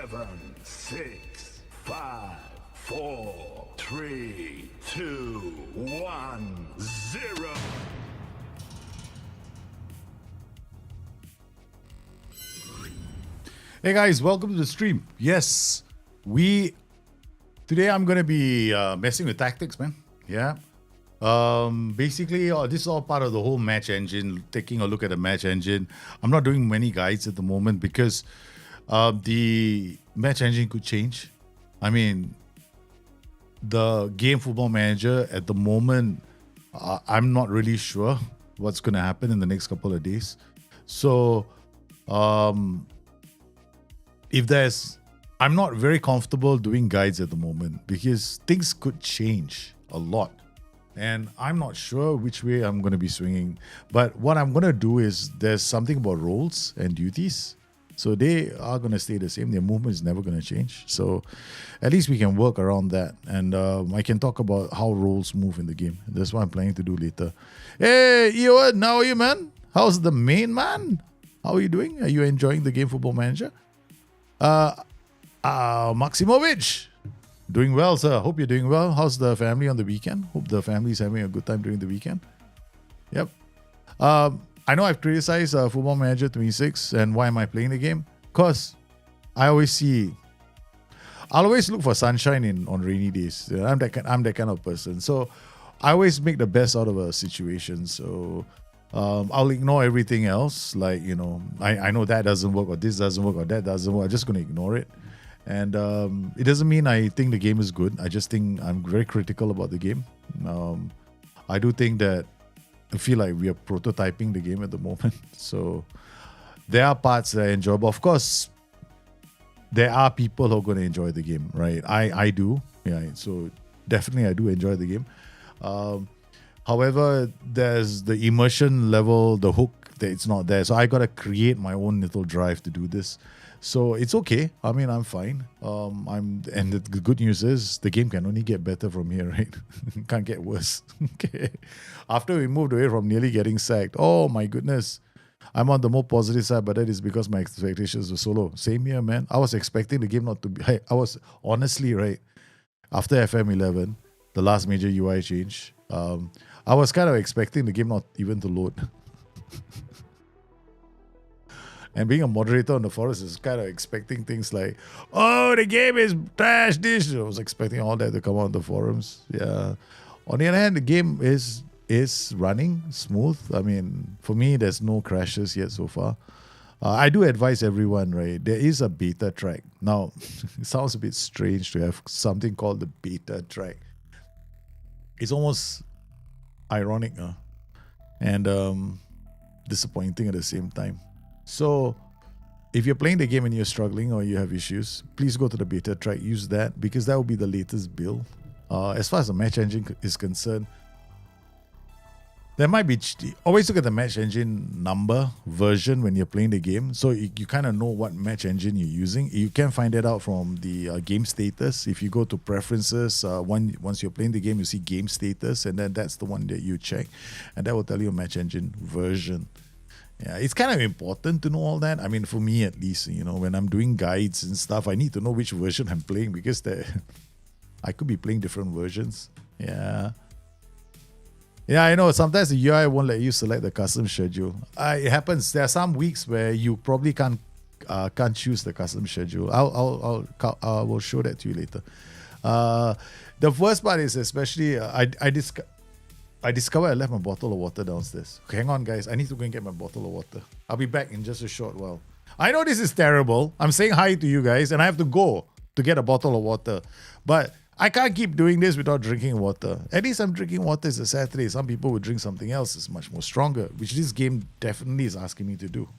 Seven, six, five, four, three, two, one, zero. Hey guys, welcome to the stream. Yes, today I'm gonna be messing with tactics, man. Yeah. Basically, this is all part of the whole match engine. Taking a look at the match engine. I'm not doing many guides at the moment because the match engine could change. I mean, the game Football Manager at the moment, I'm not really sure what's gonna happen in the next couple of days. So, I'm not very comfortable doing guides at the moment because things could change a lot. And I'm not sure which way I'm going to be swinging. But what I'm going to do is there's something about roles and duties. So they are going to stay the same. Their movement is never going to change. So at least we can work around that. And I can talk about how roles move in the game. That's what I'm planning to do later. Hey, Ewan, how are you, man? How's the main man? How are you doing? Are you enjoying the game Football Manager? Maximovic, doing well, sir. Hope you're doing well. How's the family on the weekend? Hope the family's having a good time during the weekend. Yep. I know I've criticized Football Manager 26 and why am I playing the game? Because I'll always look for sunshine on rainy days. I'm that kind of person. So I always make the best out of a situation. So I'll ignore everything else. Like, I know that doesn't work or this doesn't work or that doesn't work. I'm just going to ignore it. And it doesn't mean I think the game is good. I just think I'm very critical about the game. I do think that I feel like we are prototyping the game at the moment. So there are parts that are enjoyable. Of course, there are people who are going to enjoy the game, right? I do. Yeah. So definitely I do enjoy the game. However, there's the immersion level, the hook, that it's not there. So I got to create my own little drive to do this. So it's okay. I mean, I'm fine. And the good news is the game can only get better from here, right? Can't get worse. Okay. After we moved away from nearly getting sacked, oh my goodness. I'm on the more positive side, but that is because my expectations were so low. Same here, man. I was expecting the game not to be... I was honestly, right, after FM11, the last major UI change, I was kind of expecting the game not even to load. And being a moderator on the forest is kind of expecting things like, oh, the game is trash, this. I was expecting all that to come out on the forums. Yeah. On the other hand, the game is running smooth. I mean, for me, there's no crashes yet so far. I do advise everyone, right? There is a beta track. Now, it sounds a bit strange to have something called the beta track. It's almost ironic and disappointing at the same time. So if you're playing the game and you're struggling or you have issues, please go to the beta track, use that because that will be the latest build. As far as the match engine is concerned, there might be... Always look at the match engine number version when you're playing the game. So you kind of know what match engine you're using. You can find that out from the game status. If you go to preferences, once you're playing the game, you see game status, and then that's the one that you check. And that will tell you match engine version. Yeah, it's kind of important to know all that. I mean, for me at least, when I'm doing guides and stuff, I need to know which version I'm playing because I could be playing different versions. Yeah. Yeah, I know. Sometimes the UI won't let you select the custom schedule. It happens. There are some weeks where you probably can't choose the custom schedule. I will show that to you later. The first part is especially I discovered I left my bottle of water downstairs. Okay, hang on, guys. I need to go and get my bottle of water. I'll be back in just a short while. I know this is terrible. I'm saying hi to you guys, and I have to go to get a bottle of water. But I can't keep doing this without drinking water. At least I'm drinking water. It's a Saturday. Some people would drink something else. It's much more stronger, which this game definitely is asking me to do.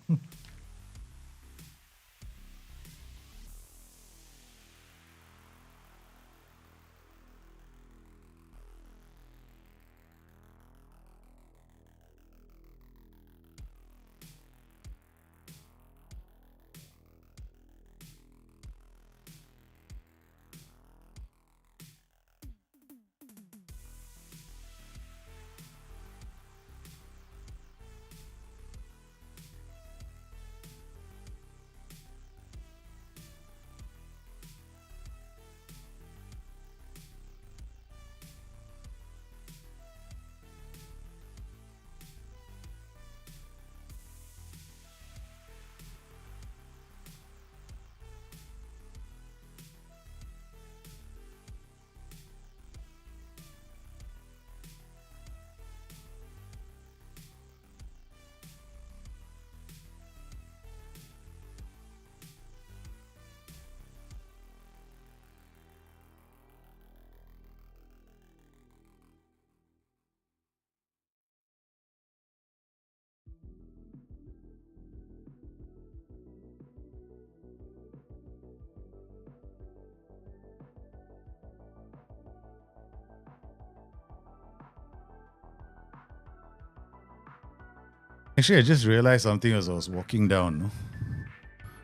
Actually, I just realized something as I was walking down.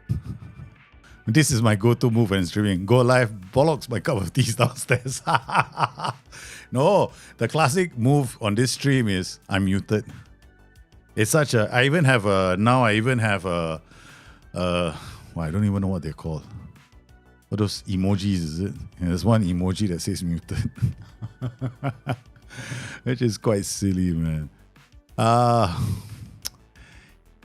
No? This is my go-to move when streaming. Go live, bollocks my cup of tea downstairs. No, the classic move on this stream is I'm muted. It's such a. I even have a. Now I even have a. Well, I don't even know what they're called. What those emojis is it? And there's one emoji that says muted, which is quite silly, man.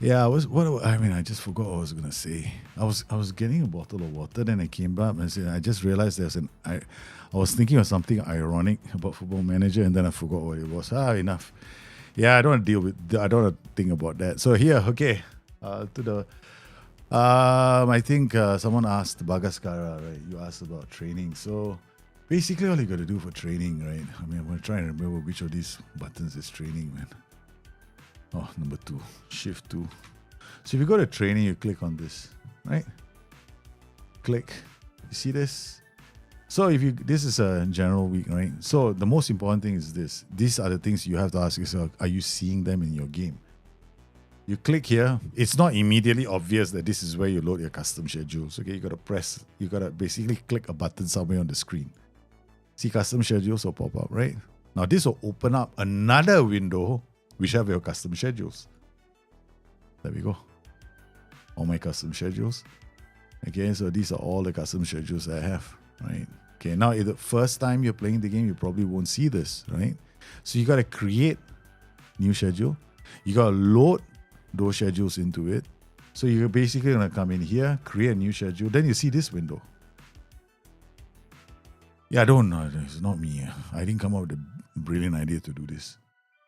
Yeah, I just forgot what I was gonna say. I was getting a bottle of water, then I came back and said I just realized I was thinking of something ironic about Football Manager, and then I forgot what it was. Enough. Yeah, I don't want to deal with. I don't want to think about that. So here, okay, to the. I think someone asked Bagaskara, right? You asked about training. So basically, all you got to do for training, right? I mean, I'm gonna try and remember which of these buttons is training, man. Oh, number 2, shift 2. So if you go to training, you click on this, right? Click. You see this? So this is a general week, right? So the most important thing is this. These are the things you have to ask yourself. Are you seeing them in your game? You click here. It's not immediately obvious that this is where you load your custom schedules. Okay, you got to basically click a button somewhere on the screen. See custom schedules will pop up, right? Now this will open up another window which have your custom schedules. There we go. All my custom schedules. Okay, so these are all the custom schedules I have, right? Okay, now if the first time you're playing the game, you probably won't see this, right? So you got to create new schedule. You got to load those schedules into it. So you're basically going to come in here, create a new schedule. Then you see this window. Yeah, I don't know. It's not me. I didn't come up with a brilliant idea to do this.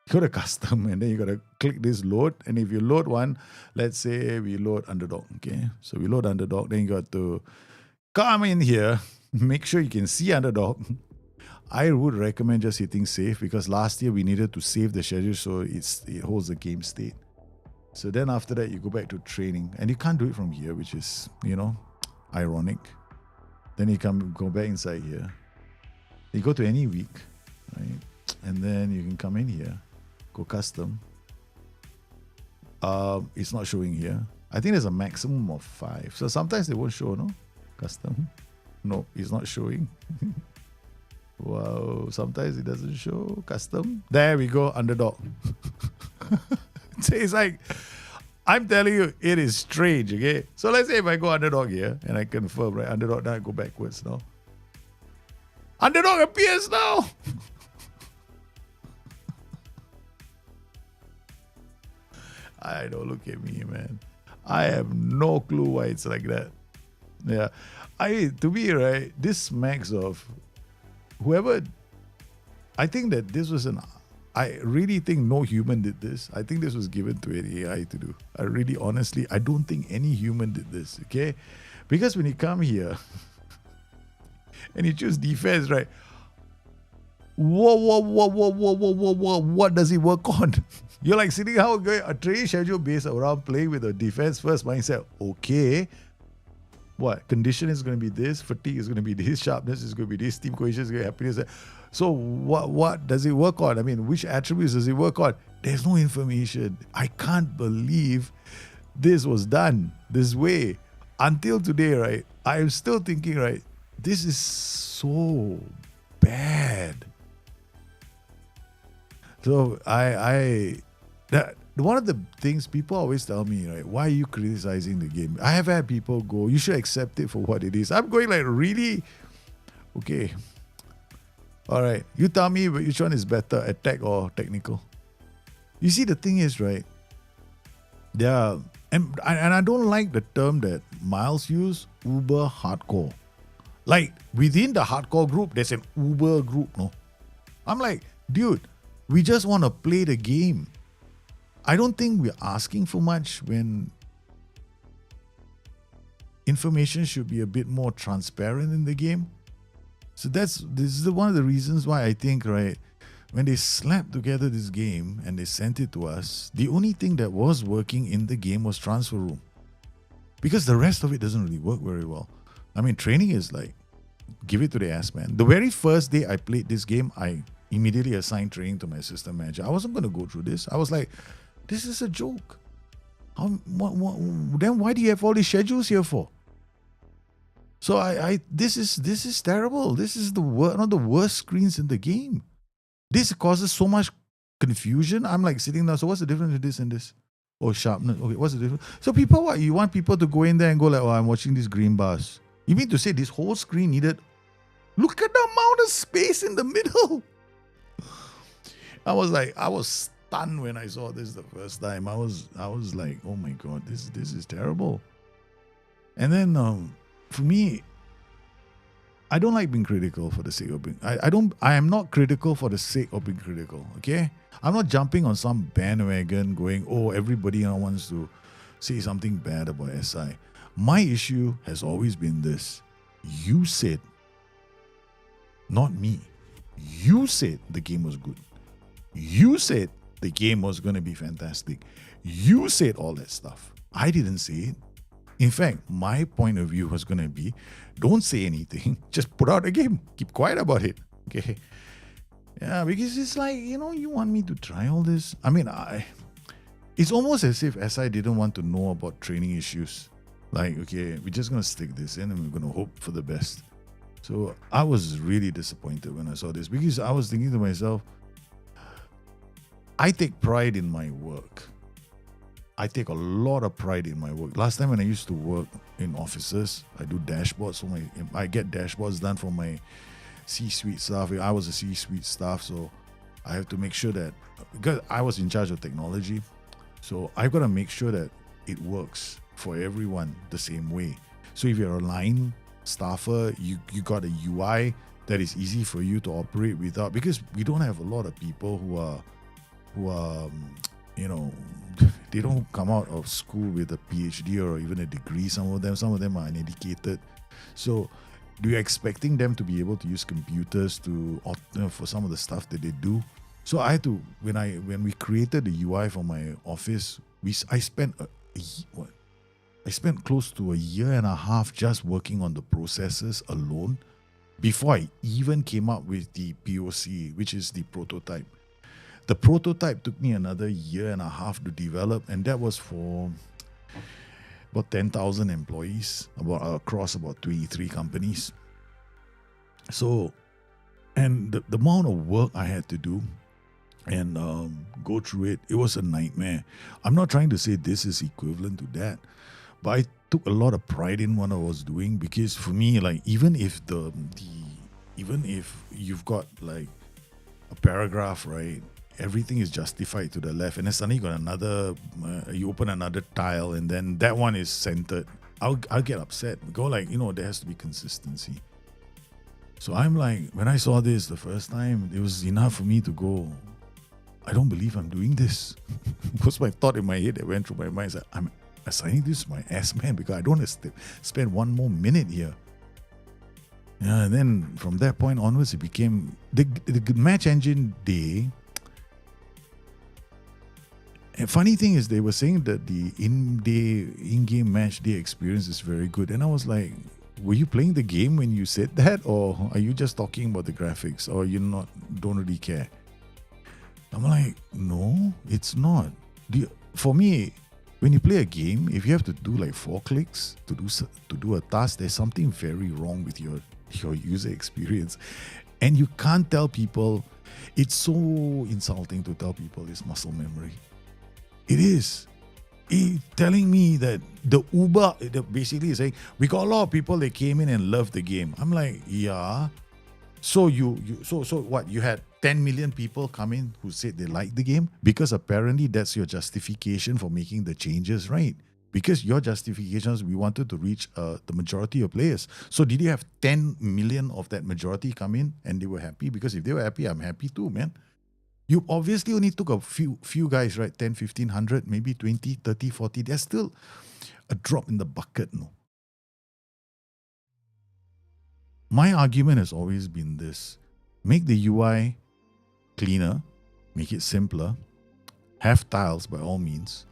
You go to custom and then you got to click this load. And if you load one, let's say we load underdog. Okay. So we load underdog. Then you got to come in here, make sure you can see underdog. I would recommend just hitting save because last year we needed to save the schedule so it holds the game state. So then after that, you go back to training and you can't do it from here, which is, ironic. Then you go back inside here. You go to any week, right? And then you can come in here, go custom. It's not showing here. I think there's a maximum of 5. So sometimes they won't show, no? Custom. No, it's not showing. Wow, sometimes it doesn't show. Custom. There we go, underdog. So it's like, I'm telling you, it is strange, okay? So let's say if I go underdog here, and I confirm, right? Underdog, now I go backwards now. Underdog appears now! I don't look at me, man. I have no clue why it's like that. Yeah. To me, right, this smacks of whoever. I think that this was I really think no human did this. I think this was given to an AI to do. I don't think any human did this, okay? Because when you come here and you choose defense, right? Whoa, what does it work on? You're like sitting how a training schedule based around playing with a defense first mindset. Okay. What? Condition is going to be this, fatigue is going to be this, sharpness is going to be this, team cohesion is going to be happiness. So what does it work on? I mean, which attributes does it work on? There's no information. I can't believe this was done this way. Until today, right? I'm still thinking, right? This is so bad. So one of the things people always tell me, right, why are you criticizing the game? I have had people go, you should accept it for what it is. I'm going like, really? Okay. All right. You tell me which one is better, attack or technical. You see, the thing is, right, and I don't like the term that Miles used, uber hardcore. Like, within the hardcore group, there's an uber group, no? I'm like, dude, we just want to play the game. I don't think we're asking for much when information should be a bit more transparent in the game. So this is one of the reasons why I think, right, when they slapped together this game and they sent it to us, the only thing that was working in the game was transfer room. Because the rest of it doesn't really work very well. I mean, training is like, give it to the ass, man. The very first day I played this game, I immediately assigned training to my assistant manager. I wasn't going to go through this. I was like, This is a joke. Then why do you have all these schedules here for? So this is terrible. This is one of the worst screens in the game. This causes so much confusion. I'm like sitting there. So what's the difference with this and this? Oh, sharpness. Okay, what's the difference? So people, what? You want people to go in there and go like, oh, I'm watching these green bars. You mean to say this whole screen needed? Look at the amount of space in the middle. I was stunned when I saw this the first time. I was like, oh my God, this is terrible. And then for me, I don't like being critical for the sake of being. I am not critical for the sake of being critical. Okay, I'm not jumping on some bandwagon going, oh, everybody wants to say something bad about SI. My issue has always been this: you said, not me. You said the game was good. You said the game was going to be fantastic. You said all that stuff. I didn't say it. In fact, my point of view was going to be, don't say anything. Just put out a game. Keep quiet about it. Okay. Yeah, because it's like, you want me to try all this? I mean, it's almost as if SI didn't want to know about training issues. Like, okay, we're just going to stick this in and we're going to hope for the best. So I was really disappointed when I saw this because I was thinking to myself, I take pride in my work. I take a lot of pride in my work. Last time when I used to work in offices, I do dashboards. So I get dashboards done for my C-suite staff. I was a C-suite staff, so I have to make sure that, because I was in charge of technology, so I've got to make sure that it works for everyone the same way. So if you're a line staffer, you got a UI that is easy for you to operate without, because we don't have a lot of people who are they don't come out of school with a PhD or even a degree. Some of them are uneducated. So you're expecting them to be able to use computers for some of the stuff that they do. So I had to, when we created the UI for my office, I spent close to a year and a half just working on the processes alone before I even came up with the POC, which is the prototype. The prototype took me another year and a half to develop, and that was for about 10,000 employees across about 23 companies. So, and the amount of work I had to do and go through it was a nightmare. I'm not trying to say this is equivalent to that, but I took a lot of pride in what I was doing, because for me, like, even if you've got like a paragraph, right? Everything is justified to the left, and then suddenly you got another, you open another tile, and then that one is centered. I'll get upset. Go like, there has to be consistency. So I'm like, when I saw this the first time, it was enough for me to go, I don't believe I'm doing this. Because my thought in my head that went through my mind is that I'm assigning this to my ass man because I don't want to spend one more minute here. Yeah, and then from that point onwards, it became the match engine day. And funny thing is, they were saying that the in-game match day experience is very good. And I was like, were you playing the game when you said that? Or are you just talking about the graphics? Or you don't really care? I'm like, no, it's not. For me, when you play a game, if you have to do like 4 clicks to do a task, there's something very wrong with your user experience. And you can't tell people. It's so insulting to tell people it's muscle memory. It is. Telling me that the Uber basically is saying, we got a lot of people that came in and loved the game. I'm like, yeah. So so what? You had 10 million people come in who said they liked the game? Because apparently that's your justification for making the changes, right? Because your justifications, we wanted to reach the majority of players. So did you have 10 million of that majority come in and they were happy? Because if they were happy, I'm happy too, man. You obviously only took a few guys, right? 10, 15, 100, maybe 20, 30, 40. There's still a drop in the bucket, no? My argument has always been this. Make the UI cleaner, make it simpler, have tiles by all means,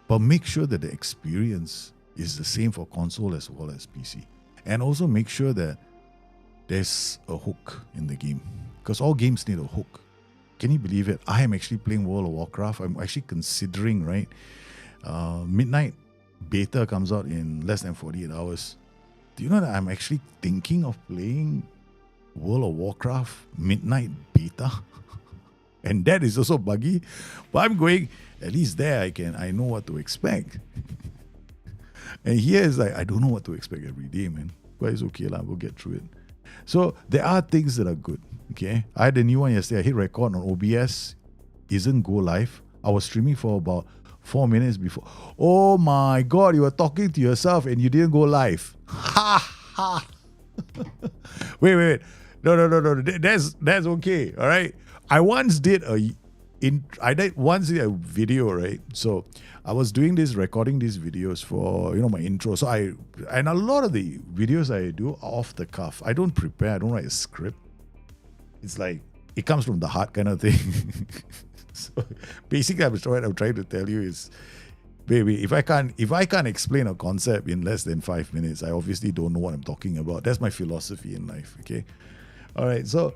but make sure that the experience is the same for console as well as PC. And also make sure that there's a hook in the game, because all games need a hook. can you believe it? I am actually playing World of Warcraft. I'm actually considering, right? Midnight beta comes out in less than 48 hours. Do you know that I'm actually thinking of playing World of Warcraft Midnight beta? And that is also buggy. But I'm going, at least there I know what to expect. And here is like, I don't know what to expect every day, man. But it's okay, we'll get through it. So there are things that are good. Okay. I had a new one yesterday. I hit record on OBS. Isn't go live. I was streaming for about 4 minutes before. Oh my God, you were talking to yourself and you didn't go live. Ha ha. Wait. No. That's okay. All right. I once did a video, right? So I was recording these videos for, my intro. So and a lot of the videos I do are off the cuff. I don't prepare. I don't write a script. It's like, it comes from the heart kind of thing. So basically, I'm trying to tell you is, baby, if I can't explain a concept in less than 5 minutes, I obviously don't know what I'm talking about. That's my philosophy in life, okay? All right, so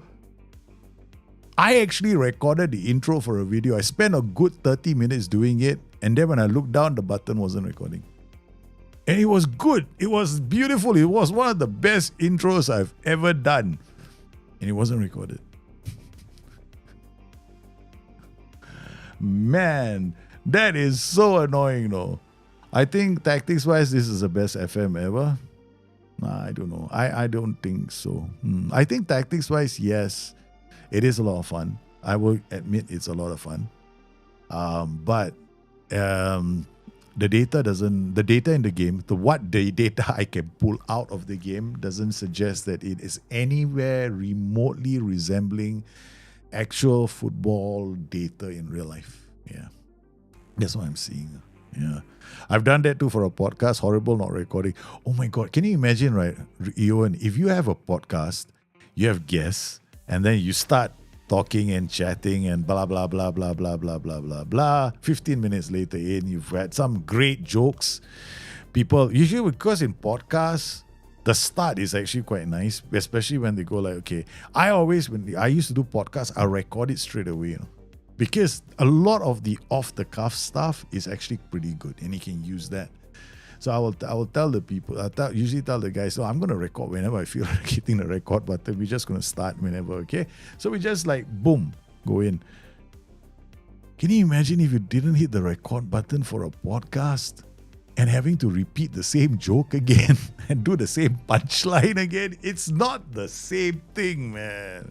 I actually recorded the intro for a video. I spent a good 30 minutes doing it, and then when I looked down, the button wasn't recording. And it was good. It was beautiful. It was one of the best intros I've ever done. And it wasn't recorded. Man, that is so annoying, though. I think tactics-wise, this is the best FM ever. Nah, I don't know. I don't think so. I think tactics-wise, yes, it is a lot of fun. I will admit it's a lot of fun. But the data in the game, the data I can pull out of the game doesn't suggest that it is anywhere remotely resembling actual football data in real life. Yeah. That's what I'm seeing. Yeah. I've done that too for a podcast. Horrible not recording. Oh my God. Can you imagine, right, Ewan, if you have a podcast, you have guests, and then you start talking and chatting and blah, blah, blah, blah, blah, blah, blah, blah, blah. 15 minutes later you've had some great jokes. People, usually because in podcasts, the start is actually quite nice, especially when they go like, okay, when I used to do podcasts, I record it straight away, because a lot of the off-the-cuff stuff is actually pretty good and you can use that. So I will tell the people, usually tell the guys, so I'm going to record whenever I feel like hitting the record button. We're just going to start whenever, okay? So we just like, boom, go in. Can you imagine if you didn't hit the record button for a podcast and having to repeat the same joke again and do the same punchline again? It's not the same thing, man.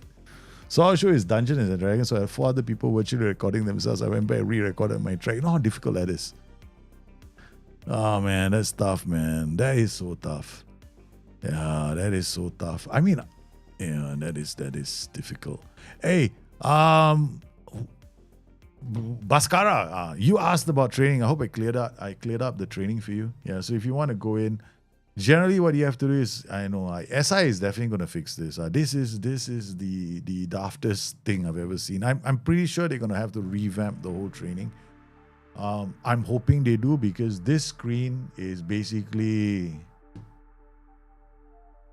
So our show is Dungeons and Dragons. So I had 4 other people virtually recording themselves. I went back and re-recorded my track. You know how difficult that is? Oh man, that's tough, man. That is so tough. Yeah, that is so tough. I mean, yeah, that is difficult. Hey, Bhaskara, you asked about training. I hope I cleared up the training for you. Yeah, so if you want to go in, generally what you have to do is, I know SI is definitely going to fix this. This is the daftest thing I've ever seen. I'm pretty sure they're going to have to revamp the whole training. I'm hoping they do, because this screen is basically,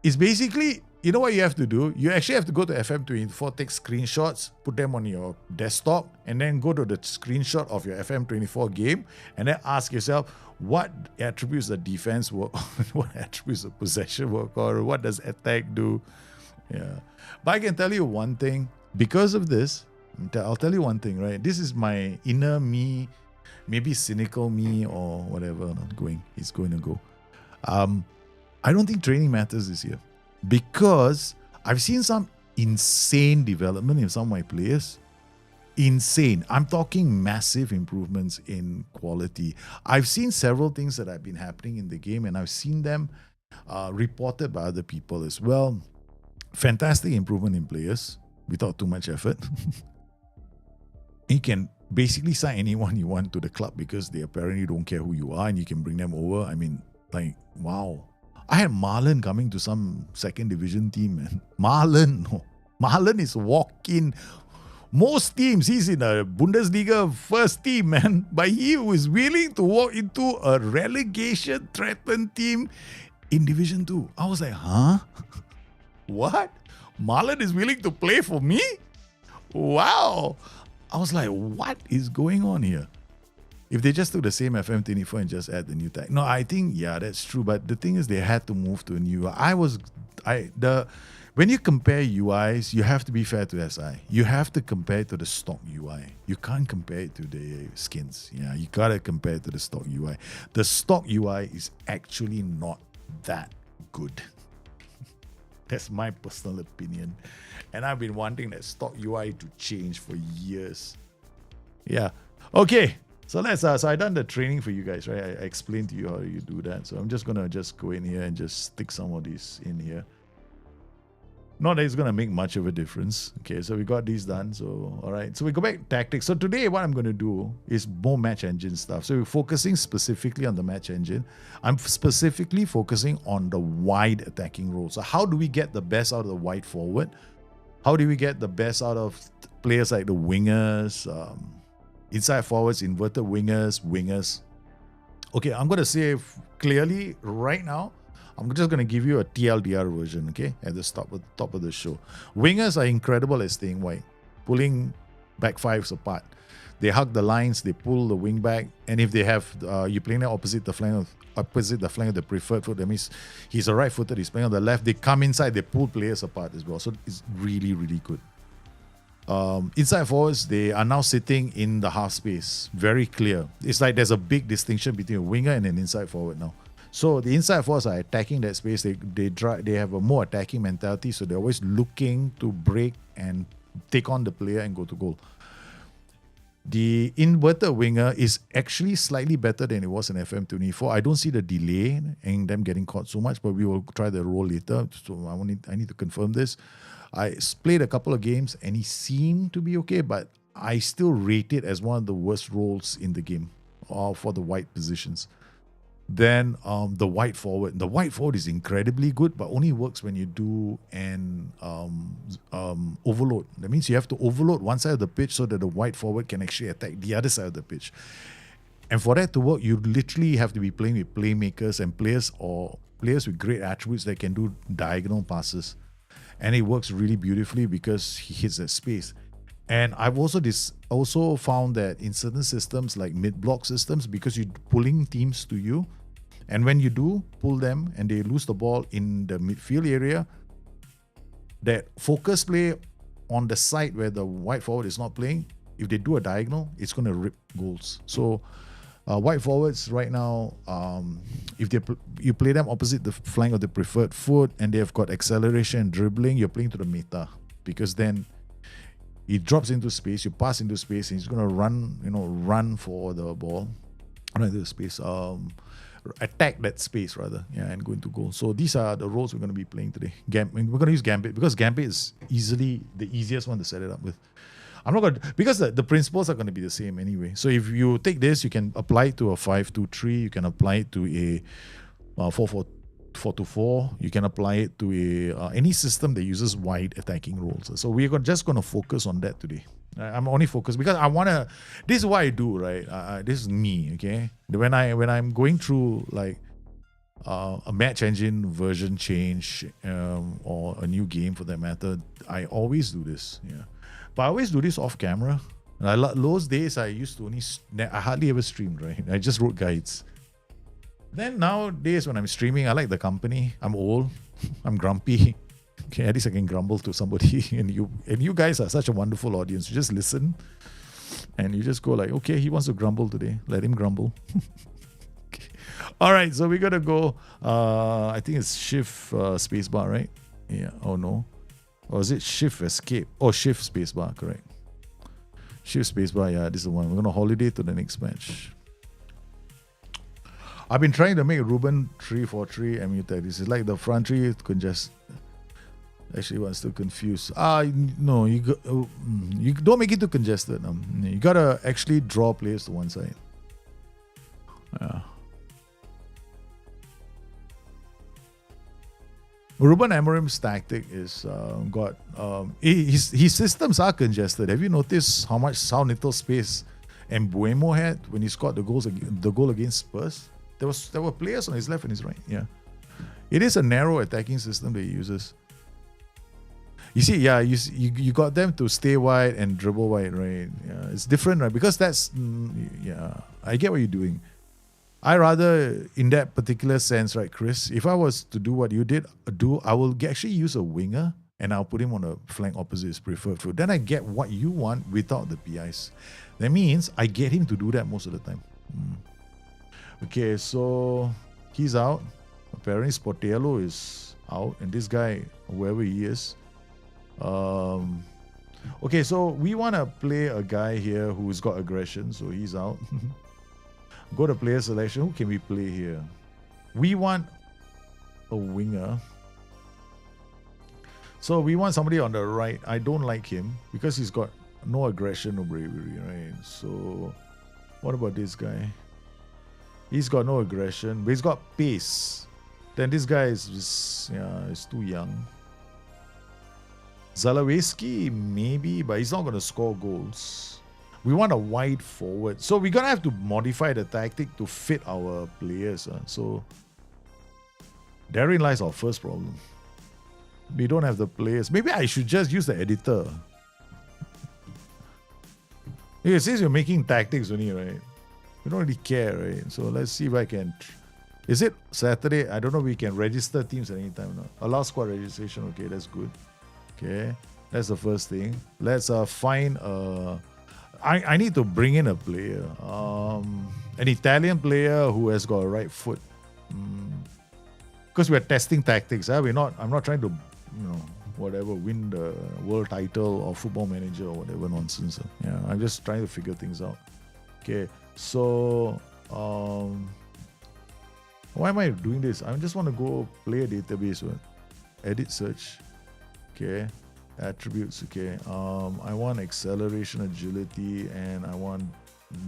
you know what you have to do? You actually have to go to FM24, take screenshots, put them on your desktop, and then go to the screenshot of your FM24 game, and then ask yourself, what attributes the defense work, what attributes the possession work, or what does attack do? Yeah. But I can tell you one thing, because of this, I'll tell you one thing, right? This is my inner me, maybe cynical me or whatever, it's going to go. I don't think training matters this year, because I've seen some insane development in some of my players. Insane. I'm talking massive improvements in quality. I've seen several things that have been happening in the game, and I've seen them reported by other people as well. Fantastic improvement in players without too much effort. You can basically sign anyone you want to the club because they apparently don't care who you are, and you can bring them over. I mean, like, wow. I had Marlon coming to some second division team, man. Marlon is walk-in. Most teams, he's in a Bundesliga first team, man. But he was willing to walk into a relegation-threatened team in Division 2. I was like, huh? What? Marlon is willing to play for me? Wow. I was like, what is going on here? If they just took the same FM24 and just add the new tag. No, I think, yeah, that's true. But the thing is, they had to move to a new UI. When you compare UIs, you have to be fair to SI. You have to compare it to the stock UI. You can't compare it to the skins. Yeah, you gotta compare it to the stock UI. The stock UI is actually not that good. That's my personal opinion. And I've been wanting that stock UI to change for years. Yeah. Okay. So so I done the training for you guys, right? I explained to you how you do that. So I'm just gonna go in here and just stick some of these in here. Not that it's gonna make much of a difference. Okay, so we got these done. So all right. So we go back to tactics. So today what I'm gonna do is more match engine stuff. So we're focusing specifically on the match engine. I'm specifically focusing on the wide attacking role. So how do we get the best out of the wide forward? How do we get the best out of players like the wingers, inside forwards, inverted wingers? Okay, I'm going to say clearly right now, I'm just going to give you a TLDR version, okay, at the top of the show. Wingers are incredible at staying wide, pulling back fives apart. They hug the lines, they pull the wing back, and if they have, you're playing opposite the flank of the preferred foot, that means he's a right-footed, he's playing on the left, they come inside, they pull players apart as well. So it's really, really good. Inside forwards, they are now sitting in the half space. Very clear. It's like there's a big distinction between a winger and an inside forward now. So the inside forwards are attacking that space. They have a more attacking mentality, so they're always looking to break and take on the player and go to goal. The inverted winger is actually slightly better than it was in FM24. I don't see the delay in them getting caught so much, but we will try the role later. So I need to confirm this. I played a couple of games and he seemed to be okay, but I still rate it as one of the worst roles in the game for the wide positions. Then the wide forward. The wide forward is incredibly good, but only works when you do an overload. That means you have to overload one side of the pitch so that the wide forward can actually attack the other side of the pitch. And for that to work, you literally have to be playing with playmakers and players with great attributes that can do diagonal passes. And it works really beautifully because he hits that space. And I've also found that in certain systems like mid-block systems, because you're pulling teams to you, and when you do pull them and they lose the ball in the midfield area, that focus play on the side where the wide forward is not playing, if they do a diagonal, it's going to rip goals. So wide forwards right now, if you play them opposite the flank of the preferred foot and they have got acceleration and dribbling, you're playing to the meta, because then he drops into space, you pass into space, and he's going to run for the ball, run into the space, attack that space rather, and go into goal. So these are the roles we're going to be playing today. We're going to use Gambit because Gambit is easily the easiest one to set it up with. I'm not going to, because the principles are going to be the same anyway. So if you take this, you can apply it to a 5-2-3, you can apply it to a 4-4-2-4, you can apply it to any system that uses wide attacking roles. So we're just going to focus on that today. I'm only focused because I want to, this is what I do, right? This is me, okay? When I'm going through like a match engine version change or a new game for that matter, I always do this, But I always do this off camera. Those days I used to I hardly ever streamed, right? I just wrote guides. Then nowadays when I'm streaming, I like the company. I'm old. I'm grumpy. Okay, at least I can grumble to somebody. And you guys are such a wonderful audience. You just listen and you just go like, okay, he wants to grumble today. Let him grumble. Okay. All right, so we're going to go, I think it's shift spacebar, right? Yeah, oh no. Or is it shift escape? Oh, shift spacebar, correct. Shift spacebar, yeah, this is the one. We're going to holiday to the next match. I've been trying to make Ruben 343 MU30. This is like the front three congested. Actually, I'm still confused. No, you don't make it too congested. You gotta actually draw players to one side. Yeah. Ruben Amorim's tactic is his systems are congested. Have you noticed how little space Mbuemo had when he scored the goal against Spurs? There were players on his left and his right. Yeah, it is a narrow attacking system that he uses. You see, yeah, you got them to stay wide and dribble wide, right? Yeah, it's different, right? Because that's, yeah, I get what you're doing. I rather, in that particular sense, right, Chris, if I was to do what you did do, I will actually use a winger and I'll put him on a flank opposite his preferred foot. Then I get what you want without the PIs. That means I get him to do that most of the time. Okay, so he's out. Apparently Sportello is out, and this guy, whoever he is. Okay, so we want to play a guy here who's got aggression, so he's out. Go to player selection. Who can we play here? We want a winger. So we want somebody on the right. I don't like him because he's got no aggression, no bravery, right? So what about this guy? He's got no aggression, but he's got pace. Then this guy is just, yeah, is too young. Zalewski, maybe, but he's not going to score goals. We want a wide forward. So we're going to have to modify the tactic to fit our players. So therein lies our first problem. We don't have the players. Maybe I should just use the editor. Yeah, since you're making tactics only, right? We don't really care, right? So let's see if I can... Is it Saturday? I don't know if we can register teams at any time or not. Allow squad registration. Okay, that's good. Okay, that's the first thing. Let's find I need to bring in a player, an Italian player who has got a right foot, because we're testing tactics. I'm not trying to, whatever, win the world title or football manager or whatever nonsense. Yeah, I'm just trying to figure things out. Okay, so why am I doing this? I just want to go play a database. Edit search. Okay, attributes. Okay, I want acceleration, agility, and I want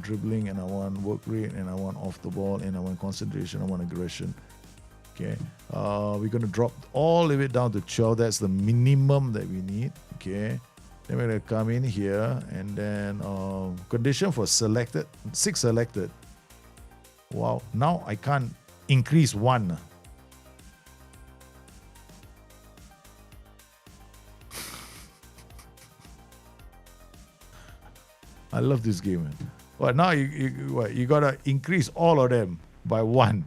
dribbling, and I want work rate, and I want off the ball, and I want concentration, I want aggression. Okay, we're gonna drop all of it down to 12. That's the minimum that we need. Okay, then we're gonna come in here and then condition for selected, 6 selected. Wow, now I can't increase 1. I love this game, man. But now you gotta increase all of them by 1.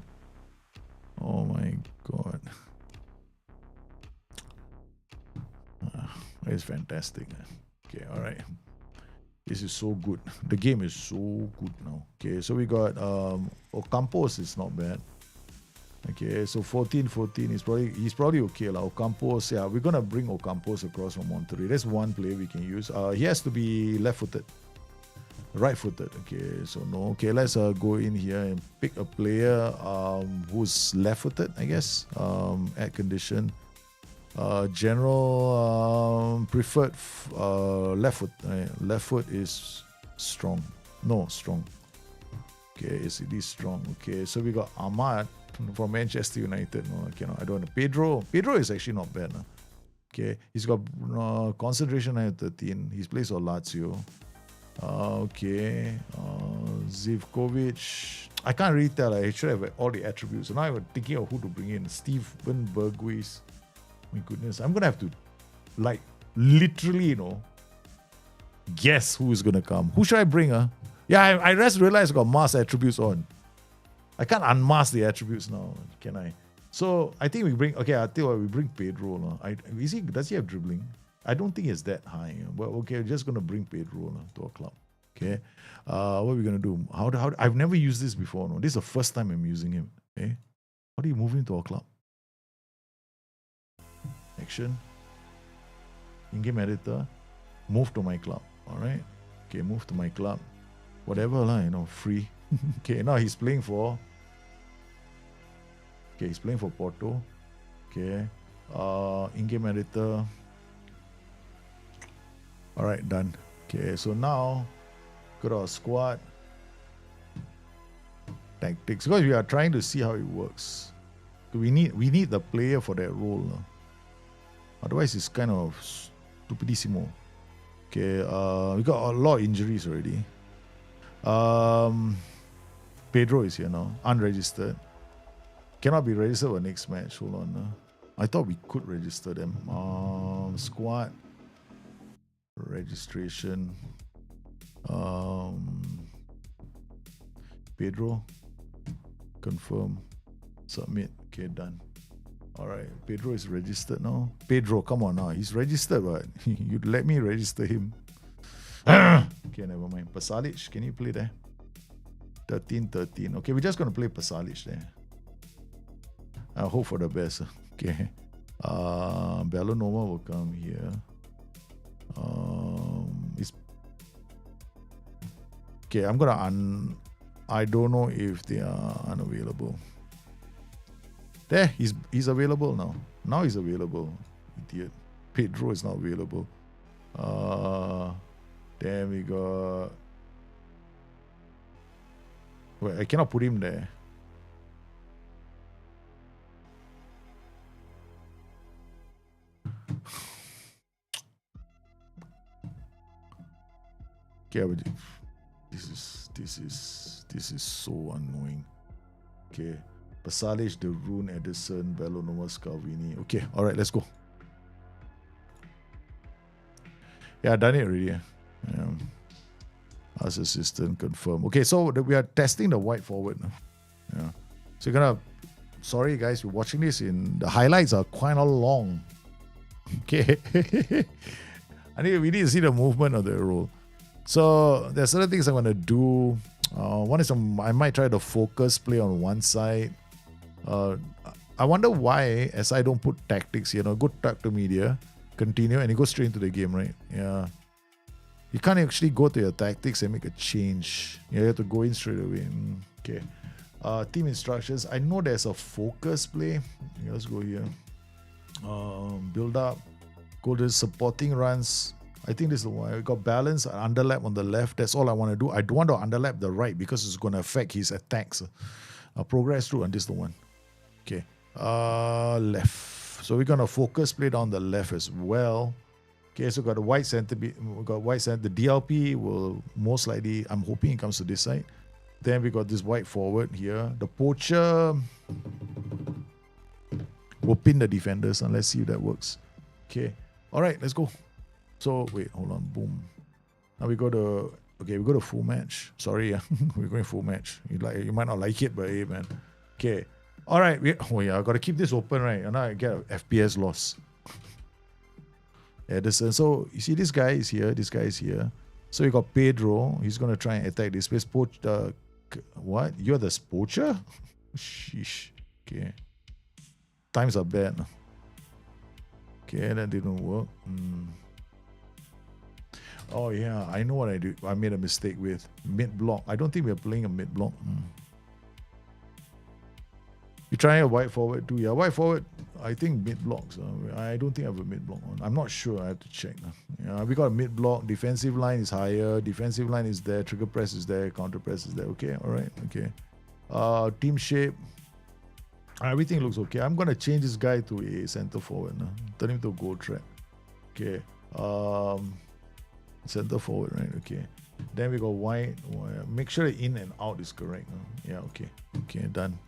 Oh my god. It's fantastic, man. Okay, alright. This is so good. The game is so good now. Okay, so we got Ocampos is not bad. Okay, so 14 he's probably okay. Ocampos, yeah, we're gonna bring Ocampos across from Monterrey. That's one player we can use. He has to be left-footed. Right-footed. Okay, so no. Okay, let's go in here and pick a player who's left-footed, I guess. Add condition. General preferred left foot. Left foot is strong. No, strong. Okay, it is strong. Okay, so we got Ahmad from Manchester United. No, okay, no, I don't know. Pedro is actually not bad. No? Okay, he's got concentration at 13. He plays for Lazio. Okay, Zivkovic. I can't really tell. I should have all the attributes. So now I'm thinking of who to bring in. Steven Berghuis. My goodness, I'm gonna have to, literally, guess who's gonna come. Who should I bring? Yeah, I just realized I got mask attributes on. I can't unmask the attributes now, can I? So I think we bring. Okay, I'll tell you what, we bring Pedro. Does he have dribbling? I don't think it's that high. But okay, we're just gonna bring Pedro to our club. Okay, what are we gonna do? How? I've never used this before. No, this is the first time I'm using him. Okay, how do you move him to our club? Action. In-game editor. Move to my club. Alright. Okay, move to my club. Whatever, free. Okay, now he's playing for. Okay, he's playing for Porto. Okay. In-game editor. Alright, done. Okay, so now go to our squad. Tactics. Because we are trying to see how it works. We need the player for that role. Otherwise, it's kind of stupidissimo. Okay, we got a lot of injuries already. Pedro is here now, unregistered. Cannot be registered for next match. Hold on. I thought we could register them. Squad registration. Pedro, confirm, submit. Okay, done. All right, Pedro is registered now. Pedro, come on now. He's registered, but you let me register him. Okay, never mind. Pasalic, can you play there? 13. Okay, we're just going to play Pasalic there. I hope for the best. Okay. Bellanova will come here. Okay, I'm gonna I don't know if they are unavailable. There, he's available now. Now he's available. Idiot. Pedro is not available. Then we got. Wait, I cannot put him there. Okay, this is so annoying. Okay, Pasalic, De Roon, Edison, Bellanova, Scalvini. Okay, all right, let's go. Yeah, I done it already. Yeah. As assistant, confirm. Okay, so we are testing the wide forward now. Yeah. So you're gonna. Sorry, guys, you're watching this in the highlights are quite a long. Okay. We need to see the movement of the role. So there's certain things I'm gonna do. One is I might try to focus play on one side. I wonder why SI don't put tactics here. Go talk to media, continue, and you go straight into the game, right? Yeah. You can't actually go to your tactics and make a change. You have to go in straight away. Okay. Team instructions. I know there's a focus play. Let's go here. Build up. Go to supporting runs. I think this is the one. We got balance and underlap on the left. That's all I want to do. I don't want to underlap the right because it's going to affect his attacks. Progress through, and this is the one. Okay. Left. So we're going to focus play down the left as well. Okay, so we got a wide center. We got wide center. The DLP will most likely, I'm hoping it comes to this side. Then we got this wide forward here. The poacher will pin the defenders, and let's see if that works. Okay. All right, let's go. So wait, hold on. Boom. Now we go to full match. Sorry, we're going full match. You might not like it, but hey, man. Okay. All right. I got to keep this open, right? And I get a FPS loss. Edison. So you see, this guy is here. This guy is here. So you got Pedro. He's gonna try and attack this place. What? You're the poacher? Sheesh. Okay. Times are bad. Okay, that didn't work. Oh yeah, I know what I do. I made a mistake with mid block. I don't think we're playing a mid block. You're trying a wide forward too. Yeah, wide forward. I think mid blocks. I don't think I have a mid block on. I'm not sure. I have to check. Yeah, we got a mid block. Defensive line is higher. Defensive line is there. Trigger press is there. Counter press is there. Okay, all right. Okay. Team shape. Everything looks okay. I'm gonna change this guy to a center forward. Turn him to a goal threat. Okay. Center forward, right? Okay. Then we got wide. Make sure the in and out is correct. Yeah. Okay. Okay. Done.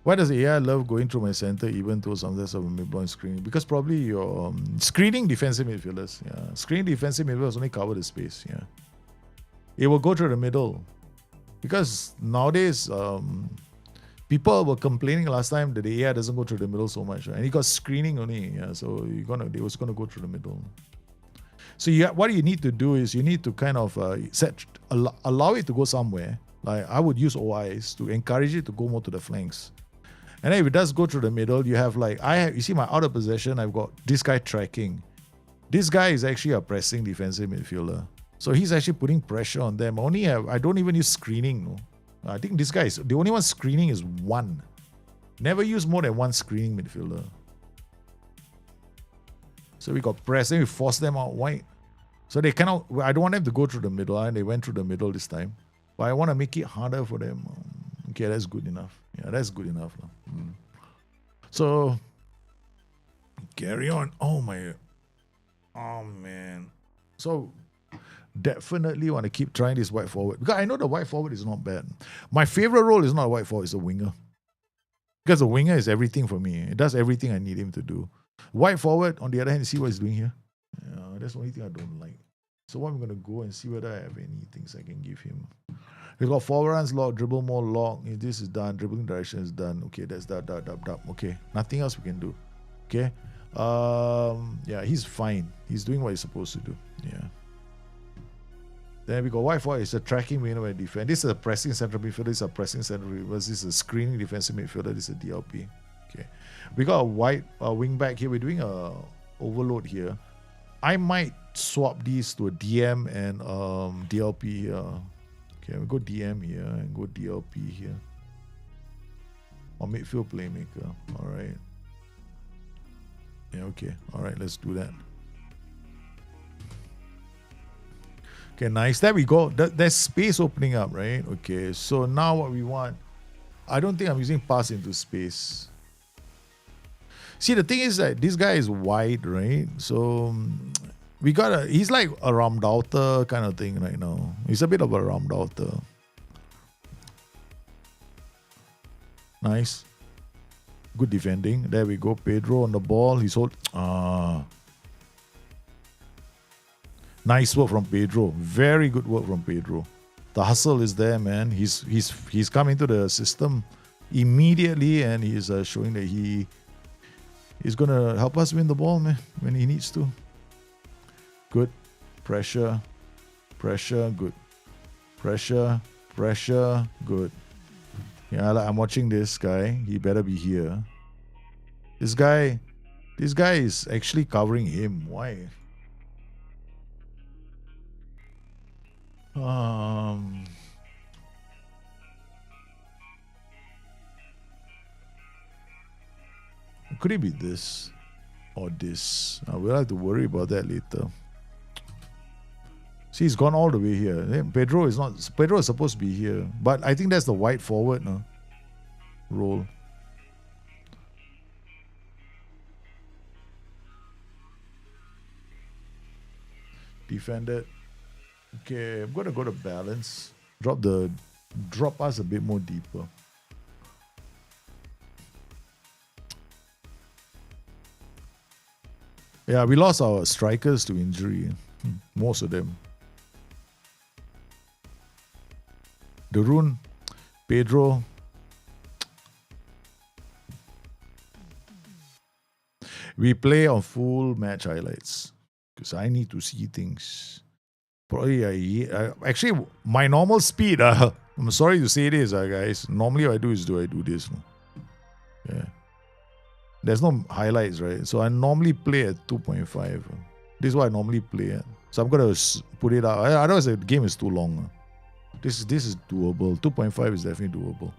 Why does the AI love going through my center even though sometimes I'm mid-block screening? Because probably you're screening defensive midfielders. Yeah. Screening defensive midfielders only cover the space. Yeah. It will go through the middle. Because nowadays, people were complaining last time that the AI doesn't go through the middle so much. Right? And he got screening only. Yeah. So they was gonna go through the middle. So what you need to do is you need to kind of allow it to go somewhere. Like I would use OIs to encourage it to go more to the flanks. And then if it does go through the middle, you have you see my out of possession, I've got this guy tracking. This guy is actually a pressing defensive midfielder. So he's actually putting pressure on them. I don't even use screening. No. I think this guy the only one screening is one. Never use more than one screening midfielder. So we got press, then we force them out wide. So they cannot, I don't want them to go through the middle, and they went through the middle this time. But I want to make it harder for them. Okay, that's good enough. Yeah, that's good enough. So, carry on. Oh, man. So, definitely want to keep trying this wide forward. Because I know the wide forward is not bad. My favorite role is not a wide forward, it's a winger. Because the winger is everything for me. It does everything I need him to do. Wide forward, on the other hand, see what he's doing here. That's the only thing I don't like. So what I'm going to go and see whether I have any things I can give him. He's got forward runs lock, dribble more lock. If this is done, dribbling direction is done. Okay, that's that. Okay, nothing else we can do. Okay. Yeah, he's fine. He's doing what he's supposed to do. Yeah. Then we got wide forward. It's a tracking winger and defense. This is a pressing central midfielder. This is a pressing central midfielder. This is a screening defensive midfielder. This is a DLP. Okay. We got a wide wing back here. We're doing a overload here. I might swap these to a DM and DLP here. Okay, we go DM here and go DLP here. Or midfield playmaker. All right. Yeah, okay. All right, let's do that. Okay, nice. There we go. There's space opening up, right? Okay, so now what we want. I don't think I'm using pass into space. See, the thing is that this guy is wide, right? So we got he's like a Ramdauter kind of thing right now. He's a bit of a Ramdauter. Nice. Good defending. There we go. Pedro on the ball. He's nice work from Pedro. Very good work from Pedro. The hustle is there, man. He's come into the system immediately, and he's showing that he's gonna help us win the ball, man, when he needs to. Good. Pressure. Good. Pressure. Good. Yeah, I'm watching this guy. He better be here. This guy is actually covering him. Why? Could it be this or this? We'll have to worry about that later. See, he's gone all the way here. Pedro is supposed to be here, but I think that's the wide forward role. Defended. Okay, I'm gonna go to balance. Drop us a bit more deeper. Yeah, we lost our strikers to injury. Most of them. Darun, Pedro. We play on full match highlights because I need to see things. Probably, actually, my normal speed. I'm sorry to say this, guys. Normally, what I do is I do this. Yeah. There's no highlights, right? So I normally play at 2.5. This is what I normally play at. So I'm gonna put it out. Otherwise, the game is too long. This is doable. 2.5 is definitely doable.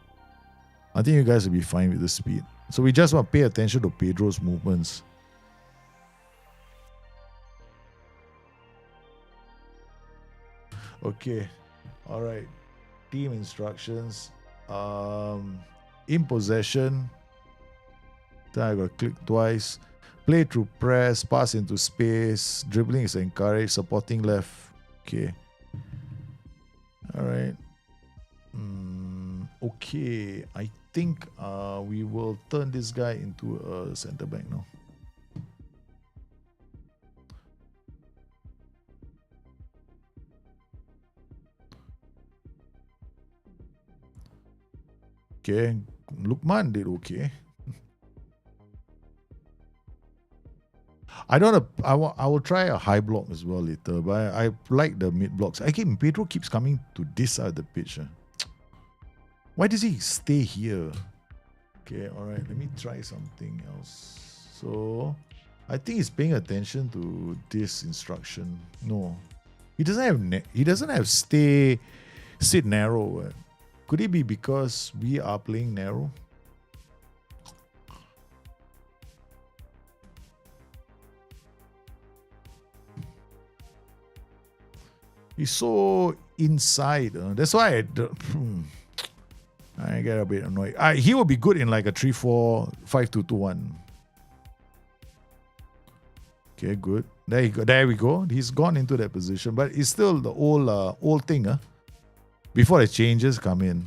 I think you guys will be fine with the speed. So we just want to pay attention to Pedro's movements. Okay. All right. Team instructions. In possession. Then I got to click twice. Play through press, pass into space, dribbling is encouraged, supporting left. Okay. All right. Okay. I think we will turn this guy into a centre back now. Okay. Lukman did okay. I will try a high block as well later, but I like the mid blocks. Pedro keeps coming to this side of the pitch. Why does he stay here? Okay, all right. Let me try something else. So, I think he's paying attention to this instruction. No, he doesn't have sit narrow. Could it be because we are playing narrow? He's so inside. That's why I get a bit annoyed. He will be good in like a 3-4-5-2-2-1. Okay, good. There we go. He's gone into that position, but it's still the old thing. Before the changes come in.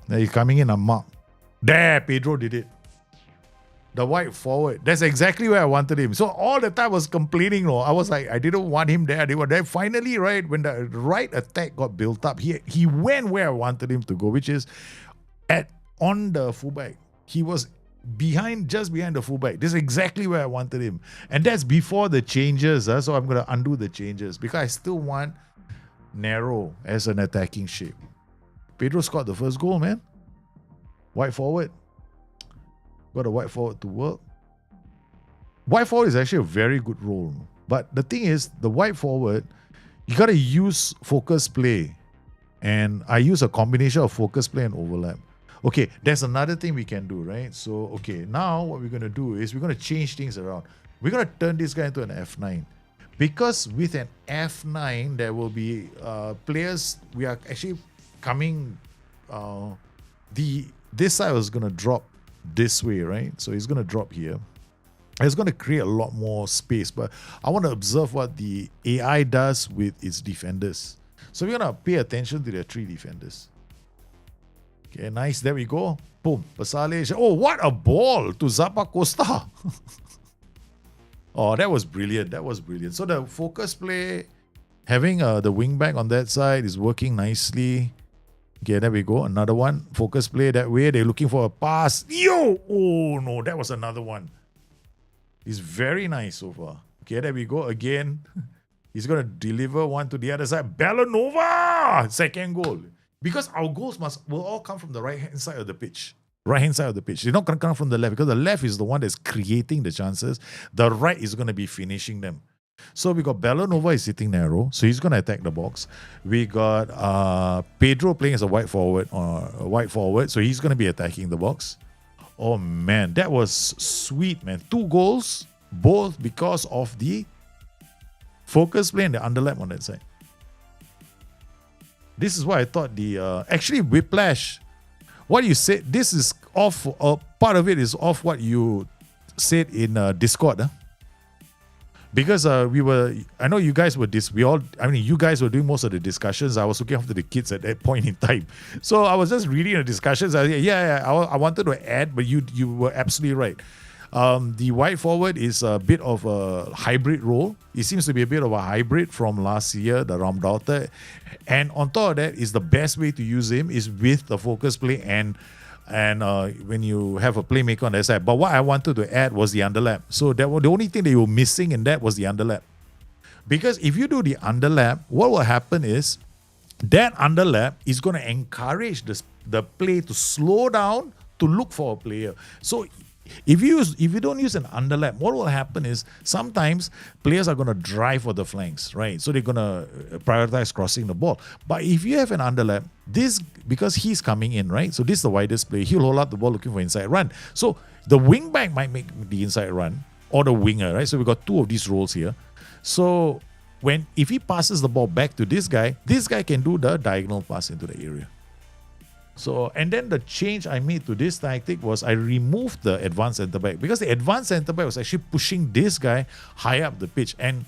Now he's coming in a mark. There, Pedro did it. The wide forward. That's exactly where I wanted him. So all the time I was complaining. No, I was like, I didn't want him there. They were there. Finally, right, when the right attack got built up, he went where I wanted him to go, which is on the fullback. He was just behind the fullback. This is exactly where I wanted him. And that's before the changes. So I'm going to undo the changes because I still want narrow as an attacking shape. Pedro scored the first goal, man. Wide forward. Got a wide forward to work. Wide forward is actually a very good role. But the thing is, the wide forward, you got to use focus play. And I use a combination of focus play and overlap. Okay, there's another thing we can do, right? So, okay, now what we're going to do is we're going to change things around. We're going to turn this guy into an F9. Because with an F9, there will be players, we are actually coming, this side was going to drop this way, right? So he's going to drop here. It's going to create a lot more space, but I want to observe what the AI does with its defenders. So we're going to pay attention to their 3 defenders. Okay, nice. There we go. Boom. Pasalic. Oh, what a ball to Zappa Costa. Oh, that was brilliant. That was brilliant. So the focus play, having the wing back on that side is working nicely. Okay, there we go. Another one. Focus play that way. They're looking for a pass. Yo! Oh, no. That was another one. It's very nice so far. Okay, there we go. Again. He's going to deliver one to the other side. Bellanova! Second goal. Because our goals will all come from the right-hand side of the pitch. Right-hand side of the pitch. They're not going to come from the left because the left is the one that's creating the chances. The right is going to be finishing them. So we got Bellanova is sitting narrow, so he's going to attack the box. We got Pedro playing as a wide forward, so he's going to be attacking the box. Oh man, that was sweet, man. 2 goals, both because of the focus play and the underlap on that side. This is what I thought actually Whiplash. What you said, this is off, part of it is off what you said in Discord. Because I know you guys were you guys were doing most of the discussions. I was looking after the kids at that point in time. So I was just reading the discussions. I wanted to add, but you were absolutely right. The wide forward is a bit of a hybrid role. It seems to be a bit of a hybrid from last year, the Ramdaughter. And on top of that is the best way to use him is with the focus play and when you have a playmaker on that side. But what I wanted to add was the underlap. So the only thing that you were missing in that was the underlap. Because if you do the underlap, what will happen is that underlap is going to encourage the play to slow down to look for a player. So if you don't use an underlap, what will happen is sometimes players are going to drive for the flanks, right? So they're going to prioritize crossing the ball. But if you have an underlap, because he's coming in, right? So this is the widest play. He'll hold up the ball looking for inside run. So the wing back might make the inside run or the winger, right? So we got 2 of these roles here. So if he passes the ball back to this guy can do the diagonal pass into the area. So, and then the change I made to this tactic was I removed the advanced centre back because the advanced centre back was actually pushing this guy high up the pitch and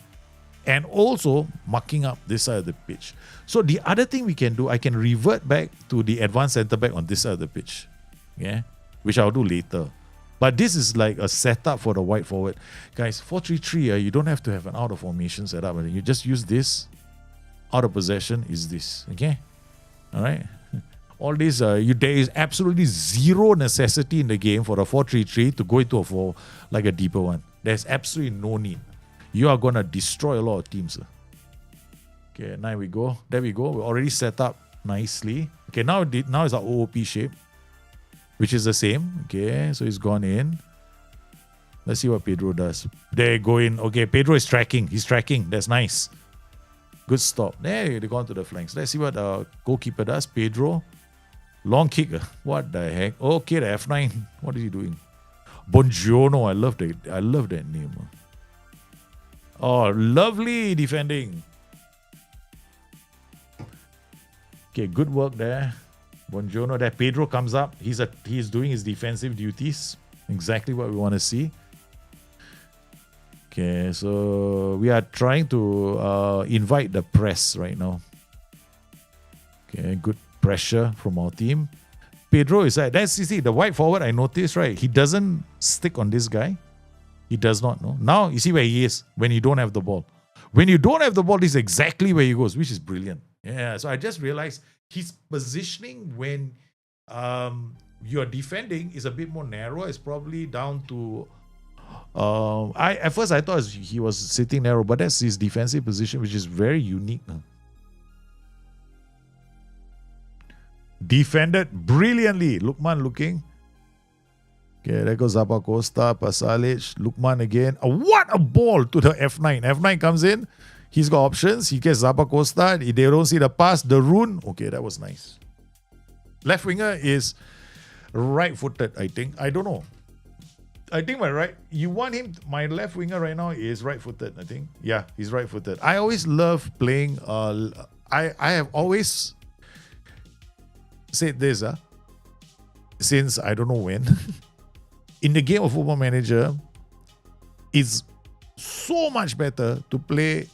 also marking up this side of the pitch. So the other thing we can do, I can revert back to the advanced centre back on this side of the pitch, yeah, which I'll do later. But this is like a setup for the wide forward. Guys, 4-3-3, you don't have to have an out of formation setup. You just use this. Out of possession is this, okay? All right? All this, there is absolutely zero necessity in the game for a 4-3-3 to go into a deeper one. There's absolutely no need. You are going to destroy a lot of teams. Okay, now we go. There we go. We're already set up nicely. Okay, now it's our OOP shape, which is the same. Okay, so he's gone in. Let's see what Pedro does. There you go in. Okay, Pedro is tracking. He's tracking. That's nice. Good stop. There, they go on to the flanks. Let's see what the goalkeeper does. Pedro. Long kick. What the heck? Okay, the F9. What is he doing? Buongiorno. I love that name. Oh, lovely defending. Okay, good work there. Buongiorno there. Pedro comes up. He's doing his defensive duties. Exactly what we want to see. Okay, so we are trying to invite the press right now. Okay, good pressure from our team. Pedro is like, that's, you see, the wide forward, I noticed, right? He doesn't stick on this guy. He does not know. Now, you see where he is when you don't have the ball. When you don't have the ball, this is exactly where he goes, which is brilliant. Yeah, so I just realized his positioning when you're defending is a bit more narrow. It's probably down to... at first I thought he was sitting narrow, but that's his defensive position, which is very unique. Defended brilliantly. Lukman looking. Okay, there goes Zappa Costa, Pasalic, Lukman again. What a ball to the F9. F9 comes in. He's got options. He gets Zappa Costa. They don't see the pass. The rune. Okay, that was nice. Left winger is right-footed, I think. I don't know. I think my left winger right now is right-footed, I think. Yeah, he's right-footed. I always love playing. I have always said this, since I don't know when. In the game of Football Manager, it's so much better to play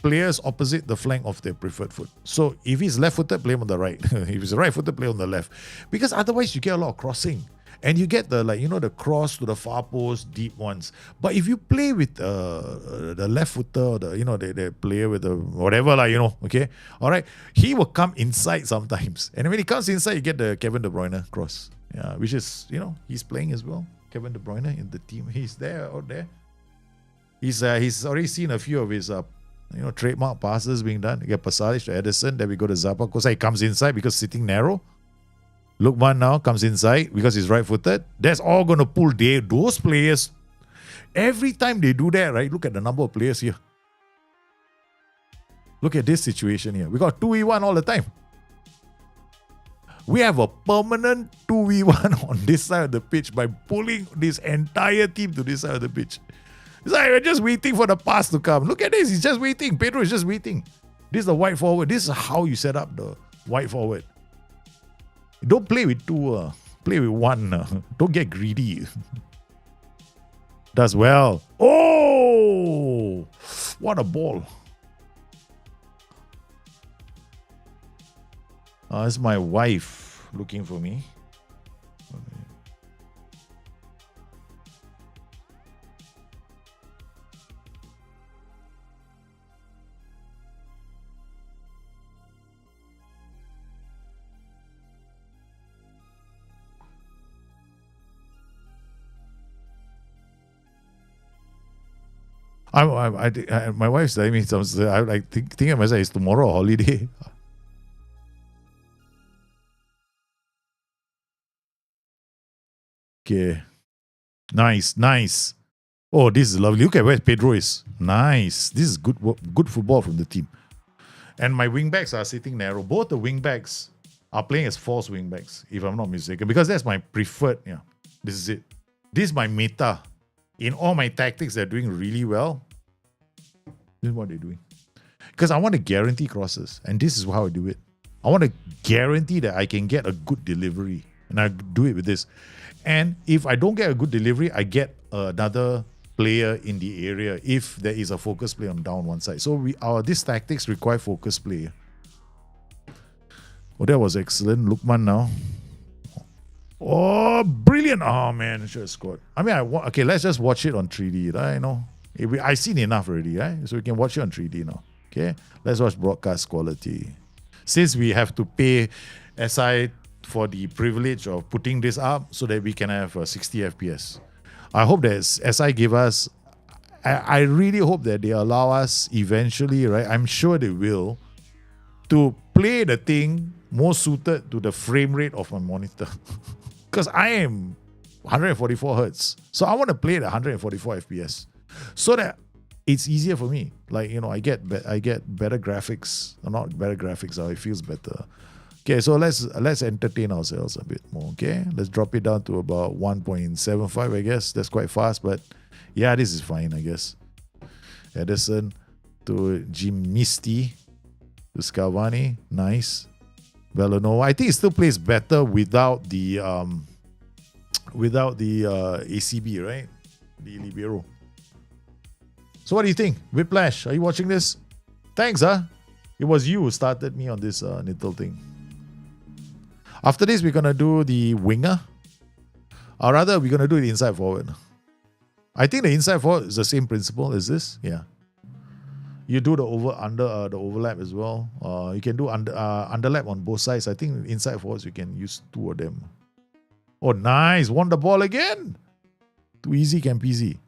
players opposite the flank of their preferred foot. So if he's left-footed, play him on the right. If he's right-footed, play on the left. Because otherwise you get a lot of crossing. And you get the cross to the far post, deep ones. But if you play with the left footer or the player with the whatever, okay? All right. He will come inside sometimes. And when he comes inside, you get the Kevin De Bruyne cross. Yeah, which is, he's playing as well. Kevin De Bruyne in the team. He's there, out there. He's already seen a few of his trademark passes being done. You get Pasalic to Edison, then we go to Zappa Costa. He comes inside because sitting narrow. Lukman now comes inside because he's right-footed. That's all going to pull those players. Every time they do that, right? Look at the number of players here. Look at this situation here. We got 2v1 all the time. We have a permanent 2v1 on this side of the pitch by pulling this entire team to this side of the pitch. It's like we're just waiting for the pass to come. Look at this. He's just waiting. Pedro is just waiting. This is the wide forward. This is how you set up the wide forward. Don't play with two. Play with one. Don't get greedy. Does well. Oh! What a ball. It's my wife looking for me. My wife's telling me something. I'm like thinking myself, it's tomorrow a holiday. Okay. Nice. Oh, this is lovely. Look at where Pedro is. Nice. This is good football from the team. And my wingbacks are sitting narrow. Both the wingbacks are playing as false wingbacks, if I'm not mistaken. Because that's my preferred. Yeah, this is it. This is my meta. In all my tactics, they're doing really well. This is what they're doing. Because I want to guarantee crosses. And this is how I do it. I want to guarantee that I can get a good delivery. And I do it with this. And if I don't get a good delivery, I get another player in the area if there is a focus play on down one side. So these tactics require focus play. Oh, that was excellent. Lukman now. Oh, brilliant. Oh, man. I should have scored. I mean, okay, let's just watch it on 3D. Right? I've seen enough already, right? So we can watch it on 3D now. Okay? Let's watch broadcast quality. Since we have to pay SI for the privilege of putting this up so that we can have 60 FPS. I hope that SI give us... I really hope that they allow us eventually, right? I'm sure they will, to play the thing more suited to the frame rate of my monitor. Because I am 144 hertz. So I want to play at 144 FPS. So that it's easier for me. Like, I get better graphics. Not better graphics, it feels better. Okay, so let's entertain ourselves a bit more, okay? Let's drop it down to about 1.75, I guess. That's quite fast, but yeah, this is fine, I guess. Edison to Jim Misty to Scavani. Nice. Bellanova. I think it still plays better without the ACB, right? The Libero. So what do you think? Whiplash, are you watching this? Thanks, It was you who started me on this Nittle thing. After this, we're going to do the winger. Or rather, we're going to do the inside forward. I think the inside forward is the same principle as this. Yeah. You do the the overlap as well. You can do underlap on both sides. I think inside forwards, you can use two of them. Oh, nice. Won the ball again. Too easy, can peasy.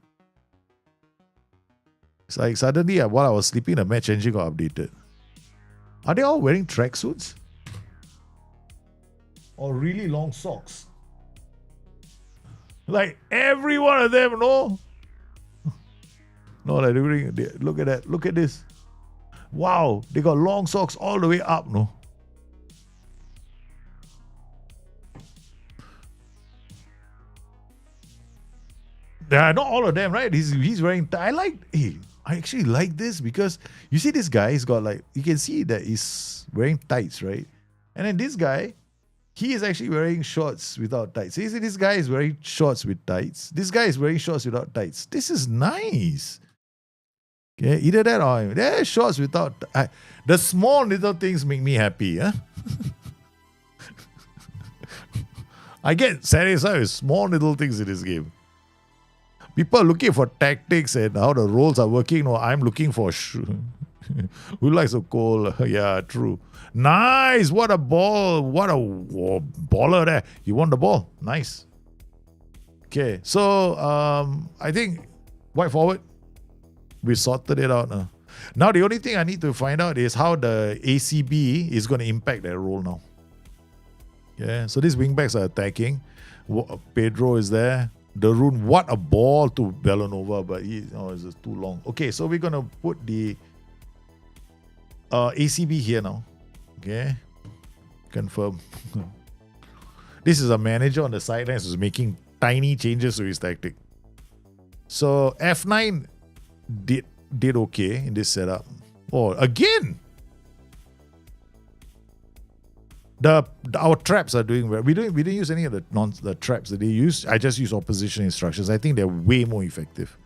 It's like suddenly, while I was sleeping, the match engine got updated. Are they all wearing tracksuits? Or really long socks? Like every one of them, no? No, like look at that. Look at this. Wow, they got long socks all the way up, no? Yeah, not all of them, right? He's wearing. I actually like this because you see this guy. He's got like, you can see that he's wearing tights, right? And then this guy, he is actually wearing shorts without tights. So you see this guy is wearing shorts with tights. This guy is wearing shorts without tights. This is nice. Okay, either that or there's shorts without. The small little things make me happy. Huh? I get satisfied with small little things in this game. People are looking for tactics and how the roles are working. No, I'm looking for who likes a goal? Yeah, true. Nice. What a ball. What a baller there. You won the ball. Nice. Okay, so I think wide forward, we sorted it out now. Now the only thing I need to find out is how the ACB is going to impact their role now. Yeah, so these wingbacks are attacking. Pedro is there. Darun, what a ball to Bellanova, but it's just too long. Okay, so we're going to put the ACB here now. Okay, confirm. This is a manager on the sidelines who's making tiny changes to his tactic. So F9 did okay in this setup. Oh, again! Our traps are doing well. We didn't use any of the traps that they use. I just use opposition instructions. I think they're way more effective.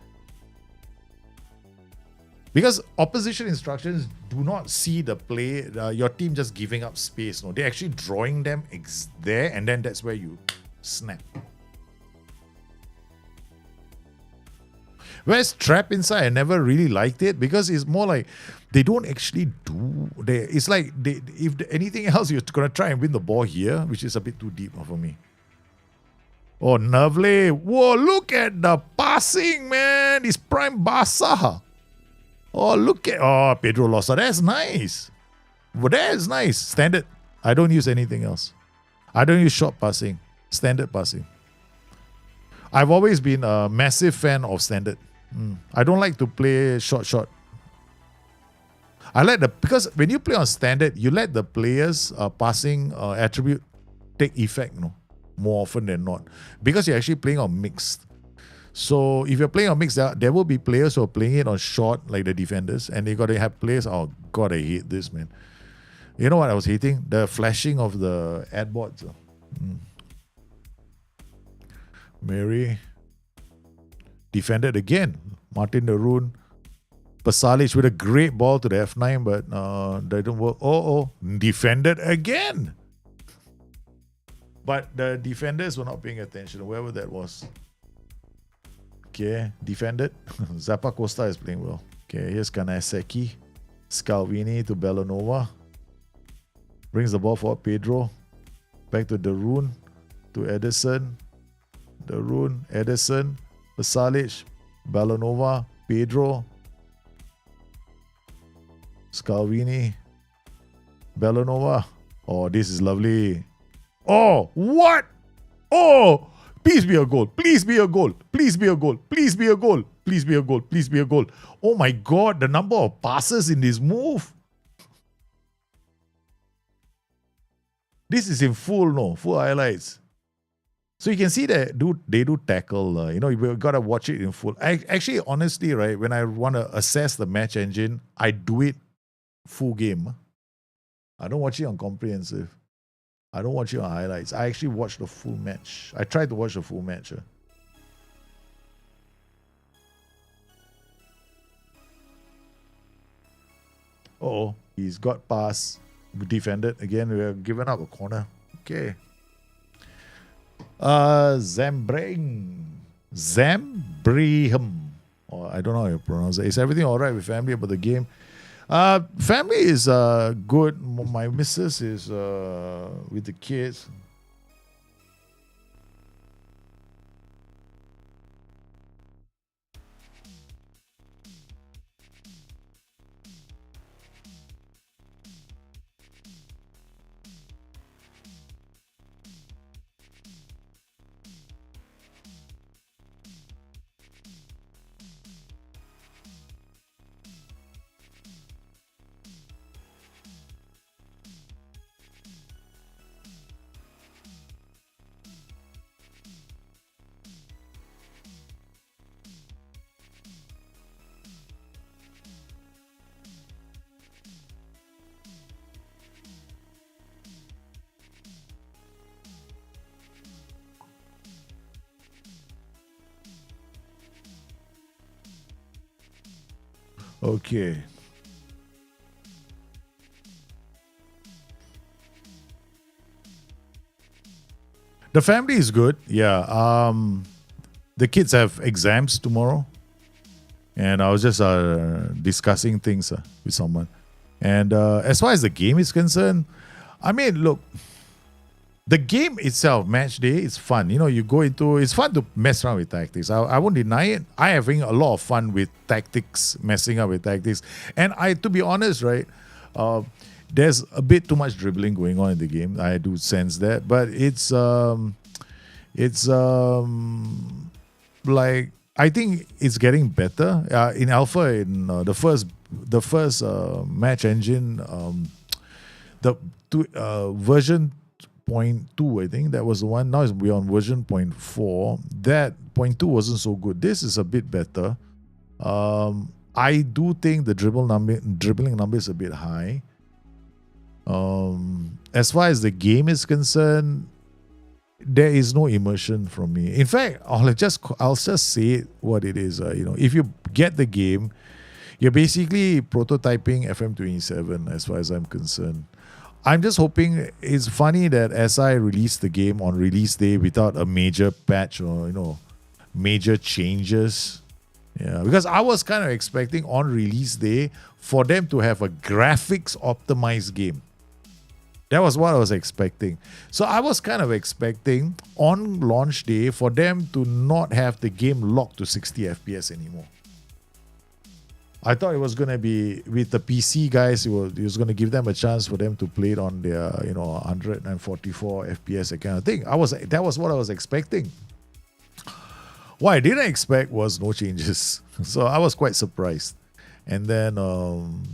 Because opposition instructions do not see the play, your team just giving up space. No, they're actually drawing them there, and then that's where you snap. Whereas trap inside, I never really liked it because it's more like they don't actually do. It's like if anything else, you're gonna try and win the ball here, which is a bit too deep for me. Oh, lovely! Whoa, look at the passing, man! It's prime Barca. Oh, look at Pedro Losa. That's nice. Well, that's nice. Standard. I don't use anything else. I don't use short passing. Standard passing. I've always been a massive fan of standard. I don't like to play short. I like because when you play on standard, you let the players' passing attribute take effect, more often than not, because you're actually playing on mixed. So if you're playing on mixed, there will be players who are playing it on short, like the defenders, and they got to have players. Oh God, I hate this, man. You know what I was hating? The flashing of the ad boards. Mary defended again. Martin Darun. Pasalic with a great ball to the F9, but that didn't work. Defended again. But the defenders were not paying attention, whoever that was. Okay, defended. Zappa Costa is playing well. Okay, here's Kanaseki. Scalvini to Bellanova. Brings the ball for Pedro. Back to Darun. To Edison. Darun, Edison, Pasalic, Bellanova, Pedro, Scalvini, Bellanova. Oh, this is lovely. Oh, what? Oh, please be a goal. Please be a goal. Please be a goal. Please be a goal. Please be a goal. Please be a goal. Oh my God, the number of passes in this move. This is in full highlights. So you can see that they do tackle. You've got to watch it in full. Actually, honestly, right, when I want to assess the match engine, I do it full game. I don't watch it on comprehensive. I don't watch it on highlights. I actually watch the full match. I try to watch the full match. He's got pass. Defended. Again, we are giving up a corner. Okay. Zambreham. Or I don't know how you pronounce it. Is everything all right with family about the game? Family is good. My missus is with the kids. Okay. The family is good. Yeah. The kids have exams tomorrow. And I was just discussing things with someone. And as far as the game is concerned, I mean, look, the game itself, match day, is fun. You know, you go into it's fun to mess around with tactics. I won't deny it. I having a lot of fun with tactics, messing up with tactics. And to be honest, right, there's a bit too much dribbling going on in the game. I do sense that, but it's like I think it's getting better. In alpha, in the first match engine, version 0.2, I think that was the one. Now we're on version 0.4. That 0.2 wasn't so good. This is a bit better. I do think the dribbling number is a bit high. As far as the game is concerned, there is no immersion from me. In fact, I'll just say what it is. If you get the game, you're basically prototyping FM27 as far as I'm concerned. I'm just hoping. It's funny that SI released the game on release day without a major patch or major changes. Yeah, because I was kind of expecting on release day for them to have a graphics optimized game. That was what I was expecting. So I was kind of expecting on launch day for them to not have the game locked to 60 FPS anymore. I thought it was going to be with the PC guys, it was going to give them a chance for them to play it on their 144 FPS, that kind of thing. That was what I was expecting. What I didn't expect was no changes. So I was quite surprised. And then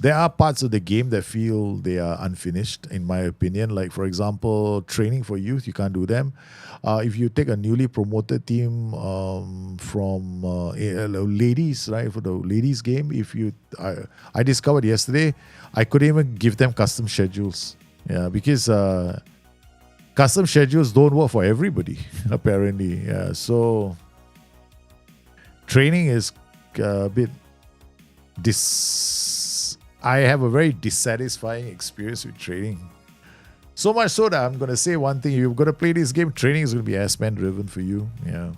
there are parts of the game that feel they are unfinished, in my opinion. Like, for example, training for youth, you can't do them. If you take a newly promoted team from ladies, right, for the ladies game, I discovered yesterday, I couldn't even give them custom schedules. Yeah, because custom schedules don't work for everybody, apparently. Yeah, so training is a bit I have a very dissatisfying experience with training. So much so that I'm going to say one thing. If you're going to play this game, training is going to be S-man driven for you. Yeah.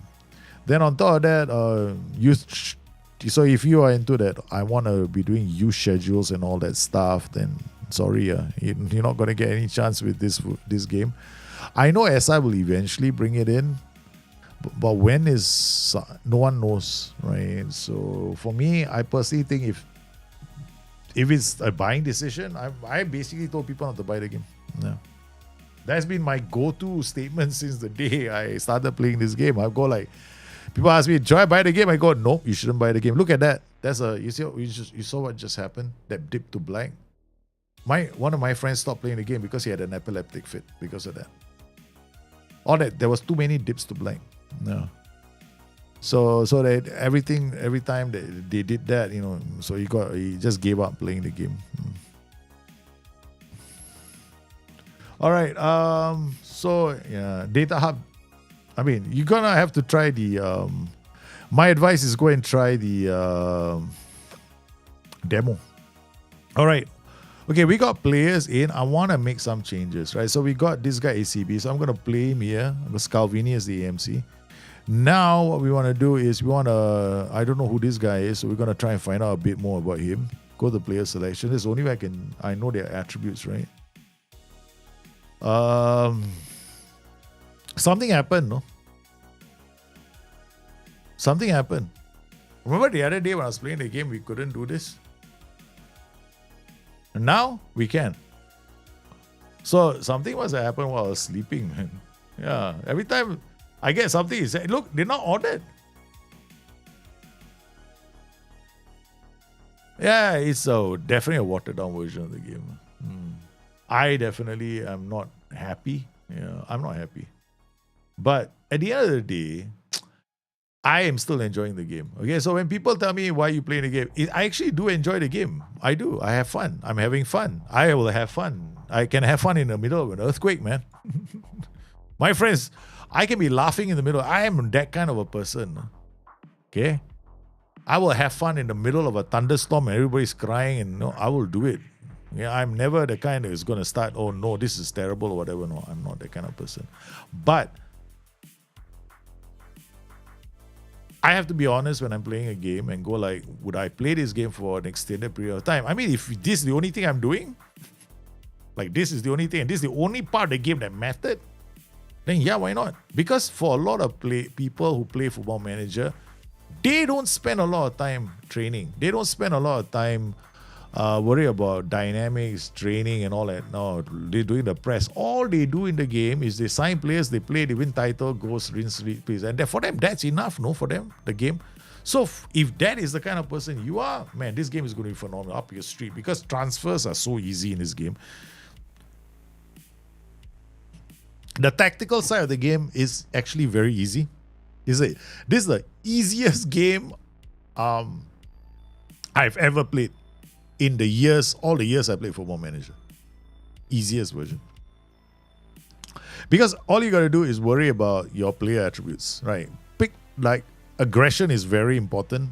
Then on top of that, so if you are into that, I want to be doing youth schedules and all that stuff, then sorry, you're not going to get any chance with this game. I know SI will eventually bring it in, but when is no one knows, right? So for me, I personally think if it's a buying decision, I basically told people not to buy the game. Yeah. That's been my go-to statement since the day I started playing this game. I go like, people ask me, should I buy the game? I go, no, you shouldn't buy the game. Look at that. You saw what just happened? That dip to blank. One of my friends stopped playing the game because he had an epileptic fit because of that. There was too many dips to blank. No. So that every time they did that, so he just gave up playing the game. All right. So yeah, Data Hub. I mean, you're gonna have to try the. My advice is go and try the demo. All right. Okay, we got players in. I want to make some changes, right? So we got this guy ACB. So I'm going to play him here. The Scalvini as the AMC. Now what we want to do is I don't know who this guy is, so we're going to try and find out a bit more about him. Go to player selection. This is the only way I know their attributes, right? Something happened, no? Something happened. Remember the other day when I was playing the game, we couldn't do this? And now we can. So something must have happened while I was sleeping, man. Yeah. Every time I get something, he said, look, they're not ordered. Yeah, it's definitely a watered down version of the game. I definitely am not happy. Yeah, I'm not happy. But at the end of the day, I am still enjoying the game. Okay, so when people tell me why you play the game, I actually do enjoy the game. I do. I have fun. I'm having fun. I will have fun. I can have fun in the middle of an earthquake, man. My friends, I can be laughing in the middle. I am that kind of a person. Okay? I will have fun in the middle of a thunderstorm and everybody's crying, and I will do it. Yeah, I'm never the kind that is going to start, oh no, this is terrible or whatever. No, I'm not that kind of person. But I have to be honest when I'm playing a game and go like, would I play this game for an extended period of time? I mean, if this is the only thing I'm doing, like this is the only thing, and this is the only part of the game that mattered, then yeah, why not? Because for a lot of people who play Football Manager, they don't spend a lot of time training. They don't spend a lot of time worry about dynamics, training and all that. No, they're doing the press. All they do in the game is they sign players, they play, they win title, goes, rinse, repeat. And for them, that's enough, no, for them, the game. So if that is the kind of person you are, man, this game is going to be phenomenal up your street because transfers are so easy in this game. The tactical side of the game is actually very easy. This is the easiest game I've ever played in all the years I played Football Manager. Easiest version. Because all you got to do is worry about your player attributes, right? Aggression is very important.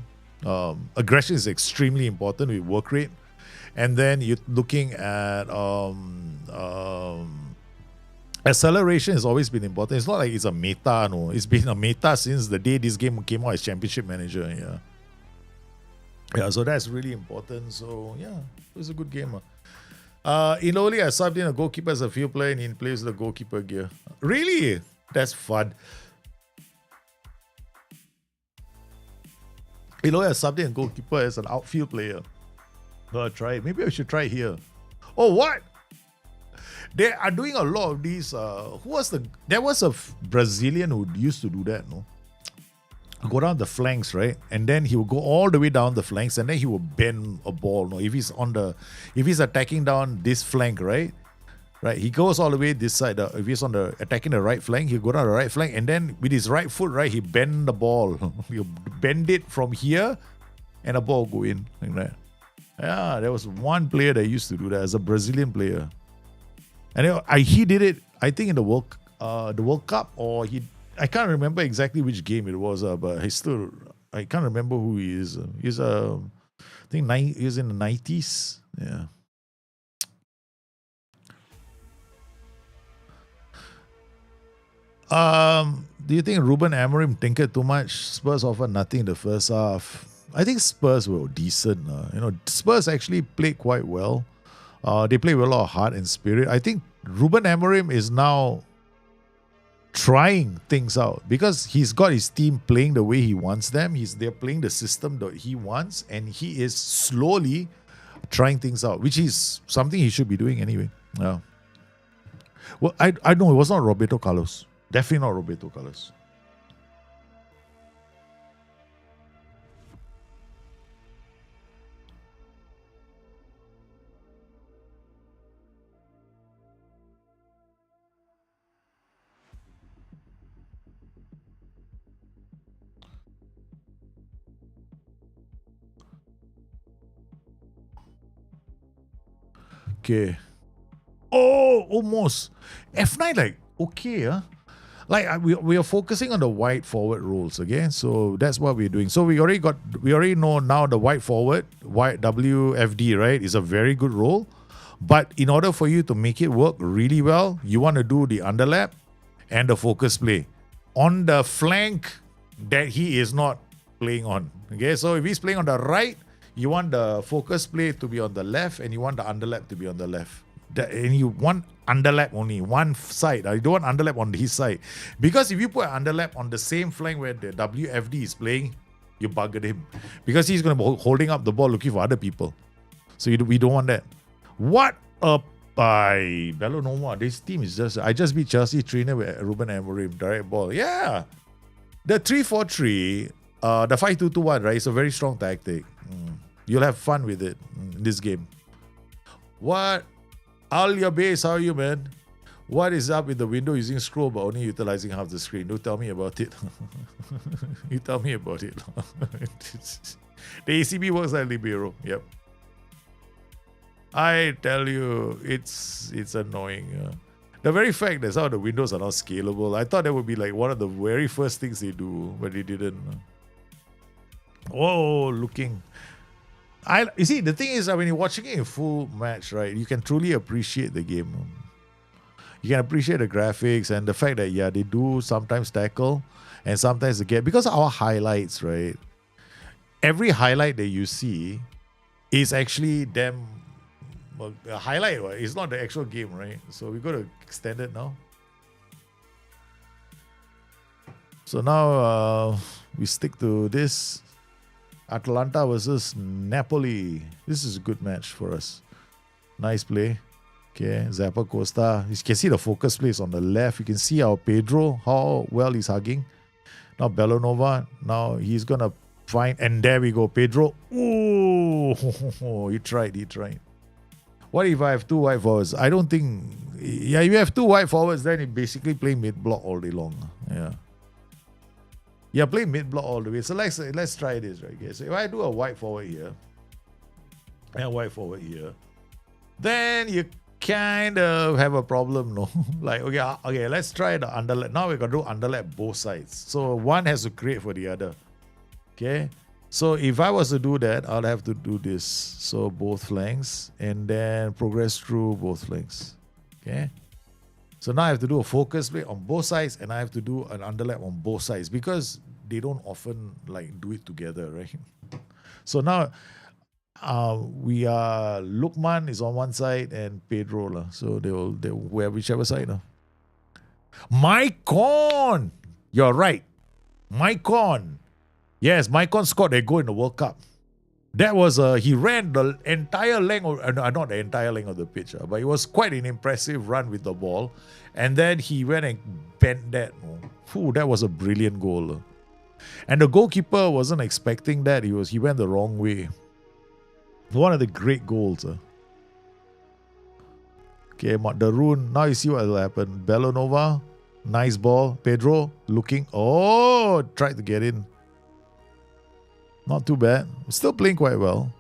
Aggression is extremely important with work rate. And then you're looking at acceleration has always been important. It's not like it's a meta, no. It's been a meta since the day this game came out as Championship Manager. Yeah. Yeah, so that's really important. So yeah, it was a good game. Iloli, I subbed in a goalkeeper as a field player and he plays the goalkeeper gear. Really? That's fun. Iloli, I subbed in a goalkeeper as an outfield player. No, try it. Maybe I should try it here. Oh, what? They are doing a lot of these. There was a Brazilian who used to do that, no? Go down the flanks, right? And then he will go all the way down the flanks and then he will bend a ball. No, if he's attacking down this flank, right? Right, he goes all the way this side. If he's attacking the right flank, he'll go down the right flank and then with his right foot, right, he bend the ball. He'll bend it from here and the ball will go in like that. Yeah, there was one player that used to do that as a Brazilian player. And he did it, I think, in the World Cup, or I can't remember exactly which game it was, but I can't remember who he is. He's I think he's in the 90s. Yeah. Do you think Ruben Amorim tinkered too much? Spurs offered nothing in the first half. I think Spurs were decent. Spurs actually played quite well. They play with a lot of heart and spirit. I think Ruben Amorim is now trying things out because he's got his team playing the way he wants them. They're playing the system that he wants, and he is slowly trying things out, which is something he should be doing anyway. Yeah. Well, I know it was not Roberto Carlos. Definitely not Roberto Carlos. Okay. Oh, almost. F9, like, okay, huh? Like, we are focusing on the wide forward roles, okay? So that's what we're doing. So we already know now the wide forward, wide WFD, right, is a very good role. But in order for you to make it work really well, you want to do the underlap and the focus play on the flank that he is not playing on. Okay, so if he's playing on the right, you want the focus play to be on the left and you want the underlap to be on the left. And you want underlap only, one side. You don't want underlap on his side. Because if you put an underlap on the same flank where the WFD is playing, you buggered him. Because he's going to be holding up the ball looking for other people. So we don't want that. What a by Bellanova. This team is just... I just beat Chelsea trainer with Ruben Amorim, direct ball. Yeah. The 3-4-3, the 5-2-2-1, right? It's a very strong tactic. You'll have fun with it in this game. What? Al your base, how are you, man? What is up with the window using scroll but only utilizing half the screen? Don't tell me about it. You tell me about it. The ACB works like Libero. Yep. I tell you, it's annoying. The very fact that some of the windows are not scalable, I thought that would be like one of the very first things they do, but they didn't. Oh, looking. You see, the thing is, when you're watching it in full match, right, you can truly appreciate the game. You can appreciate the graphics and the fact that, yeah, they do sometimes tackle and sometimes they get, because our highlights, right, every highlight that you see is actually them, a highlight, right? It's not the actual game, right? So we got to extend it now. So now we stick to this. Atalanta versus Napoli. This is a good match for us. Nice play. Okay, Zappa Costa. You can see the focus place on the left. You can see our Pedro, how well he's hugging. Now Bellanova. Now he's going to find. And there we go. Pedro. Ooh. He tried. What if I have two wide forwards? I don't think... Yeah, you have two wide forwards, then you basically play mid-block all day long. Yeah. Yeah, play mid-block all the way. So let's try this, right? Okay, so if I do a wide forward here, and a wide forward here, then you kind of have a problem, no? Like, okay, let's try the underlap. Now we're going to do underlap both sides. So one has to create for the other. Okay? So if I was to do that, I'll have to do this. So both flanks, and then progress through both flanks. Okay? So now I have to do a focus play on both sides and I have to do an underlap on both sides because they don't often like do it together, right? So now we are Lukman is on one side and Pedro. So they'll wear whichever side. Maicon! You're right. Maicon. Yes, Maicon scored a goal in the World Cup. That was he ran the entire length of, not the entire length of the pitch, but it was quite an impressive run with the ball. And then he went and bent that. That was a brilliant goal. And the goalkeeper wasn't expecting that. He went the wrong way. One of the great goals. Okay, Darun. Now you see what will happen. Bellanova, nice ball. Pedro looking. Oh, tried to get in. Not too bad. Still playing quite well.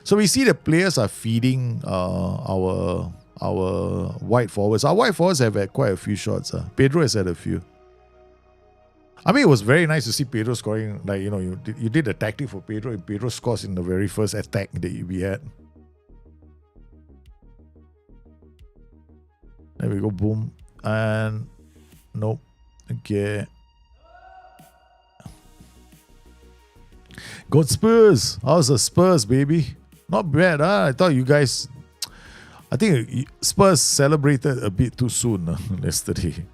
So we see the players are feeding our wide forwards. Our wide forwards have had quite a few shots. Pedro has had a few. I mean, it was very nice to see Pedro scoring. Like, you did the tactic for Pedro, and Pedro scores in the very first attack that we had. There we go, boom. And nope. Okay. Got Spurs. How's the Spurs, baby? Not bad, huh? I thought you guys... I think Spurs celebrated a bit too soon yesterday.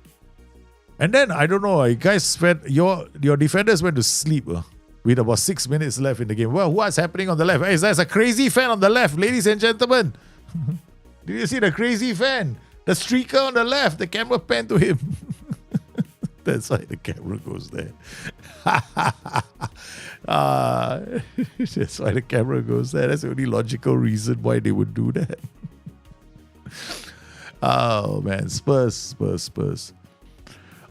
And then, I don't know, you guys your defenders went to sleep with about 6 minutes left in the game. Well, what's happening on the left? Hey, there's a crazy fan on the left, ladies and gentlemen. Did you see the crazy fan? The streaker on the left, the camera panned to him. That's why the camera goes there. That's why the camera goes there. That's the only logical reason why they would do that. Oh, man. Spurs.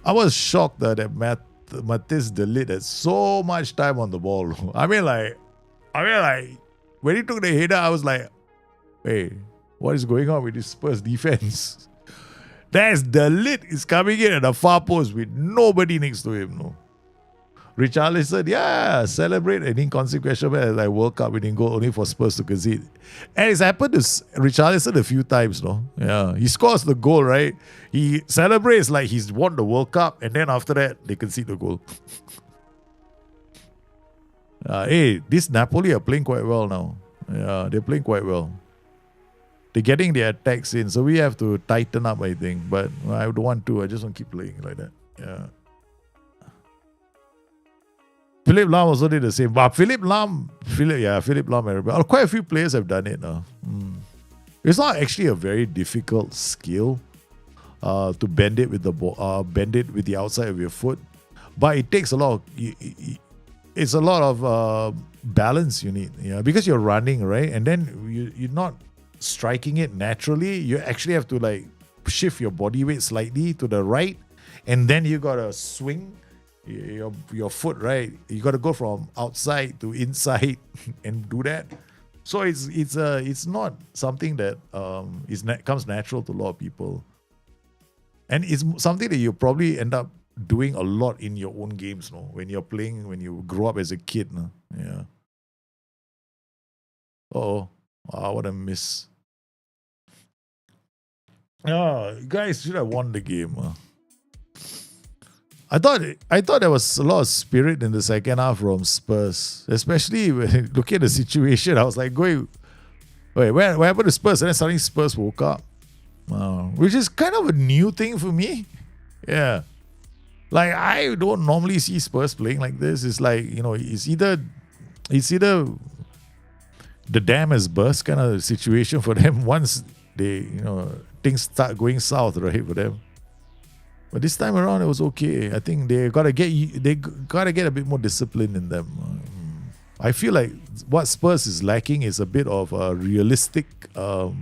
I was shocked that Matthijs de Ligt had so much time on the ball. I mean, when he took the header, I was like, hey, what is going on with this Spurs defense? There's de Ligt is coming in at the far post with nobody next to him. No. Richarlison, yeah, celebrate an inconsequential match like World Cup winning goal only for Spurs to concede. And it's happened to Richarlison a few times, no? Yeah, he scores the goal, right? He celebrates like he's won the World Cup, and then after that, they concede the goal. Hey, this Napoli are playing quite well now. Yeah, they're playing quite well. They're getting their attacks in, so we have to tighten up, I think. But I don't want to. I just want to keep playing like that. Yeah. Philip Lahm also did the same. But Philip Lahm, quite a few players have done it now. It's not actually a very difficult skill to bend it with the outside of your foot, but it takes a lot of. It's a lot of balance you need, because you're running, right, and then you're not striking it naturally. You actually have to like shift your body weight slightly to the right, and then you gotta swing your foot, right? You gotta go from outside to inside and do that. So it's not something that comes natural to a lot of people, and it's something that you probably end up doing a lot in your own games, no? When you're playing, when you grow up as a kid, no? Yeah. What a miss. You guys should have won the game. I thought there was a lot of spirit in the second half from Spurs, especially when looking at the situation. I was like, wait, what happened to Spurs? And then suddenly Spurs woke up, which is kind of a new thing for me. Yeah, like I don't normally see Spurs playing like this. It's like, it's either the dam has burst kind of situation for them once they, things start going south, right, for them. But this time around, it was okay. I think they gotta get a bit more discipline in them. I feel like what Spurs is lacking is a bit of a realistic, for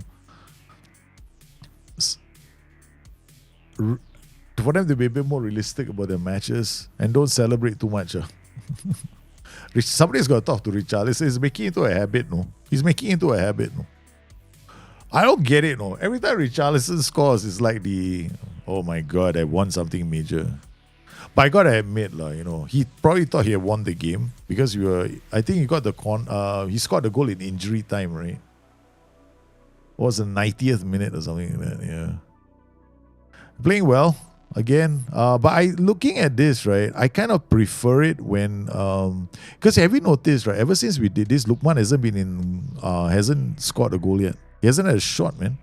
them to be a bit more realistic about their matches and don't celebrate too much. Somebody's got to talk to Richarlison. He's making it into a habit, no? He's making it into a habit, no? I don't get it, no. Every time Richarlison scores, it's like oh my God, I won something major. But I gotta admit, he probably thought he had won the game because I think he got he scored the goal in injury time, right? It was the 90th minute or something like that, yeah. Playing well, again. But looking at this, right, I kind of prefer it when, because have you noticed, right, ever since we did this, Lukman hasn't scored a goal yet. He hasn't had a shot, man.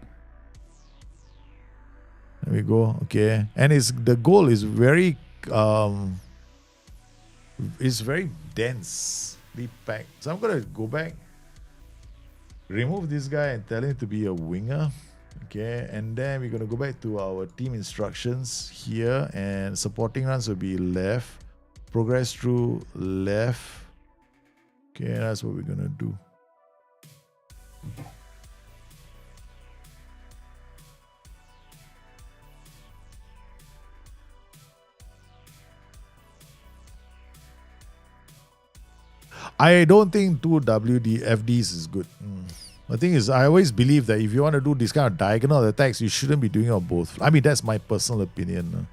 There we go. Okay. And the goal is very densely packed. So I'm gonna go back, remove this guy and tell him to be a winger. Okay, and then we're gonna go back to our team instructions here, and supporting runs will be left, progress through left. Okay, that's what we're gonna do. I don't think 2 WDFDs is good. The thing is, I always believe that if you want to do this kind of diagonal attacks, you shouldn't be doing it on both. I mean, that's my personal opinion.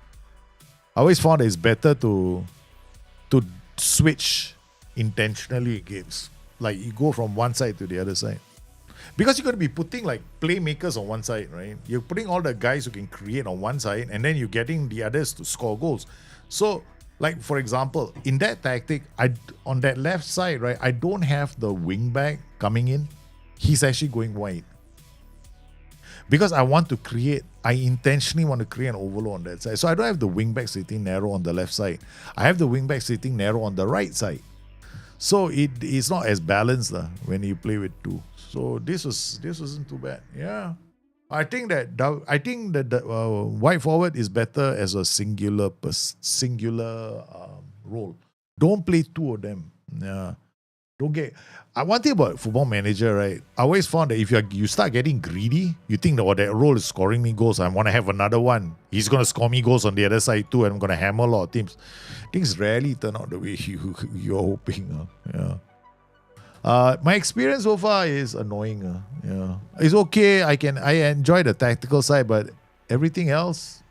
I always found that it's better to switch intentionally in games. Like, you go from one side to the other side. Because you're going to be putting like playmakers on one side, right? You're putting all the guys who can create on one side, and then you're getting the others to score goals. So, like, for example, in that tactic, on that left side, right, I don't have the wing back coming in. He's actually going wide. Because I intentionally want to create an overload on that side. So I don't have the wing back sitting narrow on the left side. I have the wing back sitting narrow on the right side. So it's not as balanced when you play with two. So this wasn't too bad. Yeah. I think that the wide forward is better as a singular role. Don't play two of them. Yeah. Don't get. One thing about Football Manager, right? I always found that if you start getting greedy, you think that role is scoring me goals. I want to have another one. He's gonna score me goals on the other side too, and I'm gonna hammer a lot of teams. Things rarely turn out the way you're hoping. Yeah. My experience so far is annoying. Yeah, it's okay. I enjoy the tactical side, but everything else,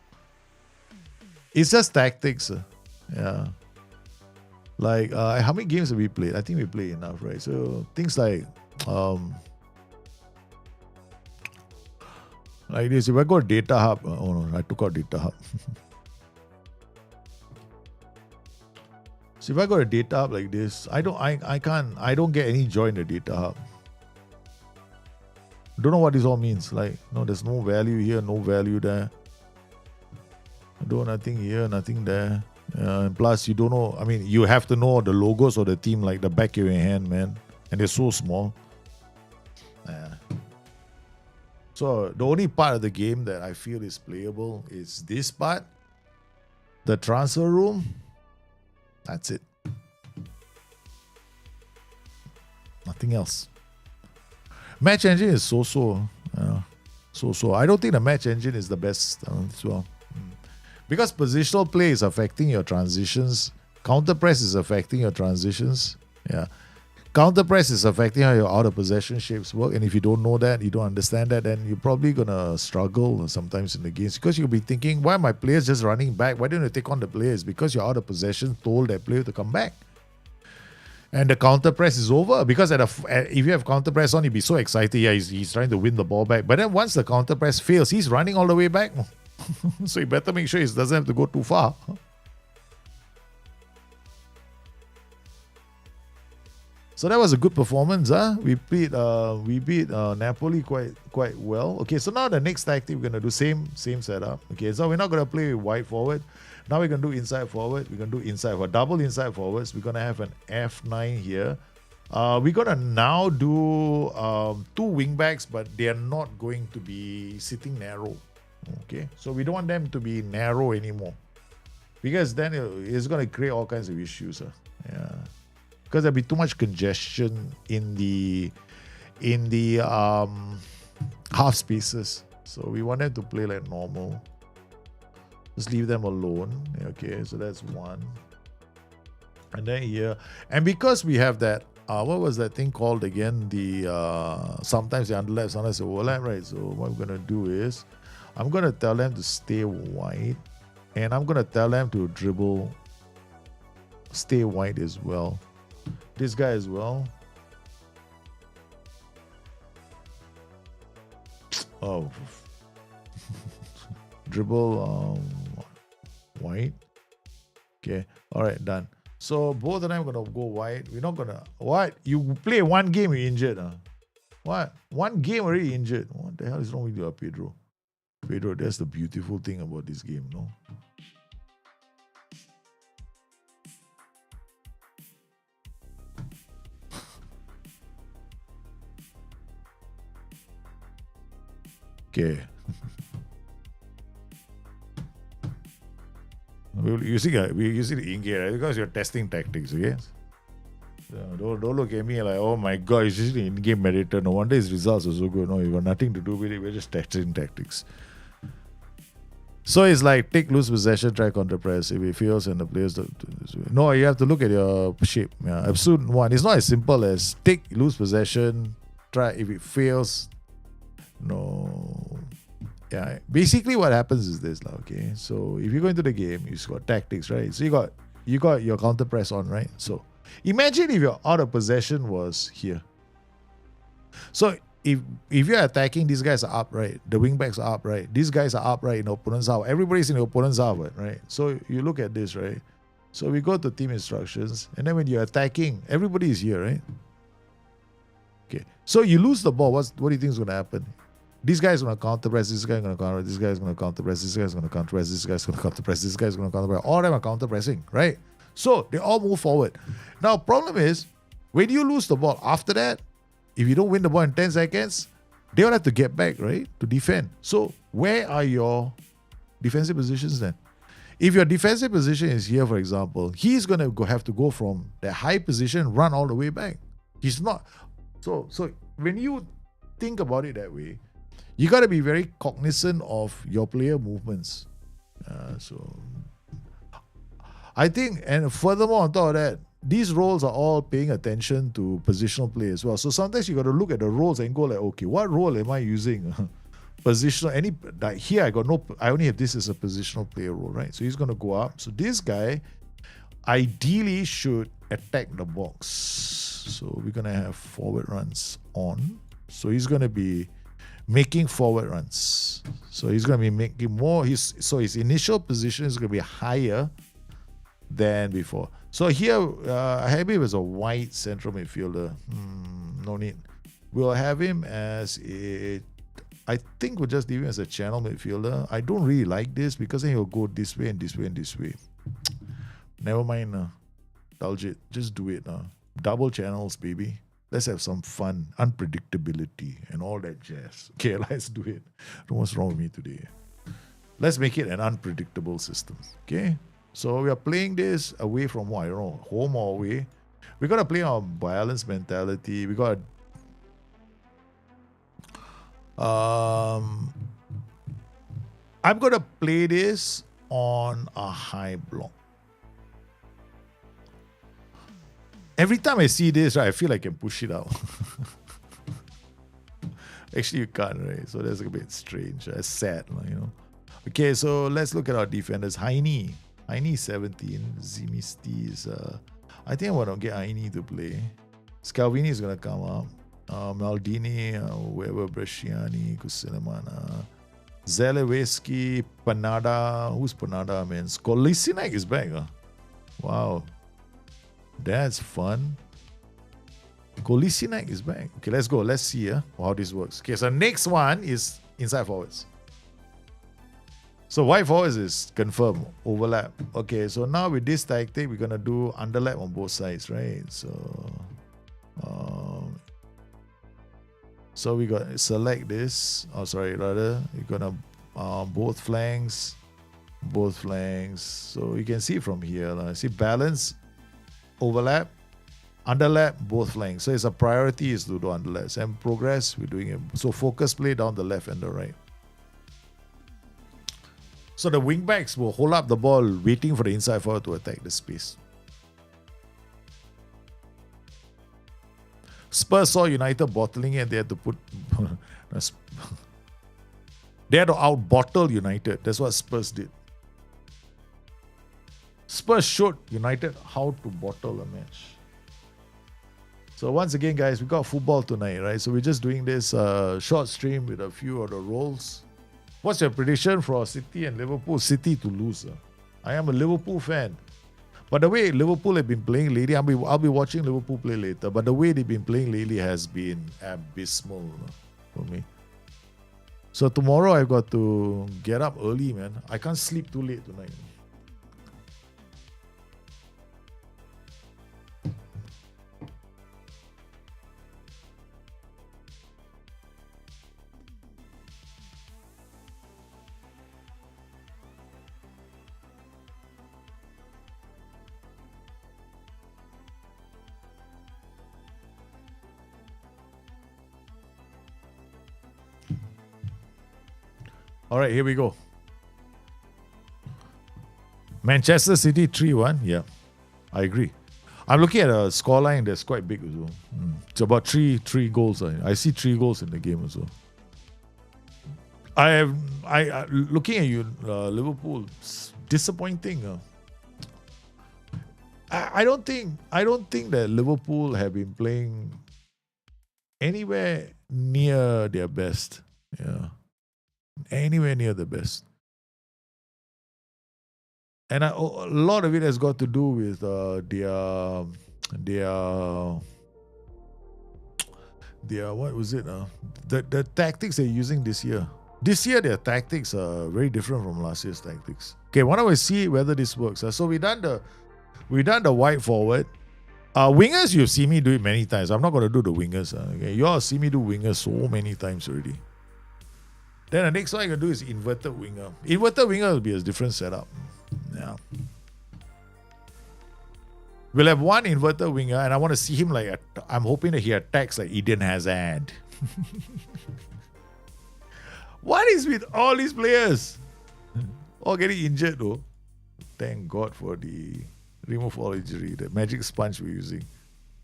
it's just tactics. Yeah. Like, how many games have we played? I think we played enough, right? So things like this. If I got data hub, oh no, I took out data hub. So if I got a data hub like this, I don't get any joy in the data hub. Don't know what this all means. Like, no, there's no value here, no value there. Nothing here, nothing there. And plus, you don't know. I mean, you have to know the logos of the team like the back of your hand, man. And they're so small. So the only part of the game that I feel is playable is this part, the transfer room. That's it. Nothing else. Match engine is so-so. So. I don't think the match engine is the best as well. Because positional play is affecting your transitions. Counter press is affecting your transitions. Yeah. Counter press is affecting how your out of possession shapes work. And if you don't know that, you don't understand that, then you're probably going to struggle sometimes in the games. Because you'll be thinking, why are my players just running back? Why don't you take on the players? Because you're out of possession, told that player to come back. And the counter press is over. Because if you have counter press on, you'll be so excited. Yeah, he's trying to win the ball back. But then once the counter press fails, he's running all the way back. So you better make sure he doesn't have to go too far. So that was a good performance, huh? We beat Napoli quite well. Okay, so now the next tactic we're gonna do same setup. Okay, so we're not gonna play with wide forward. Now we're gonna do inside forward. We're gonna do inside for double inside forwards. We're gonna have an F9 here. We're gonna now do two wing backs, but they are not going to be sitting narrow. Okay, so we don't want them to be narrow anymore, because then it's gonna create all kinds of issues. Yeah. Because there'll be too much congestion in the half spaces. So we want them to play like normal. Just leave them alone. Okay, so that's one. And then here, and because we have that, what was that thing called again? The sometimes they underlap, sometimes they overlap, right? So what I'm gonna do is, I'm gonna tell them to stay wide, and I'm gonna tell them to dribble, stay wide as well. This guy as well. Oh. Dribble wide. Okay. Alright, done. So both of them are gonna go wide. We're not gonna what? You play one game, you're injured. What? One game already injured. What the hell is wrong with you, Pedro? Pedro, that's the beautiful thing about this game, no? Okay. We're using the in-game, right? Because you're testing tactics, okay? So don't look at me like, oh my god, it's just an in-game meditator. No wonder his results are so good. No, you got nothing to do with it. We're just testing tactics. So it's like take loose possession, try counter press. If it fails and the players no, you have to look at your shape. Yeah, absolute one. It's not as simple as take loose possession, try. If it fails, no. Yeah. Basically what happens is this, okay. So if you go into the game, you've got tactics, right? So you got your counter press on, right? So imagine if your out of possession was here. So if you're attacking, these guys are up, right? The wing backs are up, right? These guys are up, right? In the opponent's half. Everybody's in the opponent's half, right? So you look at this, right? So we go to team instructions, and then when you're attacking, everybody is here, right? Okay. So you lose the ball. What do you think is going to happen? This guy's going to counter press. This guy's going to counter. This guy's going to counter press. This guy's going to counter press. This guy's going to counter press. This guy's going to counter press. All of them are counter pressing, right? So they all move forward. Now, problem is, when you lose the ball, after that, if you don't win the ball in 10 seconds, they all have to get back, right, to defend. So where are your defensive positions then? If your defensive position is here, for example, he's going to have to go from the high position, run all the way back. He's not. So when you think about it that way, you got to be very cognizant of your player movements. So I think, and furthermore on top of that, these roles are all paying attention to positional play as well. So sometimes you got to look at the roles and go like, okay, what role am I using? Positional, like here I only have this as a positional player role, right? So he's going to go up. So this guy, ideally should attack the box. So we're going to have forward runs on. So he's going to be making forward runs. So he's going to be making more. So his initial position is going to be higher than before. So here, I have him as a wide central midfielder. No need. We'll have him as I think we'll just leave him as a channel midfielder. I don't really like this because then he'll go this way and this way and this way. Never mind. Indulge it. Just do it. Double channels, baby. Let's have some fun, unpredictability, and all that jazz. Okay, let's do it. What's wrong with me today? Let's make it an unpredictable system. Okay? So we are playing this away from what? I don't know, home or away. We got to play our balance mentality. We got I'm going to play this on a high block. Every time I see this, right, I feel like I can push it out. Actually, you can't, right? So that's a bit strange. That's sad, you know. Okay, so let's look at our defenders. Heine 17. Zimisti is... I think I want to get Heine to play. Scalvini is going to come up. Maldini, Weber, Bresciani, Kusinemana, Zaleweski, Panada. Who's Panada, man? Kolisinek is back. Wow. That's fun. Kolisinek is back. Okay, let's go. Let's see how this works. Okay, so next one is inside forwards. So wide forwards is confirmed. Overlap. Okay, so now with this tactic, we're going to do underlap on both sides, right? So we got select this. You're going to both flanks. So you can see from here. See balance, overlap, underlap, both flanks. So it's a priority is to do underlaps. And progress, we're doing it. So focus play down the left and the right. So the wing backs will hold up the ball, waiting for the inside forward to attack the space. Spurs saw United bottling it. They had to put... they had to out-bottle United. That's what Spurs did. Spurs showed United how to bottle a match. So once again, guys, we got football tonight, right? So we're just doing this short stream with a few of the roles. What's your prediction for City and Liverpool? City to lose. I am a Liverpool fan. But the way Liverpool have been playing lately, I'll be watching Liverpool play later, but the way they've been playing lately has been abysmal for me. So tomorrow I've got to get up early, man. I can't sleep too late tonight. All right, here we go. Manchester City 3-1. Yeah, I agree. I'm looking at a scoreline that's quite big as well. It's about three goals. I see 3 goals in the game as well. I looking at you, Liverpool. It's disappointing. I don't think that Liverpool have been playing anywhere near their best. Yeah. Anywhere near the best. And a lot of it has got to do with their what was it? The tactics they're using this year. This year their tactics are very different from last year's tactics. Okay, why don't we see whether this works? So we done the wide forward. Wingers, you've seen me do it many times. I'm not going to do the wingers. Okay, you all see me do wingers so many times already. Then the next one I can do is inverted winger. Inverted winger will be a different setup. Yeah. We'll have one inverted winger, and I want to see him I'm hoping that he attacks like Eden Hazard. What is with all these players? All getting injured though. Thank God for the remove all injury, the magic sponge we're using.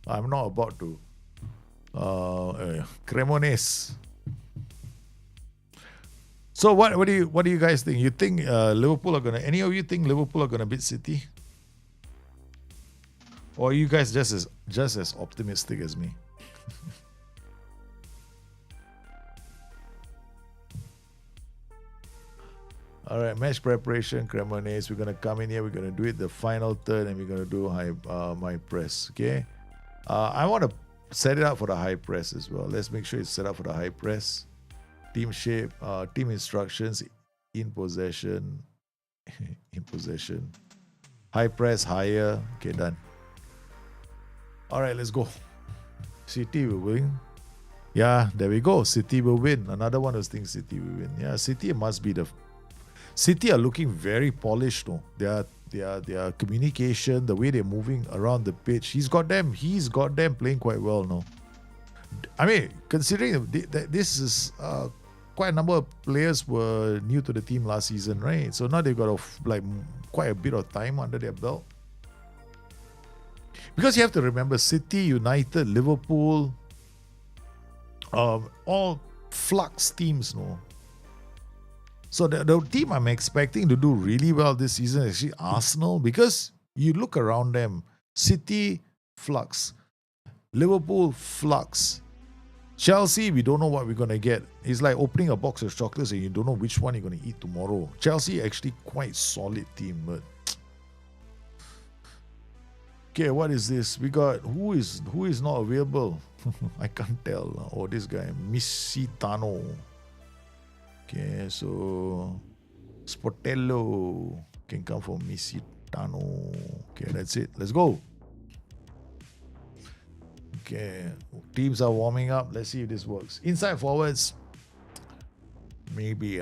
I'm not about to. Cremonese. So what do you guys think? You think Liverpool are gonna? Any of you think Liverpool are gonna beat City? Or are you guys just as optimistic as me? All right, match preparation, Cremonese. We're going to come in here. We're going to do it the final third, and we're going to do my press. Okay. I want to set it up for the high press as well. Let's make sure it's set up for the high press. Team shape, team instructions, in possession, in possession. High press, higher. Okay, done. All right, let's go. City will win. Yeah, there we go. City will win. Another one of those things City will win. Yeah, City must be the... City are looking very polished, no? Their communication, the way they're moving around the pitch, he's got them playing quite well, no? I mean, considering this is quite a number of players were new to the team last season, right? So now they've got quite a bit of time under their belt. Because you have to remember, City, United, Liverpool, all flux teams, no? So the team I'm expecting to do really well this season is actually Arsenal, because you look around them, City, flux. Liverpool, flux. Chelsea, we don't know what we're going to get. It's like opening a box of chocolates and you don't know which one you're going to eat tomorrow. Chelsea actually quite solid team, but... Okay, what is this? We got... Who is not available? I can't tell. Oh, this guy, Misitano. Okay, so Sportello can come from Misitano. Okay, that's it. Let's go. Okay, teams are warming up. Let's see if this works. Inside forwards, maybe.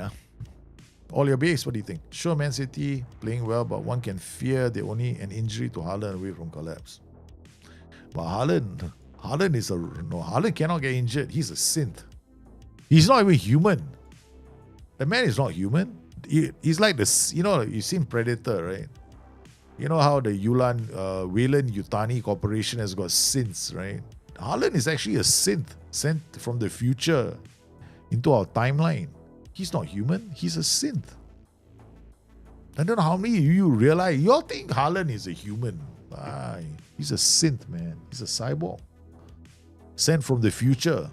All your base, what do you think? Sure, Man City playing well, but one can fear they're only an injury to Haaland away from collapse. But Haaland is Haaland cannot get injured. He's a synth. He's not even human. The man is not human. He's like this, you've seen Predator, right? You know how the Wayland Yutani Corporation has got synths, right? Haaland is actually a synth sent from the future into our timeline. He's not human. He's a synth. I don't know how many of you realize. You all think Haaland is a human. He's a synth, man. He's a cyborg. Sent from the future.